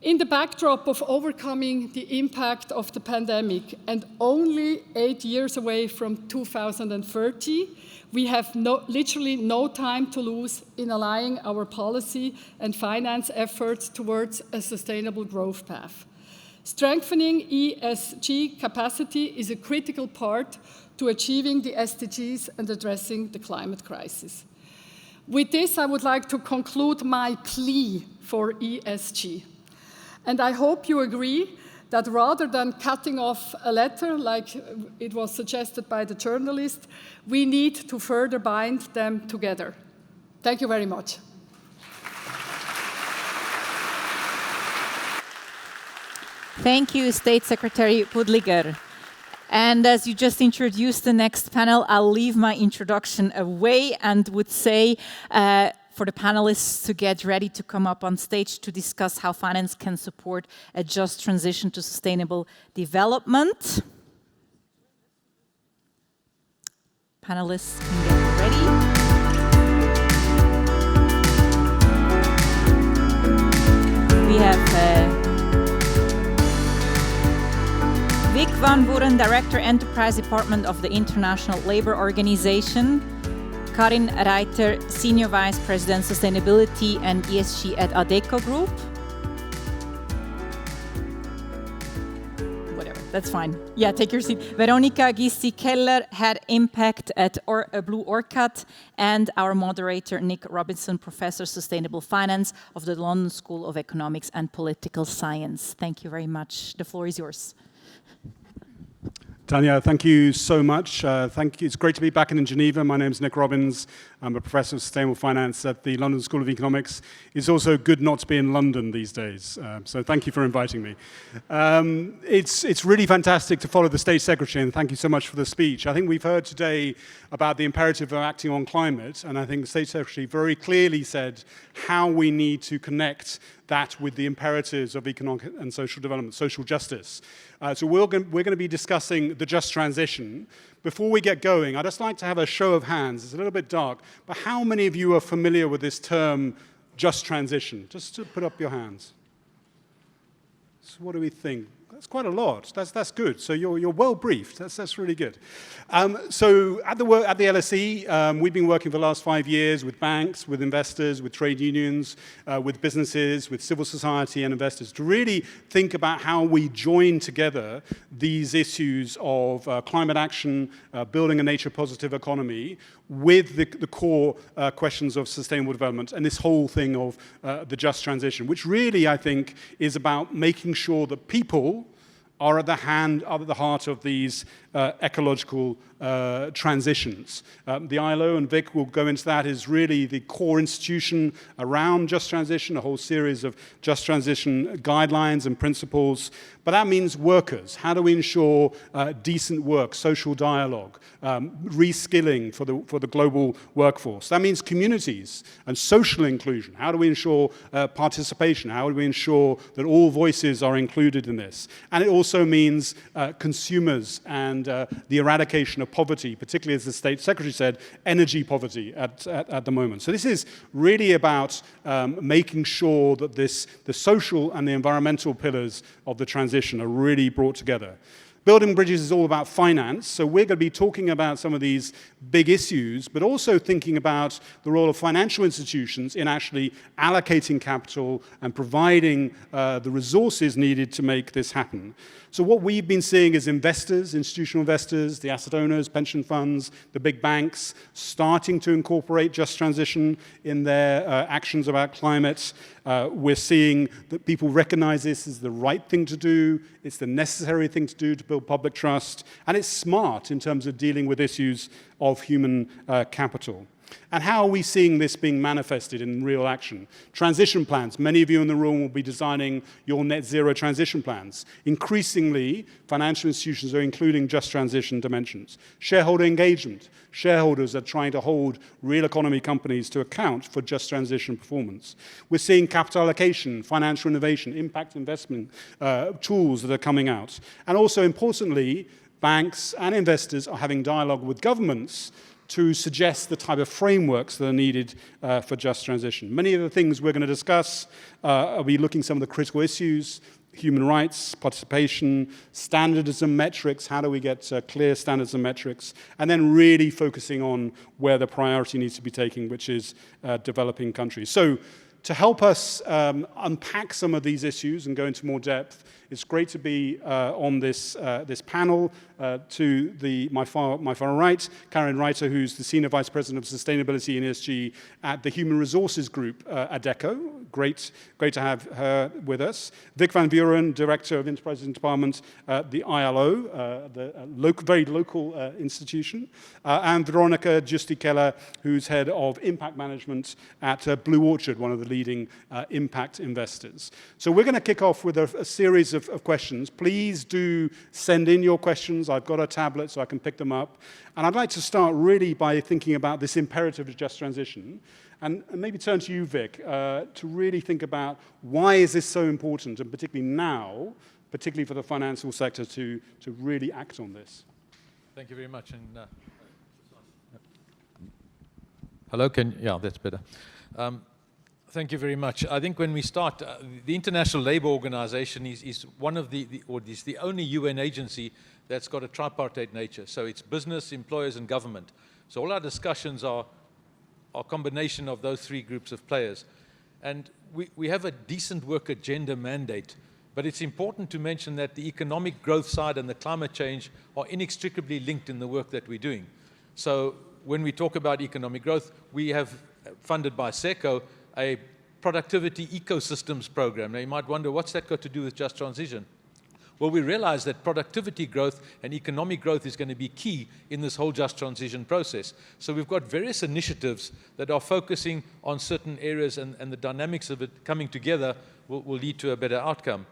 In the backdrop of overcoming the impact of the pandemic and only 8 years away from 2030, we have literally no time to lose in aligning our policy and finance efforts towards a sustainable growth path. Strengthening ESG capacity is a critical part to achieving the SDGs and addressing the climate crisis. With this, I would like to conclude my plea for ESG. And I hope you agree that rather than cutting off a letter like it was suggested by the journalist, we need to further bind them together. Thank you very much. Thank you, State Secretary Pudliger. And as you just introduced the next panel, I'll leave my introduction away and would say for the panelists to get ready to come up on stage to discuss how finance can support a just transition to sustainable development. Panelists can get ready. We have Vic van Boeren, Director, Enterprise Department of the International Labour Organization. Karin Reiter, Senior Vice President, Sustainability and ESG at Adecco Group. Whatever, that's fine. Yeah, take your seat. Veronika Gissi-Keller, Head Impact at Blue Orchid, and our moderator, Nick Robinson, Professor Sustainable Finance of the London School of Economics and Political Science. Thank you very much. The floor is yours. Tanya, thank you so much. Thank you. It's great to be back in Geneva. My name is Nick Robbins. I'm a professor of sustainable finance at the London School of Economics. It's also good not to be in London these days, so thank you for inviting me. It's really fantastic to follow the State Secretary, and thank you so much for the speech. I think we've heard today about the imperative of acting on climate, and I think the State Secretary very clearly said how we need to connect that with the imperatives of economic and social development, social justice. So we're going to be discussing the just transition. Before we get going, I'd just like to have a show of hands. It's a little bit dark, but how many of you are familiar with this term, just transition? Just to put up your hands. So what do we think? That's quite a lot. That's good. So you're well briefed. That's really good. So at the LSE, we've been working for the last 5 years with banks, with investors, with trade unions, with businesses, with civil society and investors to really think about how we join together these issues of climate action, building a nature-positive economy, with the core questions of sustainable development and this whole thing of the just transition, which really, I think, is about making sure that people are at the heart of these ecological transitions. The ILO, and Vic will go into that, is really the core institution around just transition, a whole series of just transition guidelines and principles. But that means workers. How do we ensure decent work, social dialogue, reskilling for the global workforce? That means communities and social inclusion. How do we ensure participation? How do we ensure that all voices are included in this? And it also means consumers and the eradication of poverty, particularly, as the State Secretary said, energy poverty at the moment. So this is really about making sure that the social and the environmental pillars of the transition are really brought together. Building bridges is all about finance, so we're going to be talking about some of these big issues, but also thinking about the role of financial institutions in actually allocating capital and providing the resources needed to make this happen. So what we've been seeing is investors, institutional investors, the asset owners, pension funds, the big banks, starting to incorporate just transition in their actions about climate. We're seeing that people recognize this as the right thing to do, it's the necessary thing to do to build public trust, and it's smart in terms of dealing with issues of human capital. And how are we seeing this being manifested in real action? Transition plans. Many of you in the room will be designing your net zero transition plans. Increasingly, financial institutions are including just transition dimensions. Shareholder engagement. Shareholders are trying to hold real economy companies to account for just transition performance. We're seeing capital allocation, financial innovation, impact investment tools that are coming out. And also, importantly, banks and investors are having dialogue with governments to suggest the type of frameworks that are needed for just transition. Many of the things we're going to discuss will be looking at some of the critical issues: human rights, participation, standardism metrics, how do we get clear standards and metrics, and then really focusing on where the priority needs to be taken, which is developing countries. So to help us unpack some of these issues and go into more depth, it's great to be on this panel. To my far right, Karen Reiter, who's the Senior Vice President of Sustainability and ESG at the Human Resources Group, ADECO. Great to have her with us. Vic van Buren, Director of Enterprise and Department at the ILO, the very local institution. And Veronica Giusti-Keller, who's Head of Impact Management at Blue Orchard, one of the leading impact investors. So we're going to kick off with a series of questions. Please do send in your questions. I've got a tablet so I can pick them up. And I'd like to start really by thinking about this imperative of just transition, and maybe turn to you, Vic, to really think about why is this so important, and particularly now, particularly for the financial sector, to really act on this. Thank you very much. And hello, yeah, that's better. Thank you very much. I think when we start, the International Labour Organization is one of or is the only UN agency that's got a tripartite nature. So it's business, employers, and government. So all our discussions are a combination of those three groups of players. And we have a decent work agenda mandate, but it's important to mention that the economic growth side and the climate change are inextricably linked in the work that we're doing. So when we talk about economic growth, we have, funded by SECO, a productivity ecosystems program. Now you might wonder, what's that got to do with just transition? Well, we realize that productivity growth and economic growth is going to be key in this whole just transition process. So we've got various initiatives that are focusing on certain areas, and the dynamics of it coming together will lead to a better outcome.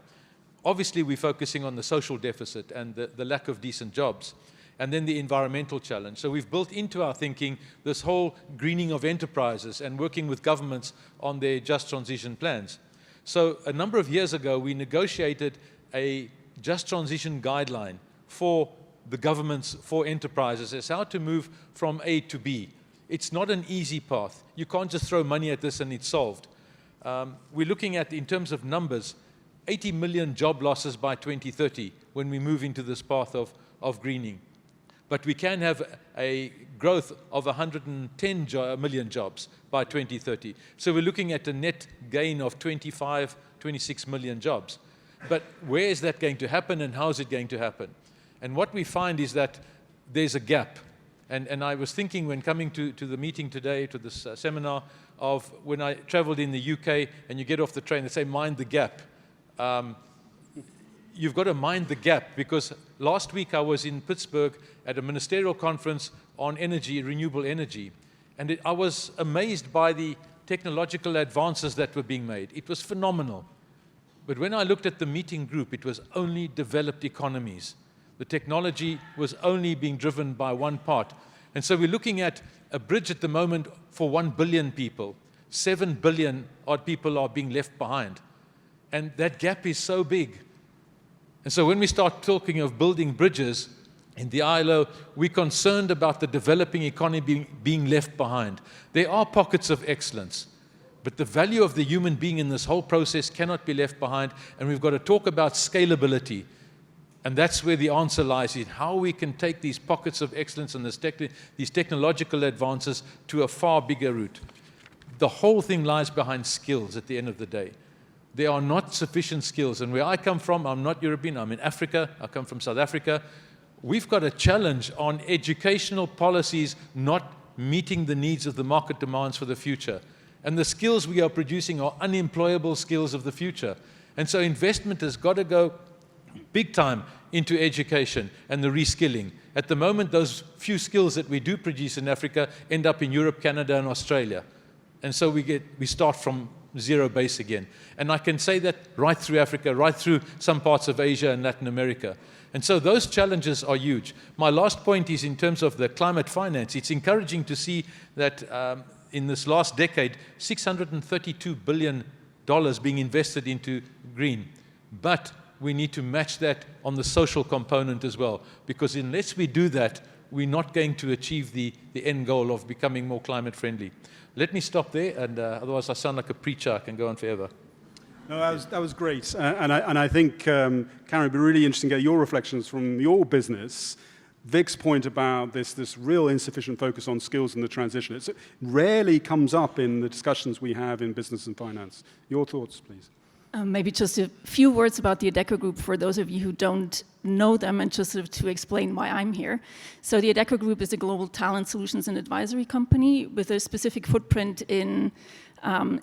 Obviously, we're focusing on the social deficit and the lack of decent jobs, and then the environmental challenge. So we've built into our thinking this whole greening of enterprises and working with governments on their just transition plans. So a number of years ago, we negotiated a just transition guideline for the governments, for enterprises, as how to move from A to B. It's not an easy path. You can't just throw money at this and it's solved. We're looking at, in terms of numbers, 80 million job losses by 2030 when we move into this path of greening. But we can have a growth of 110 million jobs by 2030. So we're looking at a net gain of 25, 26 million jobs. But where is that going to happen, and how is it going to happen? And what we find is that there's a gap. And I was thinking when coming to the meeting today, to this seminar, of when I traveled in the UK and you get off the train, they say, mind the gap. You've got to mind the gap, because last week I was in Pittsburgh at a ministerial conference on energy, renewable energy, and I was amazed by the technological advances that were being made. It was phenomenal. But when I looked at the meeting group, it was only developed economies. The technology was only being driven by one part. And so we're looking at a bridge at the moment for 1 billion people. 7 billion odd people are being left behind. And that gap is so big. And so when we start talking of building bridges in the ILO, we're concerned about the developing economy being left behind. There are pockets of excellence, but the value of the human being in this whole process cannot be left behind, and we've got to talk about scalability. And that's where the answer lies, in how we can take these pockets of excellence and these technological advances to a far bigger route. The whole thing lies behind skills at the end of the day. There are not sufficient skills. And where I come from, I'm not European, I'm in Africa, I come from South Africa. We've got a challenge on educational policies not meeting the needs of the market demands for the future. And the skills we are producing are unemployable skills of the future. And so investment has got to go big time into education and the reskilling. At the moment, those few skills that we do produce in Africa end up in Europe, Canada, and Australia. And so we start from zero base again. And I can say that right through Africa, right through some parts of Asia and Latin America. And so those challenges are huge. My last point is in terms of the climate finance. It's encouraging to see that in this last decade, $632 billion being invested into green. But we need to match that on the social component as well, because unless we do that, we're not going to achieve the end goal of becoming more climate friendly. Let me stop there, and otherwise I sound like a preacher. I can go on forever. No, that was great. And I think, Karen, it'd be really interesting to get your reflections from your business. Vic's point about this real insufficient focus on skills in the transition. It rarely comes up in the discussions we have in business and finance. Your thoughts, please. Maybe just a few words about the Adecco Group for those of you who don't know them, and just sort of to explain why I'm here. So the Adecco Group is a global talent solutions and advisory company with a specific footprint in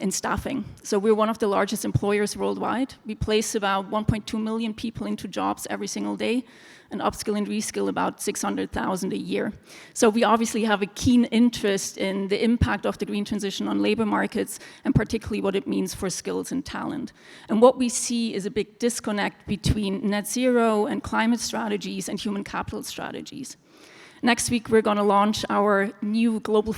staffing. So we're one of the largest employers worldwide. We place about 1.2 million people into jobs every single day and upskill and reskill about 600,000 a year. So we obviously have a keen interest in the impact of the green transition on labor markets, and particularly what it means for skills and talent. And what we see is a big disconnect between net zero and climate strategies and human capital strategies. Next week, we're going to launch our new Global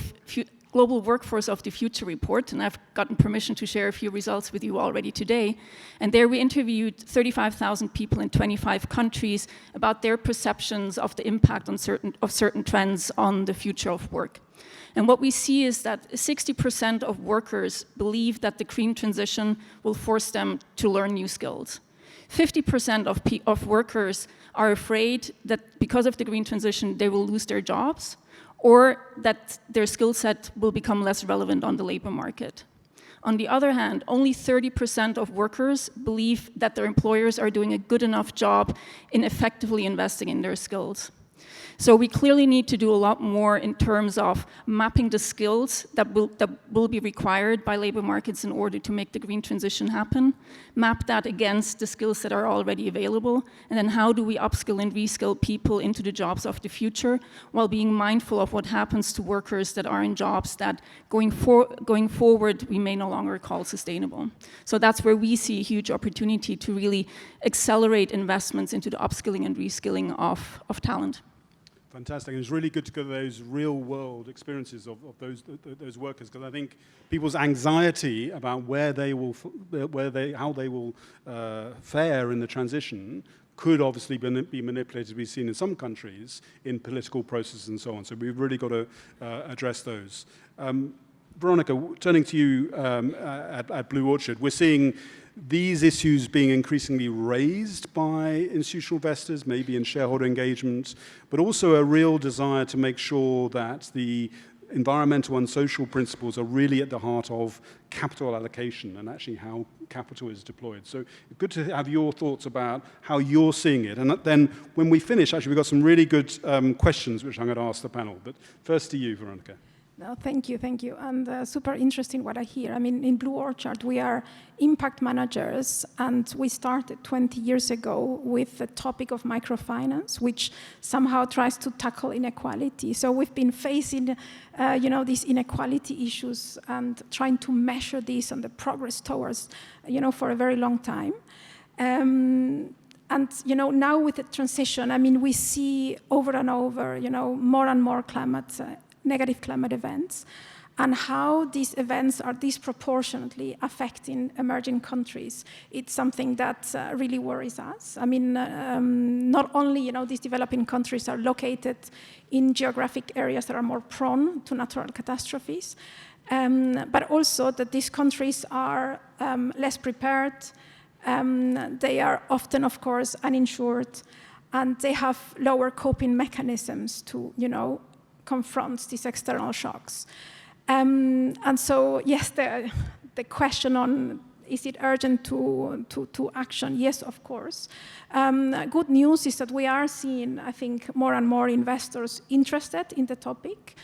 Workforce of the Future report, and I've gotten permission to share a few results with you already today. And there we interviewed 35,000 people in 25 countries about their perceptions of the impact on certain trends on the future of work. And what we see is that 60% of workers believe that the green transition will force them to learn new skills. 50% of workers are afraid that because of the green transition, they will lose their jobs, or that their skill set will become less relevant on the labor market. On the other hand, only 30% of workers believe that their employers are doing a good enough job in effectively investing in their skills. So we clearly need to do a lot more in terms of mapping the skills that will be required by labor markets in order to make the green transition happen, map that against the skills that are already available, and then how do we upskill and reskill people into the jobs of the future while being mindful of what happens to workers that are in jobs that going forward we may no longer call sustainable. So that's where we see a huge opportunity to really accelerate investments into the upskilling and reskilling of talent. Fantastic, and it's really good to get those real-world experiences of those workers, because I think people's anxiety about how they will fare in the transition could obviously be manipulated. We've seen in some countries in political processes and so on. So we've really got to address those. Veronica, turning to you at Blue Orchard, we're seeing these issues being increasingly raised by institutional investors, maybe in shareholder engagement, but also a real desire to make sure that the environmental and social principles are really at the heart of capital allocation and actually how capital is deployed. So good to have your thoughts about how you're seeing it. And then when we finish, actually, we've got some really good questions which I'm going to ask the panel. But first to you, Veronica. No, thank you. And super interesting what I hear. I mean, in Blue Orchard, we are impact managers, and we started 20 years ago with the topic of microfinance, which somehow tries to tackle inequality. So we've been facing, these inequality issues and trying to measure this and the progress towards, for a very long time. And, now with the transition, I mean, we see over and over, more and more negative climate events, and how these events are disproportionately affecting emerging countries. It's something that really worries us. I mean, not only, these developing countries are located in geographic areas that are more prone to natural catastrophes, but also that these countries are less prepared. They are often, of course, uninsured, and they have lower coping mechanisms to, confronts these external shocks. And so, yes, the question on is it urgent to action? Yes, of course. Good news is that we are seeing, I think, more and more investors interested in the topic.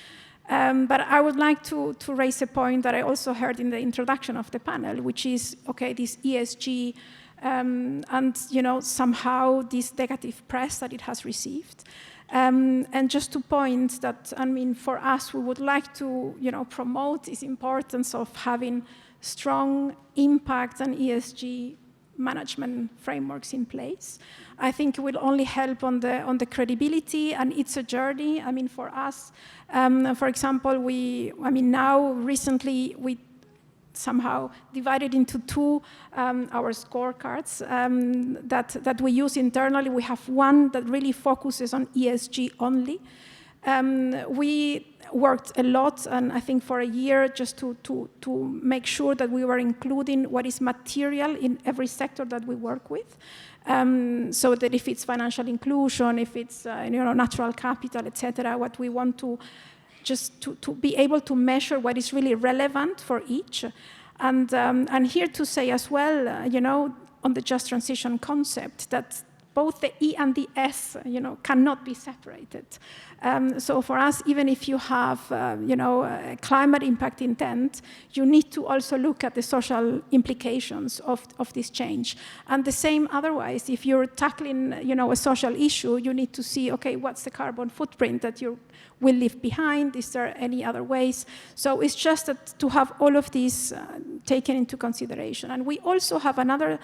But I would like to raise a point that I also heard in the introduction of the panel, which is, okay, this ESG and somehow this negative press that it has received. And just to point that, for us, we would like to, promote this importance of having strong impact and ESG management frameworks in place. I think it will only help on the credibility, and it's a journey. For us, for example, now recently we somehow divided into two our scorecards that we use internally. We have one that really focuses on ESG only. We worked a lot, and I think for a year, just to make sure that we were including what is material in every sector that we work with. So that if it's financial inclusion, if it's natural capital, etc., what we want to just to be able to measure what is really relevant for each. And here to say as well, on the just transition concept, that both the E and the S, cannot be separated. So for us, even if you have, a climate impact intent, you need to also look at the social implications of this change. And the same otherwise, if you're tackling, a social issue, you need to see, okay, what's the carbon footprint that you will leave behind? Is there any other ways? So it's just that to have all of these taken into consideration. And we also have another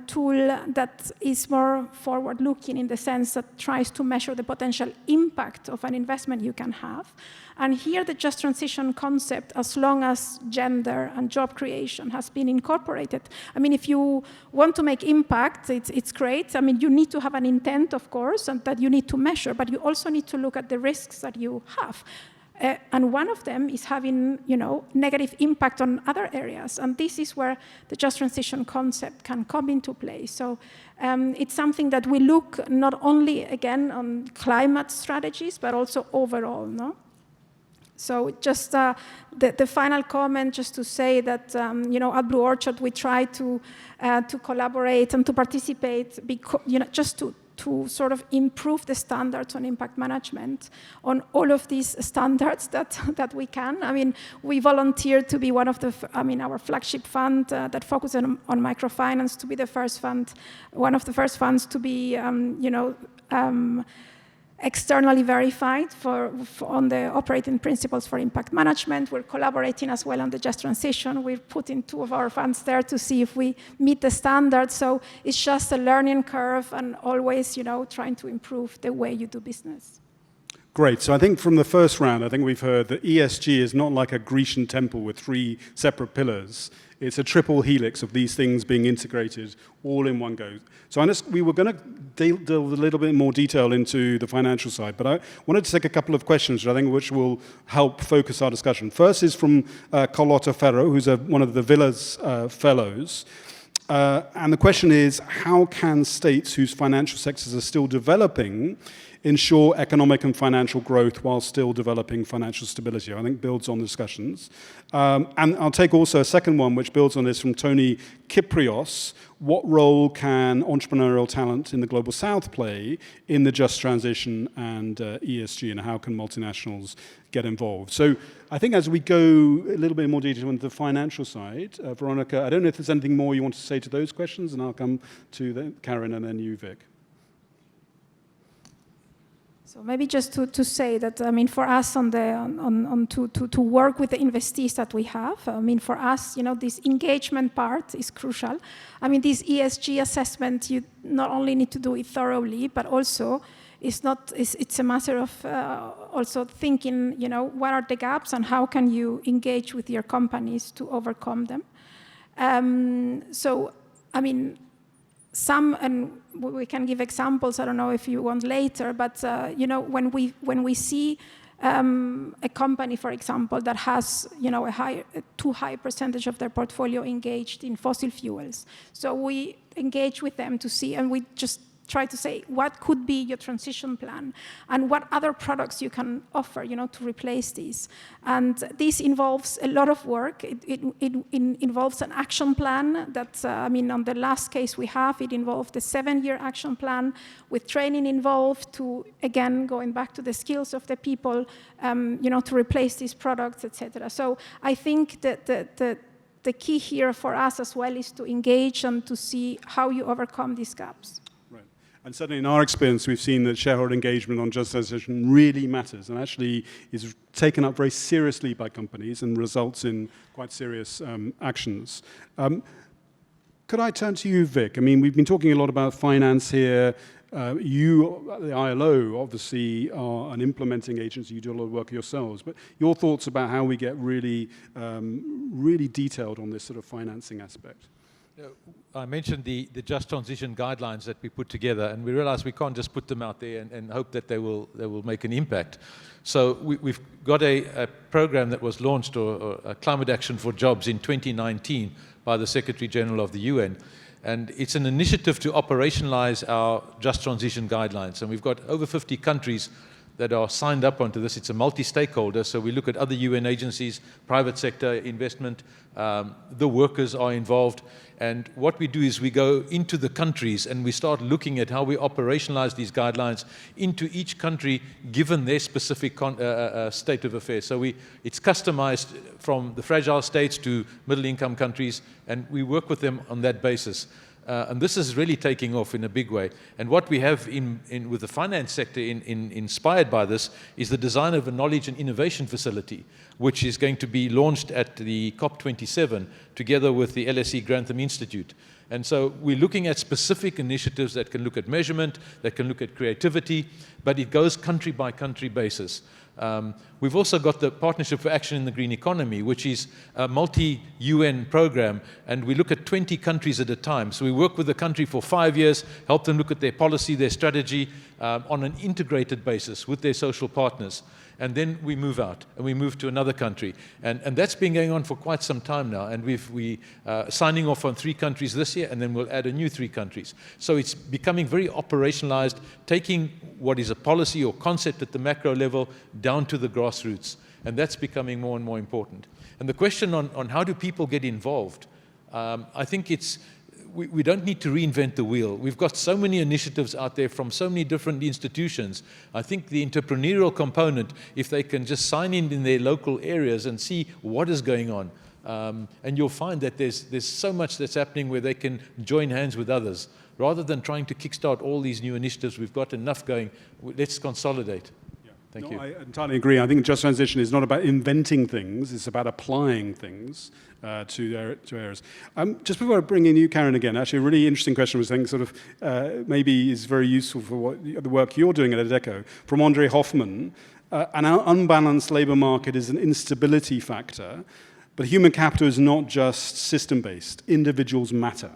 tool that is more forward-looking in the sense that tries to measure the potential impact of an investment you can have. And here the just transition concept, as long as gender and job creation has been incorporated. If you want to make impact, it's great. You need to have an intent, of course, and that you need to measure, but you also need to look at the risks that you have. And one of them is having, negative impact on other areas. And this is where the just transition concept can come into play. So it's something that we look not only, again, on climate strategies, but also overall, no? So just the final comment, just to say that, at Blue Orchard, we try to collaborate and to participate, just to sort of improve the standards on impact management on all of these standards that we can. We volunteered to be one of the, our flagship fund that focuses on microfinance to be the first fund, one of the first funds to be, externally verified on the operating principles for impact management. We're collaborating as well on the just transition. We're putting 2 of our funds there to see if we meet the standards. So it's just a learning curve and always, trying to improve the way you do business. Great. So I think from the first round, I think we've heard that ESG is not like a Grecian temple with 3 separate pillars. It's a triple helix of these things being integrated all in one go. So we were going to delve a little bit more detail into the financial side, but I wanted to take a couple of questions, which will help focus our discussion. First is from Carlotta Ferro, who's one of the Villas Fellows. And the question is, how can states whose financial sectors are still developing ensure economic and financial growth while still developing financial stability? I think builds on discussions. And I'll take also a second one, which builds on this, from Tony Kyprios. What role can entrepreneurial talent in the Global South play in the just transition and ESG, and how can multinationals get involved? So I think as we go a little bit more detail into the financial side, Veronica, I don't know if there's anything more you want to say to those questions, and I'll come to Karen and then you, Vic. So maybe just to say that, for us to work with the investees that we have, for us, this engagement part is crucial. This ESG assessment, you not only need to do it thoroughly, but also it's a matter of also thinking, what are the gaps and how can you engage with your companies to overcome them. And we can give examples, I don't know if you want later, but when we see a company, for example, that has a too high percentage of their portfolio engaged in fossil fuels, so we engage with them to see, and we just try to say, what could be your transition plan and what other products you can offer, to replace these. And this involves a lot of work. It involves an action plan that, on the last case we have, it involved a 7-year action plan with training involved to, again, going back to the skills of the people, to replace these products, etc. So I think that the key here for us as well is to engage and to see how you overcome these gaps. Right. And certainly in our experience, we've seen that shareholder engagement on just transition really matters and actually is taken up very seriously by companies and results in quite serious actions. Could I turn to you, Vic? I mean, we've been talking a lot about finance here. You, the ILO, obviously are an implementing agency. You do a lot of work yourselves. But your thoughts about how we get really, really detailed on this sort of financing aspect? I mentioned the Just Transition guidelines that we put together, and we realized we can't just put them out there and hope that they will make an impact. So we've got a program that was launched, or a Climate Action for Jobs, in 2019 by the Secretary General of the UN. And it's an initiative to operationalize our Just Transition guidelines. And we've got over 50 countries that are signed up onto this. It's a multi-stakeholder, so we look at other UN agencies, private sector investment, the workers are involved. And what we do is we go into the countries and we start looking at how we operationalize these guidelines into each country, given their specific state of affairs. So it's customized from the fragile states to middle-income countries, and we work with them on that basis. And this is really taking off in a big way. And what we have with the finance sector inspired by this is the design of a knowledge and innovation facility, which is going to be launched at the COP27 together with the LSE Grantham Institute. And so we're looking at specific initiatives that can look at measurement, that can look at creativity, but it goes country by country basis. We've also got the Partnership for Action in the Green Economy, which is a multi-UN program, and we look at 20 countries at a time. So we work with the country for 5 years, help them look at their policy, their strategy, on an integrated basis with their social partners. And then we move out, and we move to another country. And that's been going on for quite some time now, and we're signing off on 3 countries this year, and then we'll add a new 3 countries. So it's becoming very operationalized, taking what is a policy or concept at the macro level down to the grassroots. And that's becoming more and more important. And the question on how do people get involved, I think we don't need to reinvent the wheel. We've got so many initiatives out there from so many different institutions. I think the entrepreneurial component, if they can just sign in their local areas and see what is going on, and you'll find that there's so much that's happening where they can join hands with others. Rather than trying to kickstart all these new initiatives, we've got enough going. Let's consolidate. Thank you. I entirely agree. I think Just Transition is not about inventing things, it's about applying things to areas. Just before I bring in you, Karen, again, actually a really interesting question was, I think, sort of maybe is very useful for the work you're doing at Adecco. From Andre Hoffman, an unbalanced labour market is an instability factor, but human capital is not just system-based. Individuals matter.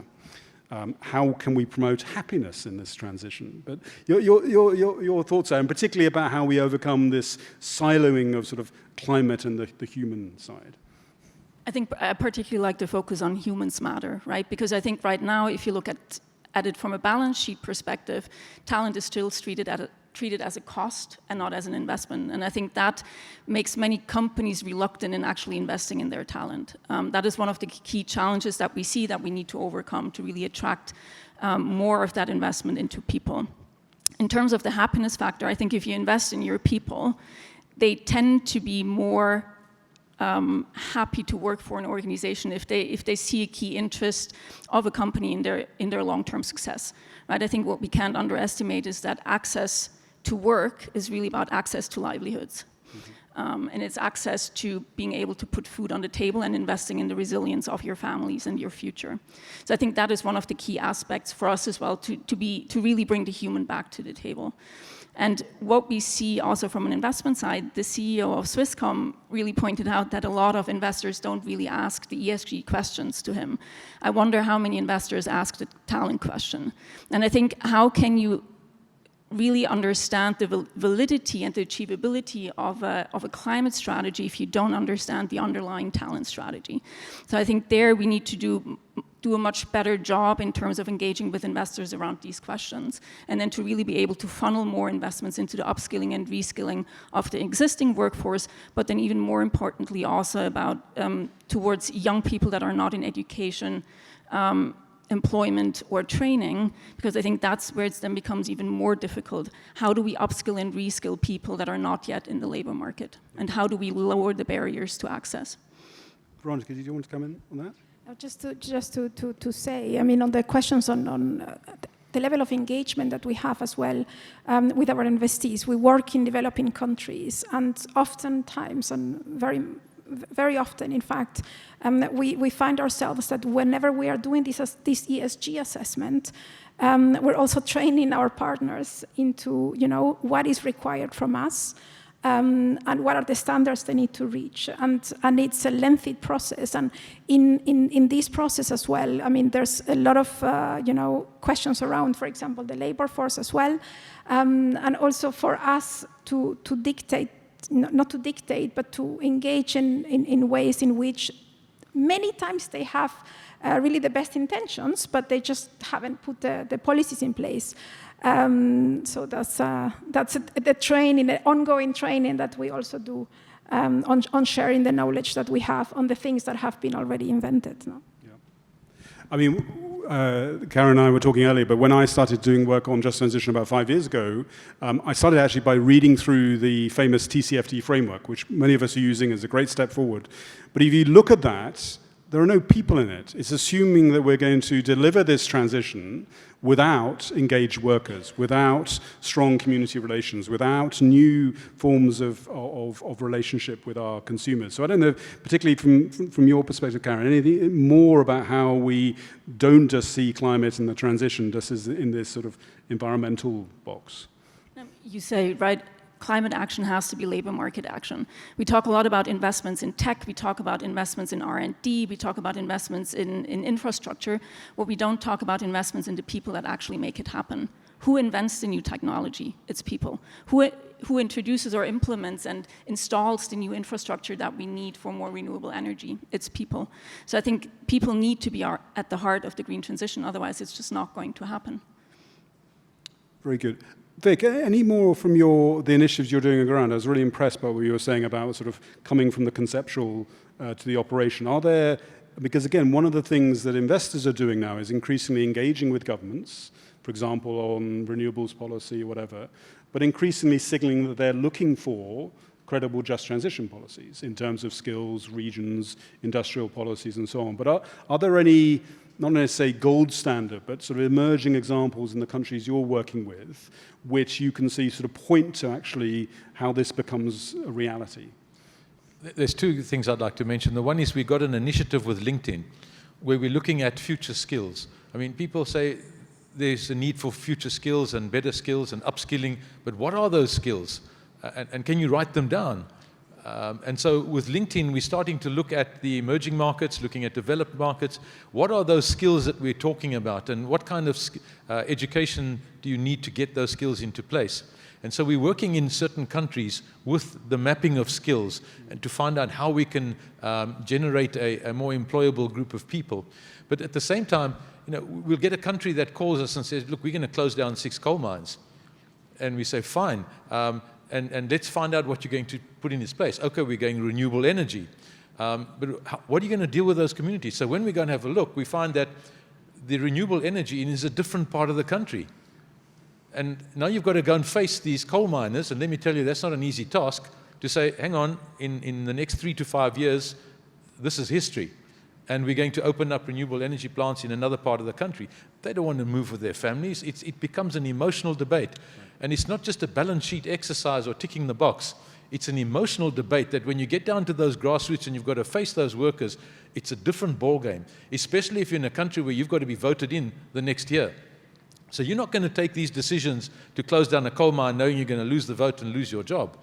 How can we promote happiness in this transition? But your thoughts are, and particularly about how we overcome this siloing of sort of climate and the human side. I think I particularly like to focus on humans matter, right? Because I think right now, if you look at it from a balance sheet perspective, talent is still treated as a cost and not as an investment. And I think that makes many companies reluctant in actually investing in their talent. That is one of the key challenges that we see that we need to overcome to really attract more of that investment into people. In terms of the happiness factor, I think if you invest in your people, they tend to be more happy to work for an organization if they see a key interest of a company in their long-term success. Right? I think what we can't underestimate is that access to work is really about access to livelihoods. And it's access to being able to put food on the table and investing in the resilience of your families and your future. So I think that is one of the key aspects for us as well, to really bring the human back to the table. And what we see also from an investment side, the CEO of Swisscom really pointed out that a lot of investors don't really ask the ESG questions to him. I wonder how many investors ask the talent question. And I think, how can you really understand the validity and the achievability of a climate strategy if you don't understand the underlying talent strategy? So I think there we need to do a much better job in terms of engaging with investors around these questions, and then to really be able to funnel more investments into the upskilling and reskilling of the existing workforce, but then even more importantly also about towards young people that are not in education, employment or training, because I think that's where it then becomes even more difficult. How do we upskill and reskill people that are not yet in the labor market? And how do we lower the barriers to access? Veronica, did you want to come in on that? Just to say, I mean, on the questions on the level of engagement that we have as well with our investees. We work in developing countries, and oftentimes, and very often, in fact, we find ourselves that whenever we are doing this ESG assessment, we're also training our partners into, what is required from us. And what are the standards they need to reach? And it's a lengthy process. And in this process as well, I mean, there's a lot of questions around, for example, the labor force as well, and also for us to dictate, not to dictate, but to engage in ways in which many times they have really the best intentions, but they just haven't put the policies in place. So that's the training, the ongoing training that we also do on sharing the knowledge that we have on the things that have been already invented. No? Yeah. I mean, Karen and I were talking earlier, but when I started doing work on just transition about 5 years ago, I started actually by reading through the famous TCFD framework, which many of us are using as a great step forward. But if you look at that, there are no people in it. It's assuming that we're going to deliver this transition without engaged workers, without strong community relations, without new forms of relationship with our consumers. So I don't know, particularly from your perspective, Karen, anything more about how we don't just see climate and the transition just as in this sort of environmental box? You say, right, climate action has to be labor market action. We talk a lot about investments in tech, we talk about investments in R&D, we talk about investments in infrastructure. What we don't talk about investments in the people that actually make it happen. Who invents the new technology? It's people. Who introduces or implements and installs the new infrastructure that we need for more renewable energy? It's people. So I think people need to be at the heart of the green transition, otherwise it's just not going to happen. Very good. Vic, any more from the initiatives you're doing on the ground? I was really impressed by what you were saying about sort of coming from the conceptual to the operation. Are there, because again, one of the things that investors are doing now is increasingly engaging with governments, for example, on renewables policy or whatever, but increasingly signaling that they're looking for credible just transition policies in terms of skills, regions, industrial policies, and so on. But are there any, not necessarily gold standard, but sort of emerging examples in the countries you're working with, which you can see sort of point to actually how this becomes a reality? There's two things I'd like to mention. The one is we got an initiative with LinkedIn where we're looking at future skills. I mean, people say there's a need for future skills and better skills and upskilling, but what are those skills? And can you write them down? And so with LinkedIn, we're starting to look at the emerging markets, looking at developed markets. What are those skills that we're talking about? And what kind of education do you need to get those skills into place? And so we're working in certain countries with the mapping of skills and to find out how we can generate a more employable group of people. But at the same time, we'll get a country that calls us and says, look, we're going to close down 6 coal mines. And we say, fine. And let's find out what you're going to put in its place. Okay, we're going renewable energy. But what are you going to deal with those communities? So when we go and have a look, we find that the renewable energy is a different part of the country. And now you've got to go and face these coal miners, and let me tell you, that's not an easy task, to say, hang on, in the next 3 to 5 years, this is history. And we're going to open up renewable energy plants in another part of the country. They don't want to move with their families. It becomes an emotional debate. And it's not just a balance sheet exercise or ticking the box. It's an emotional debate that when you get down to those grassroots and you've got to face those workers, it's a different ballgame, especially if you're in a country where you've got to be voted in the next year. So you're not going to take these decisions to close down a coal mine knowing you're going to lose the vote and lose your job.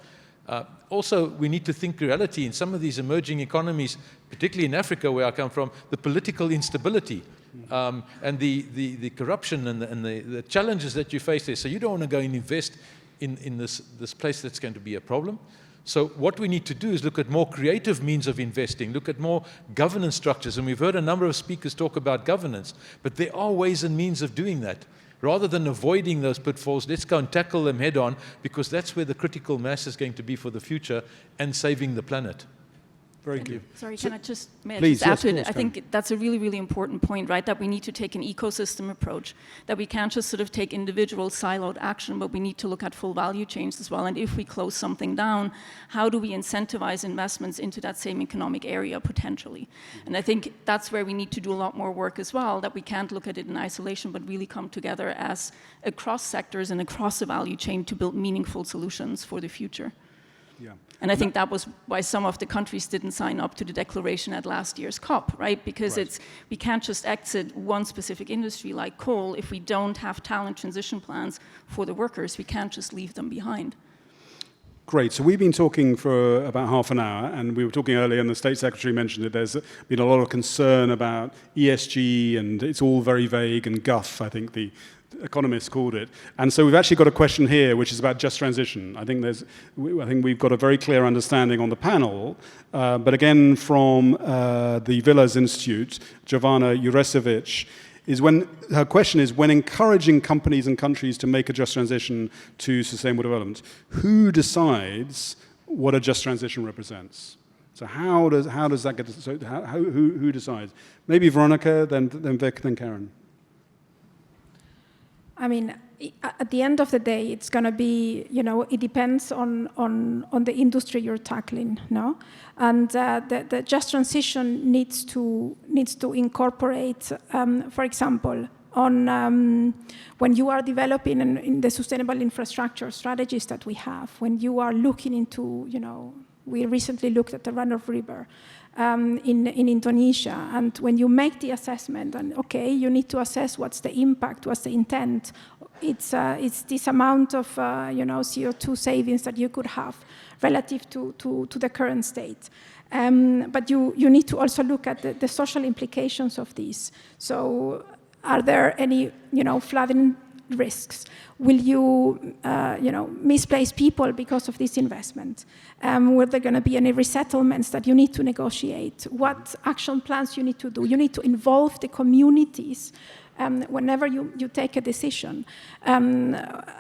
Also, we need to think reality in some of these emerging economies, particularly in Africa, where I come from, the political instability and the corruption and the challenges that you face there. So you don't want to go and invest in this place that's going to be a problem. So what we need to do is look at more creative means of investing, look at more governance structures. And we've heard a number of speakers talk about governance, but there are ways and means of doing that. Rather than avoiding those pitfalls, let's go and tackle them head on, because that's where the critical mass is going to be for the future and saving the planet. Very clear. Sorry, So, can I just please, add yes, to of it? course, I think that's a really, really important point, right? That we need to take an ecosystem approach, that we can't just sort of take individual siloed action, but we need to look at full value chains as well. And if we close something down, how do we incentivize investments into that same economic area potentially? And I think that's where we need to do a lot more work as well, that we can't look at it in isolation, but really come together as across sectors and across the value chain to build meaningful solutions for the future. Yeah. And I think that was why some of the countries didn't sign up to the declaration at last year's COP, right? Because we can't just exit one specific industry like coal if we don't have talent transition plans for the workers. We can't just leave them behind. Great. So we've been talking for about half an hour, and we were talking earlier, and the State Secretary mentioned it. There's been a lot of concern about ESG, and it's all very vague and guff, I think the economists called it. And so we've actually got a question here, which is about just transition. I think we've got a very clear understanding on the panel, but again from the Villas Institute, Jovana Juresevic, her question is, when encouraging companies and countries to make a just transition to sustainable development, who decides what a just transition represents? So how does that get? So who decides? Maybe Veronica, then Vic, then Karen. I mean, at the end of the day, it's going to be, it depends on the industry you're tackling, no? And the just transition needs to incorporate, for example, when you are developing in the sustainable infrastructure strategies that we have, when you are looking into, we recently looked at the run-off river in Indonesia, and when you make the assessment, and okay, you need to assess what's the impact, what's the intent. It's this amount of CO2 savings that you could have relative to the current state. But you need to also look at the social implications of this. So, are there any flooding risks? Will you misplace people because of this investment? Were there going to be any resettlements that you need to negotiate? What action plans you need to do? You need to involve the communities whenever you take a decision.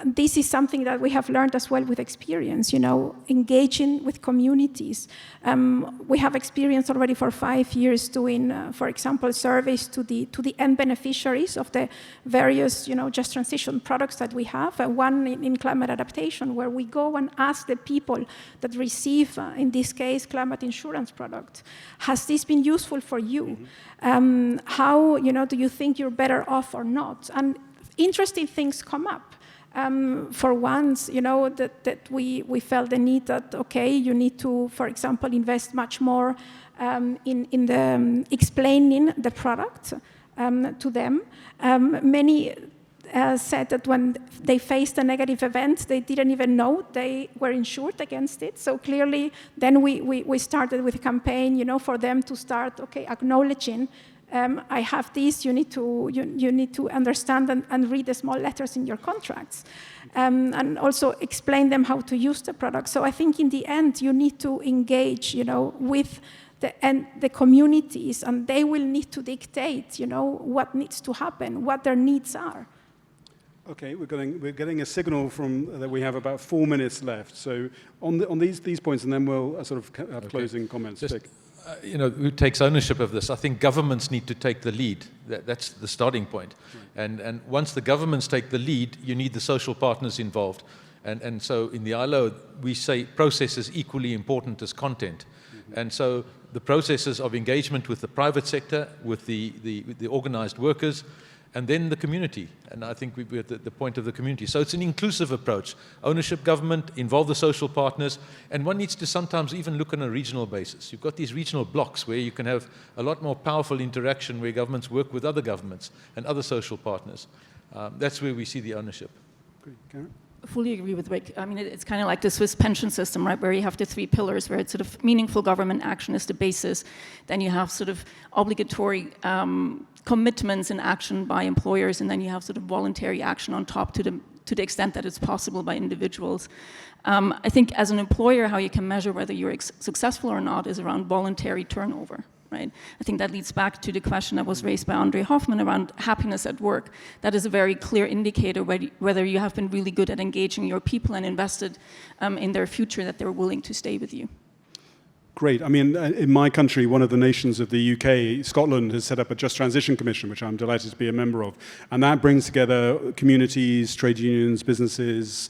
This is something that we have learned as well with experience, engaging with communities. We have experience already for 5 years doing, for example, surveys to the end beneficiaries of the various, just transition products that we have. One in climate adaptation, where we go and ask the people that receive, in this case, climate insurance product, has this been useful for you? How, do you think you're better off or not? And interesting things come up. For once, that we felt the need that, okay, you need to, for example, invest much more in the explaining the product to them. Many said that when they faced a negative event, they didn't even know they were insured against it. So clearly, then we started with a campaign, for them to start, okay, acknowledging, I have this. You need to understand and read the small letters in your contracts, and also explain them how to use the product. So I think in the end, you need to engage, with the communities, and they will need to dictate, what needs to happen, what their needs are. Okay, we're getting a signal from that we have about 4 minutes left. So on these points, and then we'll sort of have closing comments. Who takes ownership of this? I think governments need to take the lead. That's the starting point. Right. And once the governments take the lead, you need the social partners involved. And so in the ILO, we say process is equally important as content. Mm-hmm. And so the processes of engagement with the private sector, with the organized workers, and then the community. And I think we're at the point of the community. So it's an inclusive approach. Ownership, government, involve the social partners, and one needs to sometimes even look on a regional basis. You've got these regional blocks where you can have a lot more powerful interaction, where governments work with other governments and other social partners. That's where we see the ownership. Great. Karen? Fully agree with Rick. I mean, it's kind of like the Swiss pension system, right, where you have the 3 pillars, where it's sort of meaningful government action is the basis. Then you have sort of obligatory commitments and action by employers, and then you have sort of voluntary action on top to the extent that it's possible by individuals. I think as an employer, how you can measure whether you're successful or not is around voluntary turnover. Right? I think that leads back to the question that was raised by Andre Hoffman around happiness at work. That is a very clear indicator whether you have been really good at engaging your people and invested in their future, that they're willing to stay with you. Great. I mean, in my country, one of the nations of the UK, Scotland, has set up a Just Transition Commission, which I'm delighted to be a member of. And that brings together communities, trade unions, businesses,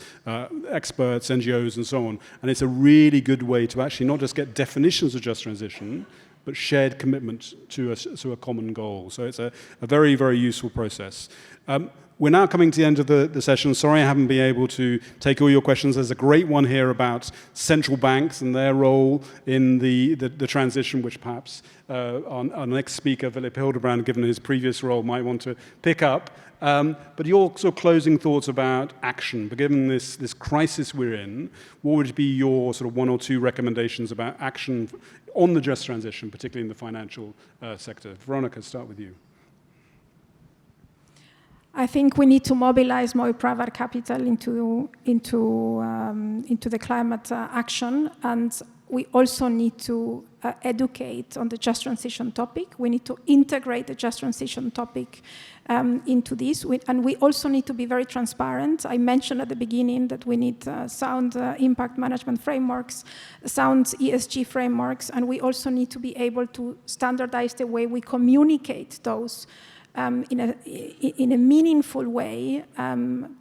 experts, NGOs, and so on. And it's a really good way to actually not just get definitions of just transition, but shared commitment to a common goal. So it's a very, very useful process. We're now coming to the end of the session. Sorry I haven't been able to take all your questions. There's a great one here about central banks and their role in the transition, which perhaps our next speaker, Philip Hildebrand, given his previous role, might want to pick up. But your sort of closing thoughts about action, but given this crisis we're in, what would be your sort of one or two recommendations about action on the just transition, particularly in the financial sector? Veronica, start with you. I think we need to mobilize more private capital into the climate action, and we also need to educate on the just transition topic. We need to integrate the just transition topic into this, and we also need to be very transparent. I mentioned at the beginning that we need sound impact management frameworks, sound ESG frameworks, and we also need to be able to standardize the way we communicate those in a meaningful way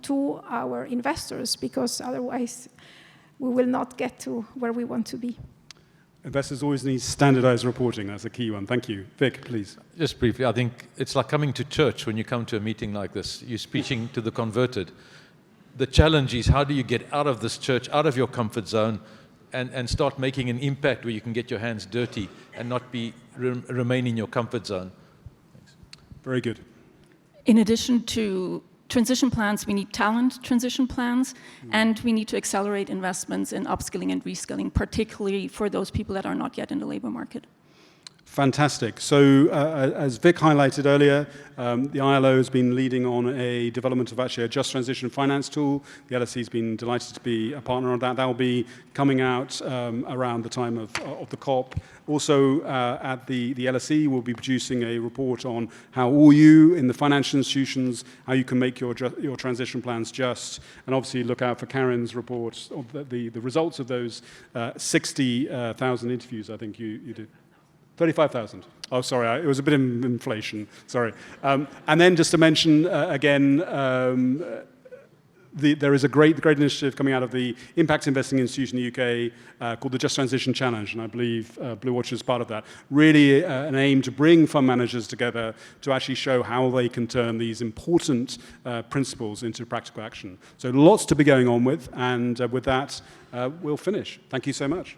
to our investors, because otherwise we will not get to where we want to be. Investors always need standardized reporting. That's a key one. Thank you. Vic, please. Just briefly, I think it's like coming to church when you come to a meeting like this. You're speaking to the converted. The challenge is, how do you get out of this church, out of your comfort zone, and start making an impact where you can get your hands dirty and not remain in your comfort zone? Very good. In addition to transition plans, we need talent transition plans, and we need to accelerate investments in upskilling and reskilling, particularly for those people that are not yet in the labor market. Fantastic. So as Vic highlighted earlier, the ILO has been leading on a development of actually a just transition finance tool. The LSE has been delighted to be a partner on that. That will be coming out around the time of the COP. Also at the LSE, we'll be producing a report on how all you in the financial institutions, how you can make your transition plans just. And obviously look out for Karen's report of the results of those 60,000 interviews I think you did. 35,000. Oh, sorry, it was a bit of inflation. Sorry. And then just to mention again, there is a great initiative coming out of the Impact Investing Institute in the UK called the Just Transition Challenge, and I believe Blue Watch is part of that. Really an aim to bring fund managers together to actually show how they can turn these important principles into practical action. So lots to be going on with, and with that, we'll finish. Thank you so much.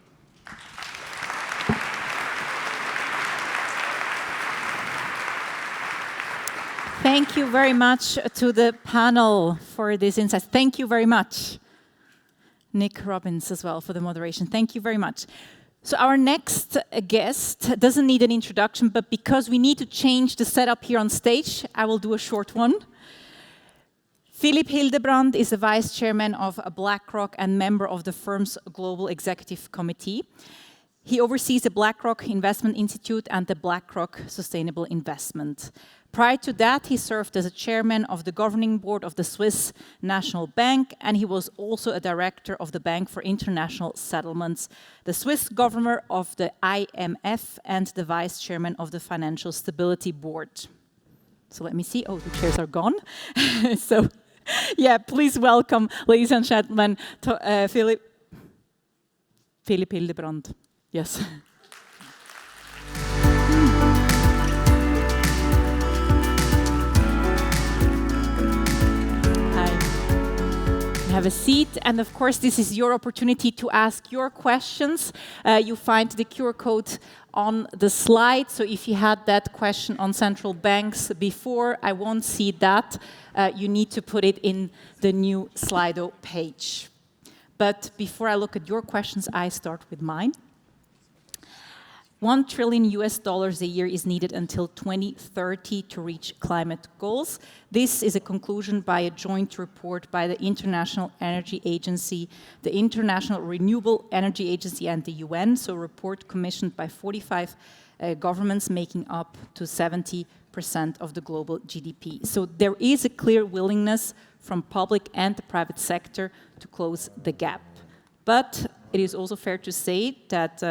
Thank you very much to the panel for this insight. Thank you very much. Nick Robbins as well for the moderation. Thank you very much. So our next guest doesn't need an introduction, but because we need to change the setup here on stage, I will do a short one. Philip Hildebrand is the vice chairman of BlackRock and member of the firm's global executive committee. He oversees the BlackRock Investment Institute and the BlackRock Sustainable Investment. Prior to that, he served as a chairman of the governing board of the Swiss National Bank, and he was also a director of the Bank for International Settlements, the Swiss governor of the IMF, and the vice chairman of the Financial Stability Board. So let me see. Oh, the chairs are gone. So, yeah, please welcome, ladies and gentlemen, to, Philip Hildebrand. Yes. Have a seat, and of course this is your opportunity to ask your questions. You find the QR code on the slide, so if you had that question on central banks before, I won't see that. You need to put it in the new Slido page. But before I look at your questions, I start with mine. $1 trillion a year is needed until 2030 to reach climate goals. This is a conclusion by a joint report by the International Energy Agency, the International Renewable Energy Agency, and the UN, so a report commissioned by 45 governments making up to 70% of the global GDP. So there is a clear willingness from public and the private sector to close the gap. But it is also fair to say that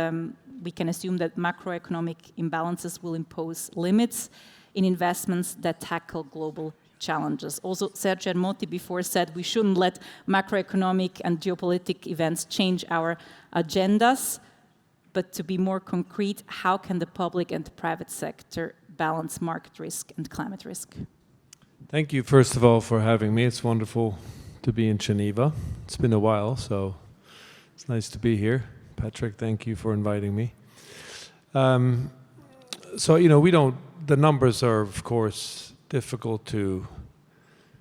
we can assume that macroeconomic imbalances will impose limits in investments that tackle global challenges. Also, Sergio Motti before said we shouldn't let macroeconomic and geopolitical events change our agendas, but to be more concrete, how can the public and the private sector balance market risk and climate risk? Thank you, first of all, for having me. It's wonderful to be in Geneva. It's been a while, so it's nice to be here. Patrick, thank you for inviting me. So, you know, the numbers are, of course, difficult to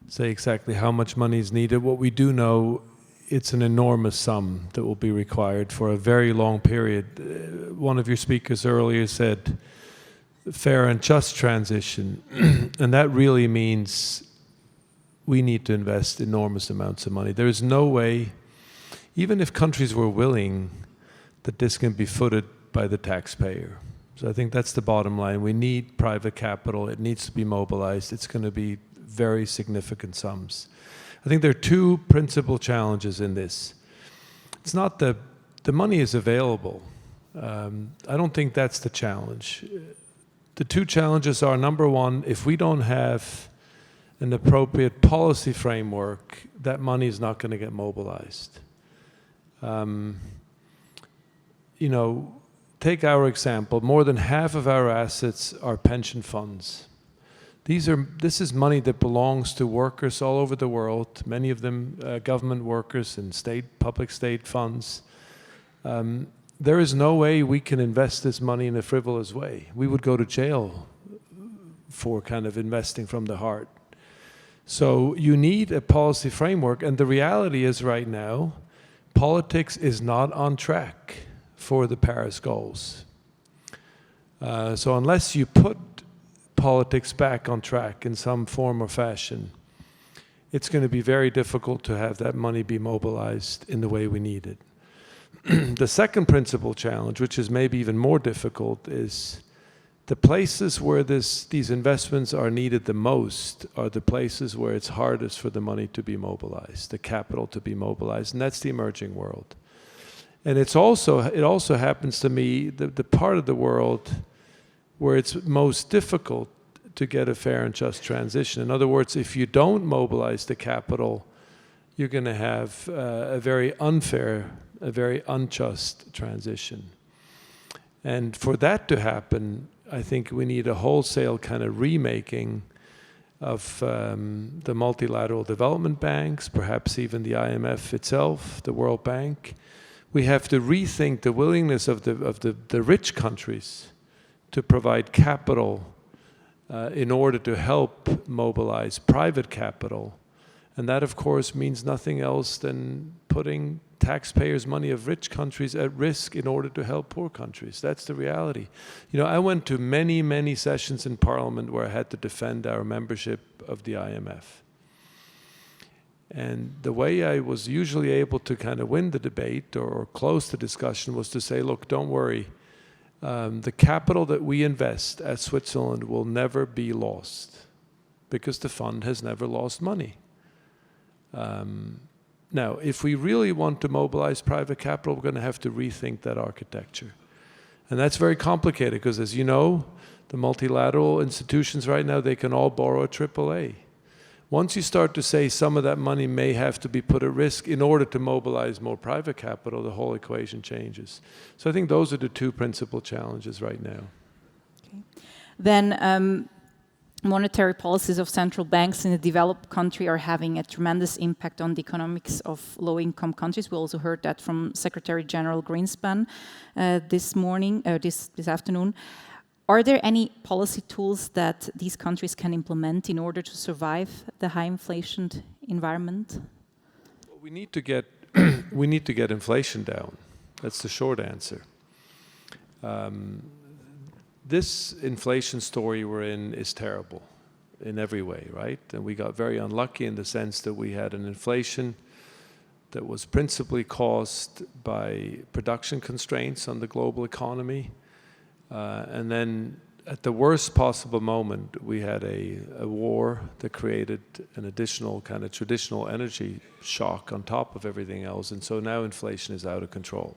say exactly how much money is needed. What we do know, it's an enormous sum that will be required for a very long period. One of your speakers earlier said fair and just transition, and that really means we need to invest enormous amounts of money. There is no way, even if countries were willing, that this can be footed by the taxpayer. So I think that's the bottom line. We need private capital. It needs to be mobilized. It's going to be very significant sums. I think there are two principal challenges in this. It's not the money is available. I don't think that's the challenge. The two challenges are, number one, if we don't have an appropriate policy framework, that money is not going to get mobilized. You know, take our example. More than half of our assets are pension funds. This is money that belongs to workers all over the world, many of them government workers and public state funds. There is no way we can invest this money in a frivolous way. We would go to jail for kind of investing from the heart. So you need a policy framework, and the reality is right now, politics is not on track for the Paris goals. So unless you put politics back on track in some form or fashion, it's going to be very difficult to have that money be mobilized in the way we need it. The second principal challenge, which is maybe even more difficult, is the places where these investments are needed the most are the places where it's hardest for the money to be mobilized, the capital to be mobilized, and that's the emerging world. And it also happens to me the part of the world where it's most difficult to get a fair and just transition. In other words, if you don't mobilize the capital, you're going to have a very unfair, a very unjust transition. And for that to happen, I think we need a wholesale kind of remaking of the multilateral development banks, perhaps even the IMF itself, the World Bank. We have to rethink the willingness of the rich countries to provide capital in order to help mobilize private capital. And that, of course, means nothing else than putting taxpayers' money of rich countries at risk in order to help poor countries. That's the reality. You know, I went to many, many sessions in Parliament where I had to defend our membership of the IMF. And the way I was usually able to kind of win the debate or close the discussion was to say, look, don't worry. The capital that we invest at Switzerland will never be lost because the fund has never lost money. Now, if we really want to mobilize private capital, we're going to have to rethink that architecture. And that's very complicated because, as you know, the multilateral institutions right now, they can all borrow AAA. Once you start to say some of that money may have to be put at risk in order to mobilize more private capital, the whole equation changes. So I think those are the two principal challenges right now. Okay. Then monetary policies of central banks in a developed country are having a tremendous impact on the economics of low-income countries. We also heard that from Secretary General Greenspan this afternoon. Are there any policy tools that these countries can implement in order to survive the high inflation environment? Well, we need to get inflation down. That's the short answer. This inflation story we're in is terrible in every way, right? And we got very unlucky in the sense that we had an inflation that was principally caused by production constraints on the global economy. And then at the worst possible moment, we had a war that created an additional kind of traditional energy shock on top of everything else. And so now inflation is out of control.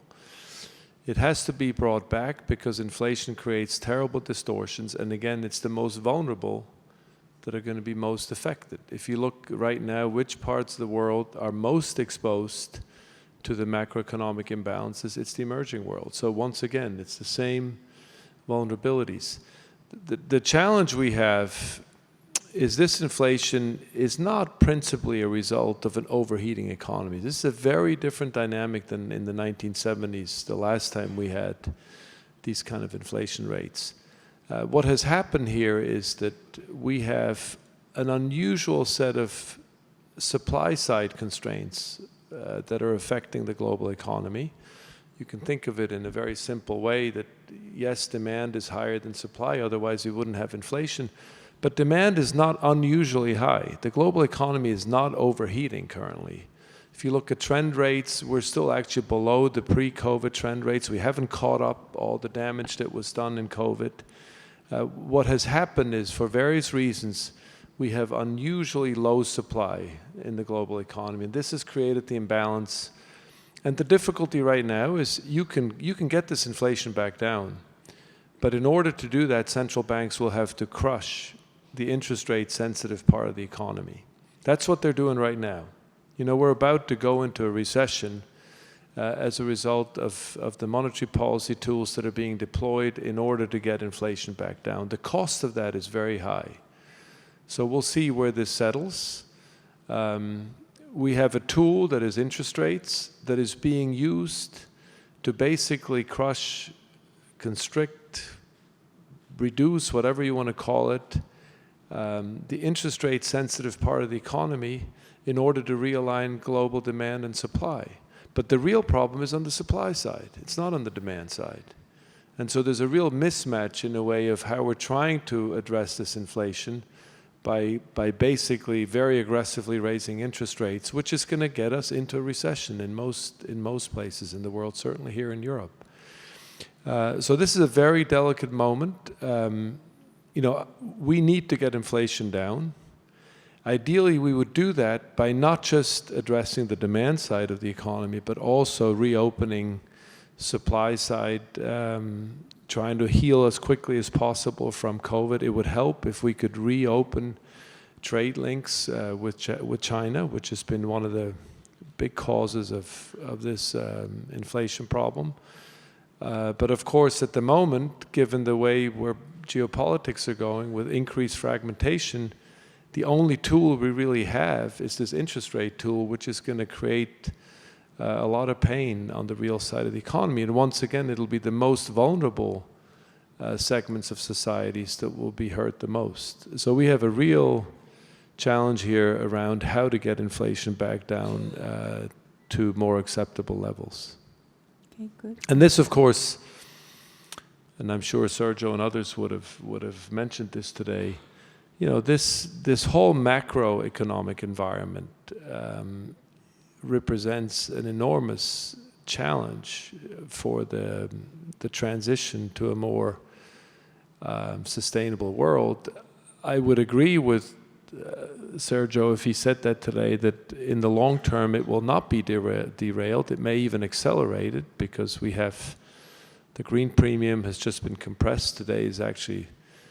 It has to be brought back because inflation creates terrible distortions, and again, it's the most vulnerable that are going to be most affected. If you look right now, which parts of the world are most exposed to the macroeconomic imbalances, it's the emerging world. So once again, it's the same vulnerabilities. The challenge we have is this inflation is not principally a result of an overheating economy. This is a very different dynamic than in the 1970s, the last time we had these kind of inflation rates. What has happened here is that we have an unusual set of supply-side constraints that are affecting the global economy. You can think of it in a very simple way that, yes, demand is higher than supply, otherwise we wouldn't have inflation. But demand is not unusually high. The global economy is not overheating currently. If you look at trend rates, we're still actually below the pre-COVID trend rates. We haven't caught up all the damage that was done in COVID. What has happened is, for various reasons, we have unusually low supply in the global economy, and this has created the imbalance. And the difficulty right now is you can get this inflation back down, but in order to do that, central banks will have to crush the interest rate sensitive part of the economy. That's what they're doing right now. You know, we're about to go into a recession as a result of the monetary policy tools that are being deployed in order to get inflation back down. The cost of that is very high. So we'll see where this settles. We have a tool that is interest rates that is being used to basically crush, constrict, reduce, whatever you want to call it, the interest rate sensitive part of the economy in order to realign global demand and supply. But the real problem is on the supply side. It's not on the demand side. And so there's a real mismatch in a way of how we're trying to address this inflation by basically very aggressively raising interest rates, which is going to get us into a recession in most places in the world, certainly here in Europe. So this is a very delicate moment. You know, we need to get inflation down. Ideally, we would do that by not just addressing the demand side of the economy, but also reopening supply side, trying to heal as quickly as possible from COVID. It would help if we could reopen trade links with China, which has been one of the big causes of this inflation problem. But of course, at the moment, given the way where geopolitics are going with increased fragmentation, the only tool we really have is this interest rate tool, which is going to create a lot of pain on the real side of the economy. And once again, it'll be the most vulnerable segments of societies that will be hurt the most. So we have a real challenge here around how to get inflation back down to more acceptable levels. Okay, good. And this, of course, and I'm sure Sergio and others would have mentioned this today, you know, this whole macroeconomic environment represents an enormous challenge for the transition to a more sustainable world. I would agree with Sergio if he said that today, that in the long term it will not be derailed. It may even accelerate it because we have the green premium has just been compressed. Today is actually,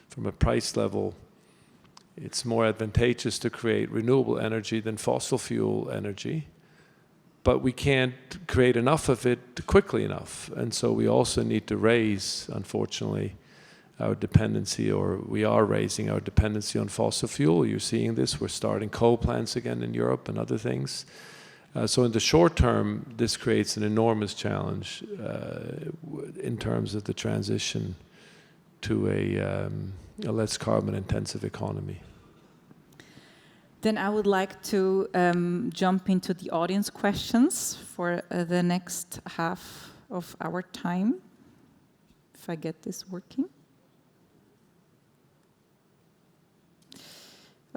from a price level, it's more advantageous to create renewable energy than fossil fuel energy. But we can't create enough of it quickly enough. And so we also need to raise, unfortunately, our dependency, or we are raising our dependency on fossil fuel. You're seeing this. We're starting coal plants again in Europe and other things. So in the short term, this creates an enormous challenge in terms of the transition to a less carbon-intensive economy. Then I would like to jump into the audience questions for the next half of our time, if I get this working.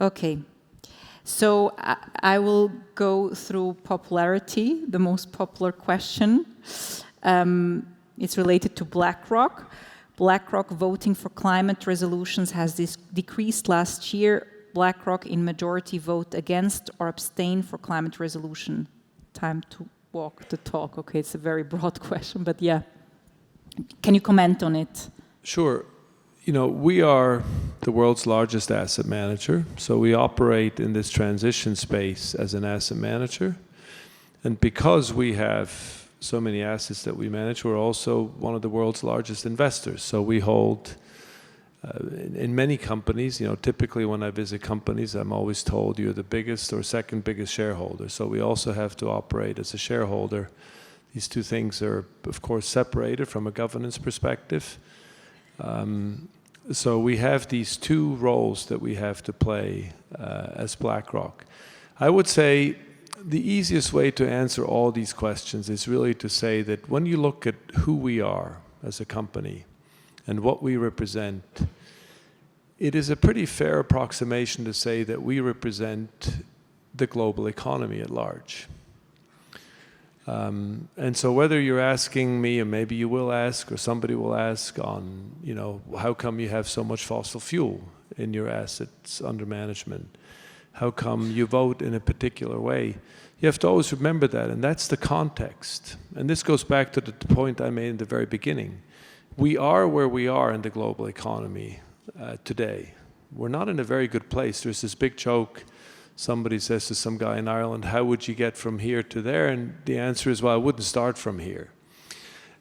Okay, so I will go through popularity, the most popular question. It's related to BlackRock. BlackRock voting for climate resolutions has decreased last year. BlackRock in majority vote against or abstain for climate resolution. Time to walk the talk. Okay, it's a very broad question, but yeah. Can you comment on it? Sure. You know, we are the world's largest asset manager, so we operate in this transition space as an asset manager. And because we have so many assets that we manage, we're also one of the world's largest investors. So we hold, in many companies, you know, typically when I visit companies, I'm always told you're the biggest or second biggest shareholder. So we also have to operate as a shareholder. These two things are, of course, separated from a governance perspective. So we have these two roles that we have to play as BlackRock. I would say the easiest way to answer all these questions is really to say that when you look at who we are as a company and what we represent, it is a pretty fair approximation to say that we represent the global economy at large. And so whether you're asking me, or maybe you will ask, or somebody will ask on, you know, how come you have so much fossil fuel in your assets under management? How come you vote in a particular way? You have to always remember that, and that's the context. And this goes back to the point I made in the very beginning. We are where we are in the global economy today. We're not in a very good place. There's this big joke. Somebody says to some guy in Ireland, how would you get from here to there? And the answer is, well, I wouldn't start from here.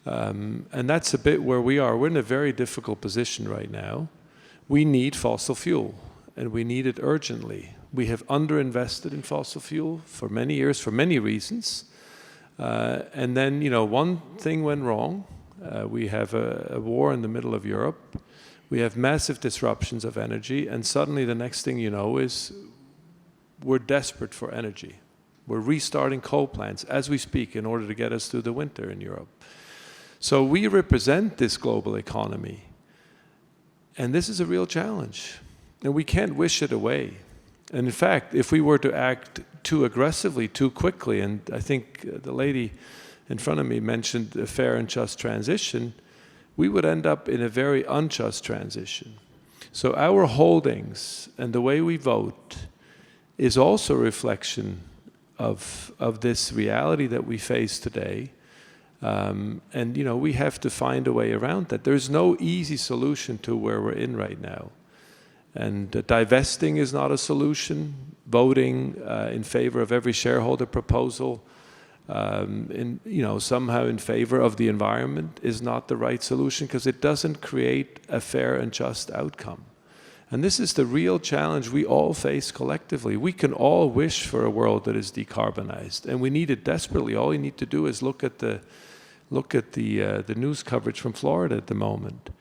And that's a bit where we are. We're in a very difficult position right now. We need fossil fuel, and we need it urgently. We have underinvested in fossil fuel for many years for many reasons. And then, you know, one thing went wrong. We have a war in the middle of Europe. We have massive disruptions of energy. And suddenly the next thing you know is we're desperate for energy. We're restarting coal plants as we speak in order to get us through the winter in Europe. So we represent this global economy. And this is a real challenge. And we can't wish it away. And in fact, if we were to act too aggressively, too quickly, and I think the lady in front of me mentioned a fair and just transition, we would end up in a very unjust transition. So our holdings and the way we vote is also a reflection of this reality that we face today. And, you know, we have to find a way around that. There's no easy solution to where we're in right now. And divesting is not a solution. Voting in favor of every shareholder proposal, somehow in favor of the environment is not the right solution because it doesn't create a fair and just outcome. And this is the real challenge we all face collectively. We can all wish for a world that is decarbonized, and we need it desperately. All you need to do is look at the news coverage from Florida at the moment.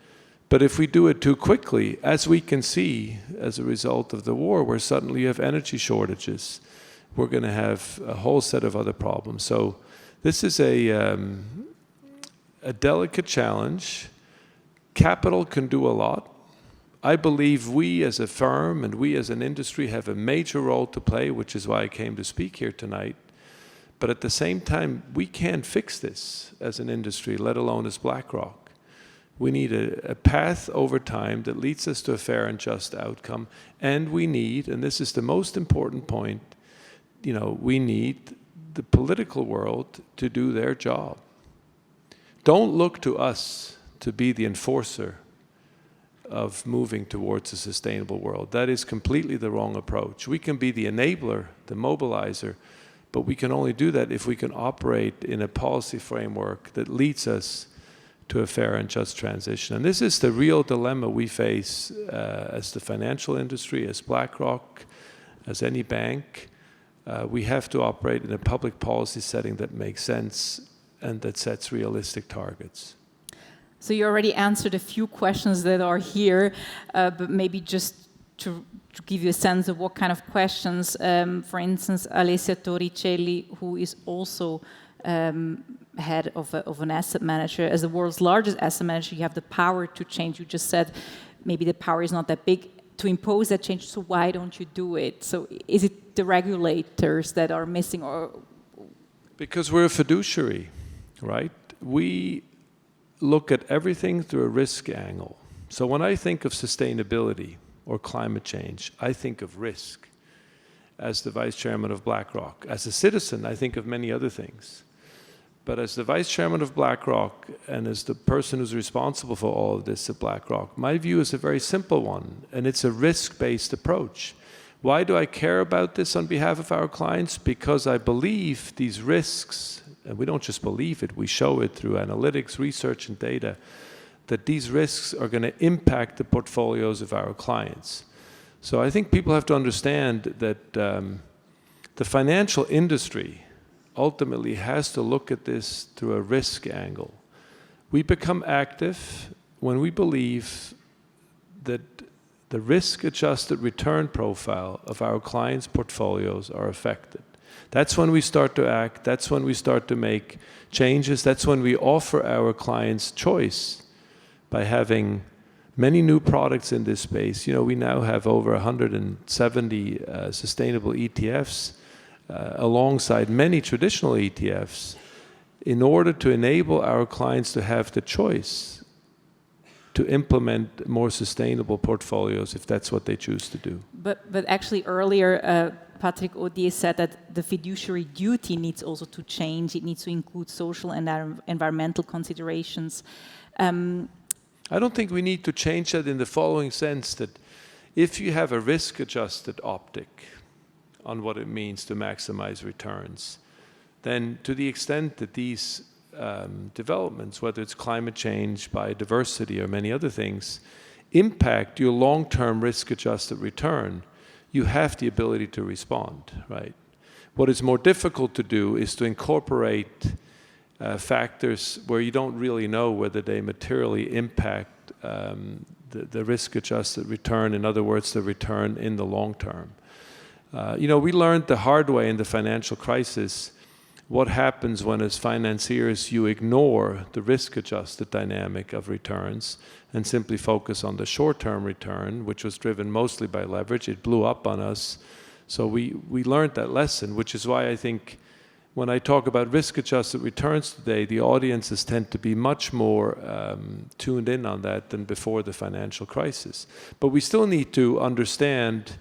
But if we do it too quickly, as we can see as a result of the war, where suddenly you have energy shortages, we're going to have a whole set of other problems. So this is a delicate challenge. Capital can do a lot. I believe we as a firm and we as an industry have a major role to play, which is why I came to speak here tonight. But at the same time, we can't fix this as an industry, let alone as BlackRock. We need a path over time that leads us to a fair and just outcome. And we need, and this is the most important point, we need the political world to do their job. Don't look to us to be the enforcer of moving towards a sustainable world. That is completely the wrong approach. We can be the enabler, the mobilizer, but we can only do that if we can operate in a policy framework that leads us to a fair and just transition. And this is the real dilemma we face as the financial industry, as BlackRock, as any bank. We have to operate in a public policy setting that makes sense and that sets realistic targets. So you already answered a few questions that are here, but maybe just to give you a sense of what kind of questions, for instance, Alessia Torricelli, who is also head of an asset manager, as the world's largest asset manager, you have the power to change. You just said maybe the power is not that big to impose that change, so why don't you do it? So is it the regulators that are missing, or? Because we're a fiduciary, right? We look at everything through a risk angle. So when I think of sustainability or climate change, I think of risk. As the vice chairman of BlackRock, as a citizen, I think of many other things. But as the vice chairman of BlackRock and as the person who's responsible for all of this at BlackRock, my view is a very simple one, and it's a risk-based approach. Why do I care about this on behalf of our clients? Because I believe these risks, and we don't just believe it, we show it through analytics, research, and data, that these risks are going to impact the portfolios of our clients. So I think people have to understand that the financial industry ultimately has to look at this through a risk angle. We become active when we believe that the risk-adjusted return profile of our clients' portfolios are affected. That's when we start to act, that's when we start to make changes, that's when we offer our clients choice by having many new products in this space. You know, we now have over 170 sustainable ETFs alongside many traditional ETFs in order to enable our clients to have the choice to implement more sustainable portfolios if that's what they choose to do. But actually earlier, Patrick Audier said that the fiduciary duty needs also to change. It needs to include social and environmental considerations. I don't think we need to change that in the following sense, that if you have a risk-adjusted optic on what it means to maximize returns, then to the extent that these developments, whether it's climate change, biodiversity, or many other things, impact your long-term risk-adjusted return, you have the ability to respond, right? What is more difficult to do is to incorporate factors where you don't really know whether they materially impact the risk-adjusted return, in other words, the return in the long term. You know, we learned the hard way in the financial crisis what happens when, as financiers, you ignore the risk-adjusted dynamic of returns and simply focus on the short-term return, which was driven mostly by leverage. It blew up on us. So we learned that lesson, which is why I think when I talk about risk-adjusted returns today, the audiences tend to be much more tuned in on that than before the financial crisis. But we still need to understand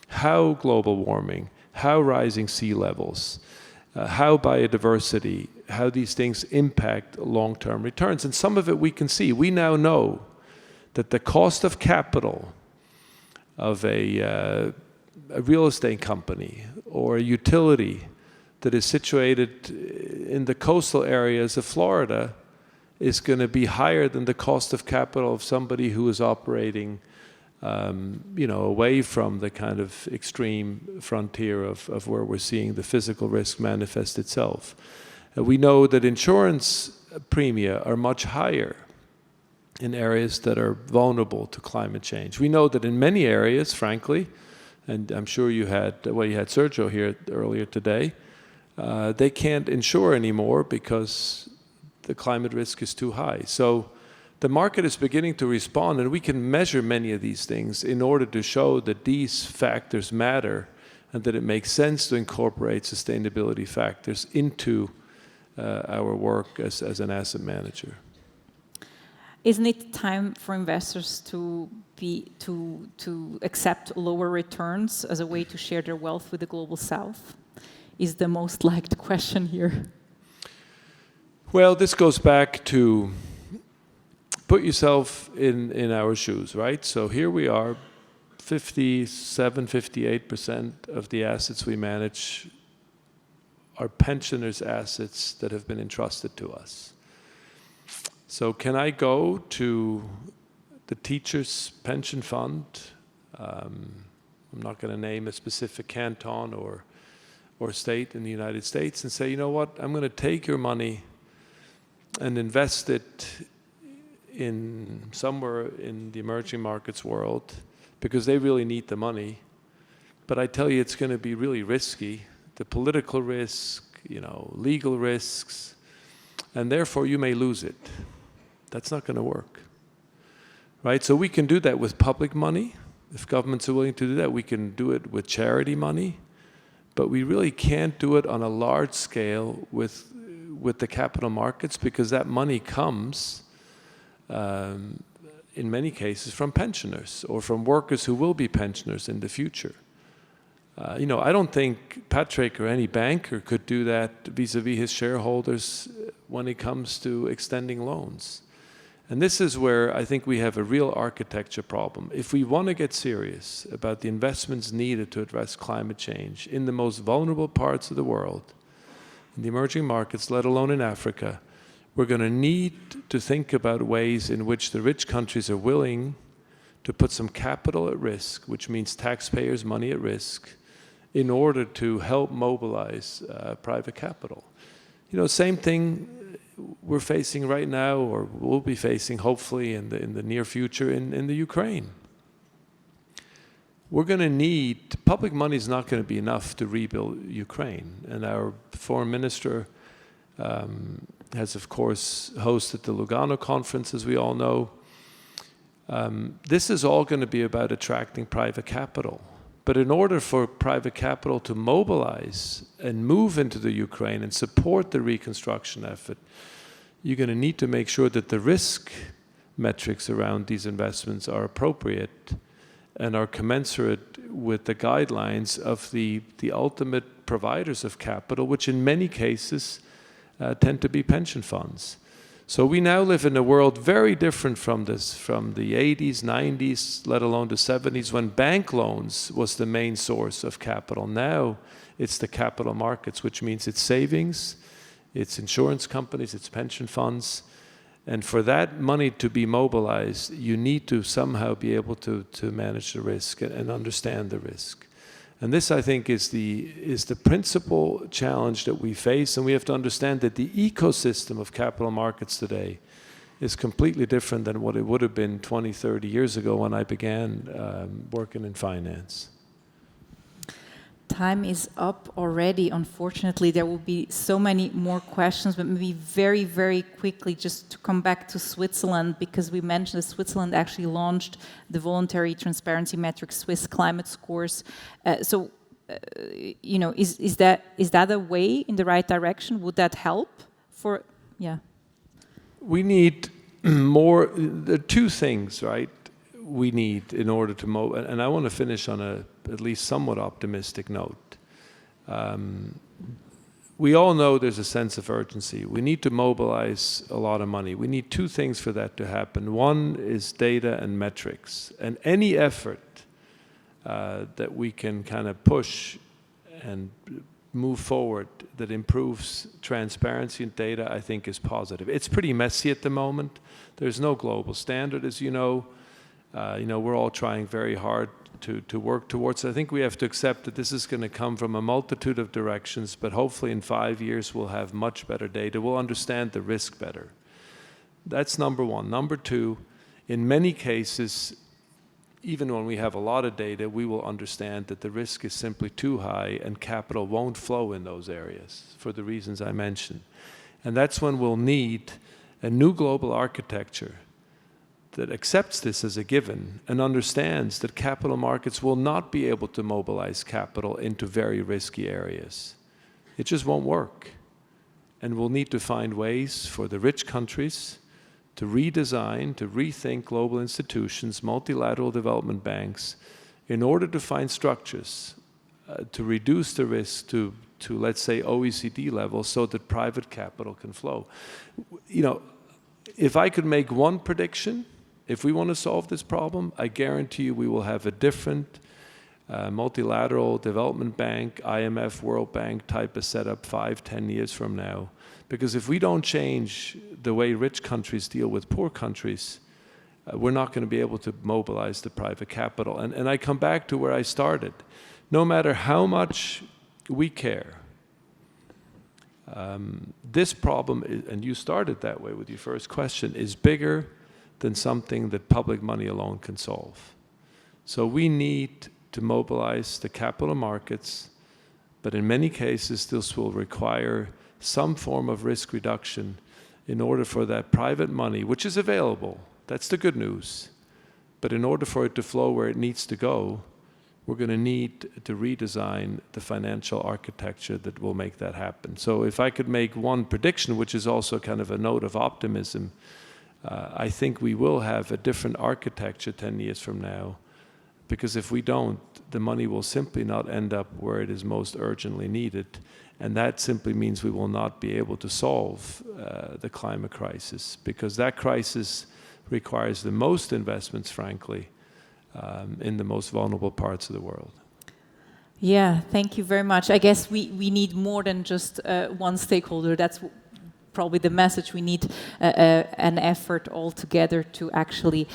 how global warming, how rising sea levels, how biodiversity, how these things impact long-term returns. And some of it we can see. We now know that the cost of capital of a real estate company or a utility that is situated in the coastal areas of Florida is going to be higher than the cost of capital of somebody who is operating you know, away from the kind of extreme frontier of where we're seeing the physical risk manifest itself. We know that insurance premia are much higher in areas that are vulnerable to climate change. We know that in many areas, frankly, and I'm sure you had Sergio here earlier today, they can't insure anymore because the climate risk is too high. So the market is beginning to respond, and we can measure many of these things in order to show that these factors matter and that it makes sense to incorporate sustainability factors into our work as an asset manager. Isn't it time for investors to accept lower returns as a way to share their wealth with the global south? Is the most liked question here. Well, this goes back to put yourself in our shoes, right? So here we are, 57, 58% of the assets we manage are pensioners' assets that have been entrusted to us. So can I go to the teacher's pension fund? I'm not going to name a specific canton or state in the United States and say, you know what, I'm going to take your money and invest it in somewhere in the emerging markets world because they really need the money. But I tell you, it's going to be really risky, the political risk, you know, legal risks, and therefore you may lose it. That's not going to work, right? So we can do that with public money. If governments are willing to do that, we can do it with charity money. But we really can't do it on a large scale with the capital markets because that money comes, in many cases, from pensioners or from workers who will be pensioners in the future. You know, I don't think Patrick or any banker could do that vis-a-vis his shareholders when it comes to extending loans. And this is where I think we have a real architecture problem. If we want to get serious about the investments needed to address climate change in the most vulnerable parts of the world, in the emerging markets, let alone in Africa, we're going to need to think about ways in which the rich countries are willing to put some capital at risk, which means taxpayers' money at risk, in order to help mobilize private capital. You know, same thing we're facing right now, or will be facing hopefully in the near future in the Ukraine. We're going to need, public money is not going to be enough to rebuild Ukraine. And our foreign minister has, of course, hosted the Lugano conference, as we all know. This is all going to be about attracting private capital. But in order for private capital to mobilize and move into the Ukraine and support the reconstruction effort, you're going to need to make sure that the risk metrics around these investments are appropriate and are commensurate with the guidelines of the ultimate providers of capital, which in many cases tend to be pension funds. So we now live in a world very different from this, from the 80s, 90s, let alone the 70s, when bank loans was the main source of capital. Now it's the capital markets, which means it's savings, it's insurance companies, it's pension funds. And for that money to be mobilized, you need to somehow be able to manage the risk and understand the risk. And this, I think, is the principal challenge that we face, and we have to understand that the ecosystem of capital markets today is completely different than what it would have been 20, 30 years ago when I began working in finance. Time is up already. Unfortunately, there will be so many more questions, but maybe very, very quickly, just to come back to Switzerland, because we mentioned that Switzerland actually launched the voluntary transparency metric Swiss climate scores. You know, is that a way in the right direction? Would that help for, yeah? We need more, there are two things, right? We need in order to and I want to finish on a at least somewhat optimistic note. We all know there's a sense of urgency. We need to mobilize a lot of money. We need two things for that to happen. One is data and metrics. And any effort that we can kind of push and move forward that improves transparency and data, I think is positive. It's pretty messy at the moment. There's no global standard, as you know. We're all trying very hard to work towards it. I think we have to accept that this is going to come from a multitude of directions, but hopefully in 5 years we'll have much better data. We'll understand the risk better. That's number one. Number two, in many cases, even when we have a lot of data, we will understand that the risk is simply too high and capital won't flow in those areas for the reasons I mentioned. And that's when we'll need a new global architecture that accepts this as a given and understands that capital markets will not be able to mobilize capital into very risky areas. It just won't work. And we'll need to find ways for the rich countries to redesign, to rethink global institutions, multilateral development banks, in order to find structures to reduce the risk to, let's say, OECD levels so that private capital can flow. You know, if I could make one prediction, if we want to solve this problem, I guarantee you we will have a different multilateral development bank, IMF, World Bank type of setup 5, 10 years from now. Because if we don't change the way rich countries deal with poor countries, we're not going to be able to mobilize the private capital. And I come back to where I started. No matter how much we care, this problem, and you started that way with your first question, is bigger than something that public money alone can solve. So we need to mobilize the capital markets, but in many cases this will require some form of risk reduction in order for that private money, which is available, that's the good news, but in order for it to flow where it needs to go, we're going to need to redesign the financial architecture that will make that happen. So if I could make one prediction, which is also kind of a note of optimism, I think we will have a different architecture 10 years from now, because if we don't, the money will simply not end up where it is most urgently needed. And that simply means we will not be able to solve the climate crisis, because that crisis requires the most investments, frankly, in the most vulnerable parts of the world. Yeah, thank you very much. I guess we need more than just one stakeholder. That's probably the message. We need an effort all together to actually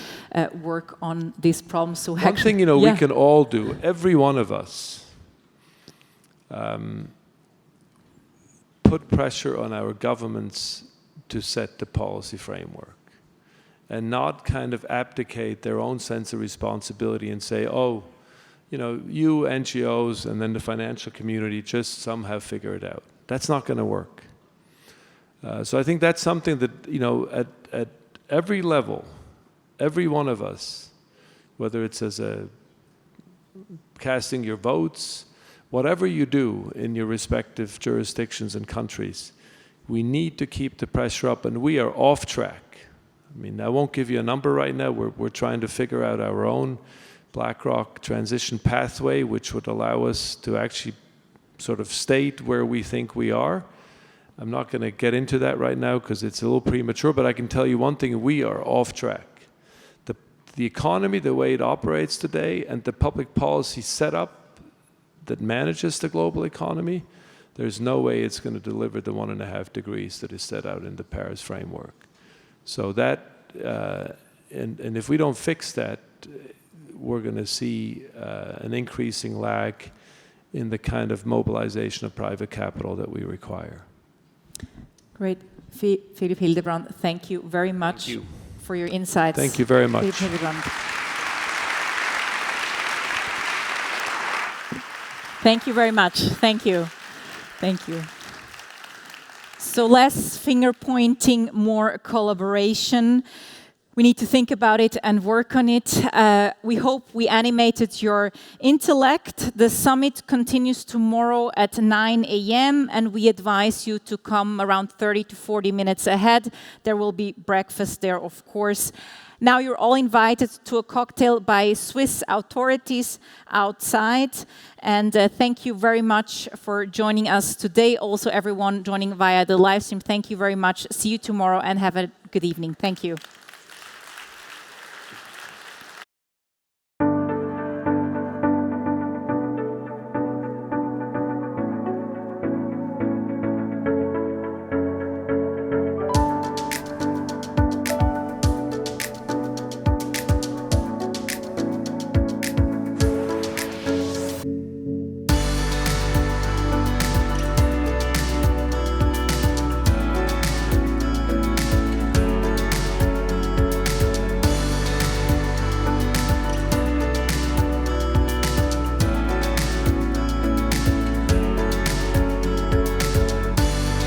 work on this problem. So one thing, you know, we can all do, every one of us, put pressure on our governments to set the policy framework and not kind of abdicate their own sense of responsibility and say, oh, you know, you NGOs and then the financial community just somehow figure it out. That's not going to work. So I think that's something that, you know, at every level, every one of us, whether it's as a casting your votes, whatever you do in your respective jurisdictions and countries, we need to keep the pressure up, and we are off track. I mean, I won't give you a number right now. We're trying to figure out our own BlackRock transition pathway, which would allow us to actually sort of state where we think we are. I'm not going to get into that right now because it's a little premature, but I can tell you one thing, we are off track. The economy, the way it operates today, and the public policy setup that manages the global economy, there's no way it's going to deliver the 1.5 degrees that is set out in the Paris framework. So that, and if we don't fix that, we're going to see an increasing lag in the kind of mobilization of private capital that we require. Great. Philipp Hildebrand, thank you very much for your insights. Thank you very much. Philipp Hildebrand. Thank you very much. Thank you. Thank you. So less finger pointing, more collaboration. We need to think about it and work on it. We hope we animated your intellect. The summit continues tomorrow at 9 a.m. and we advise you to come around 30 to 40 minutes ahead. There will be breakfast there, of course. Now you're all invited to a cocktail by Swiss authorities outside. And thank you very much for joining us today. Also, everyone joining via the live stream, thank you very much. See you tomorrow and have a good evening. Thank you.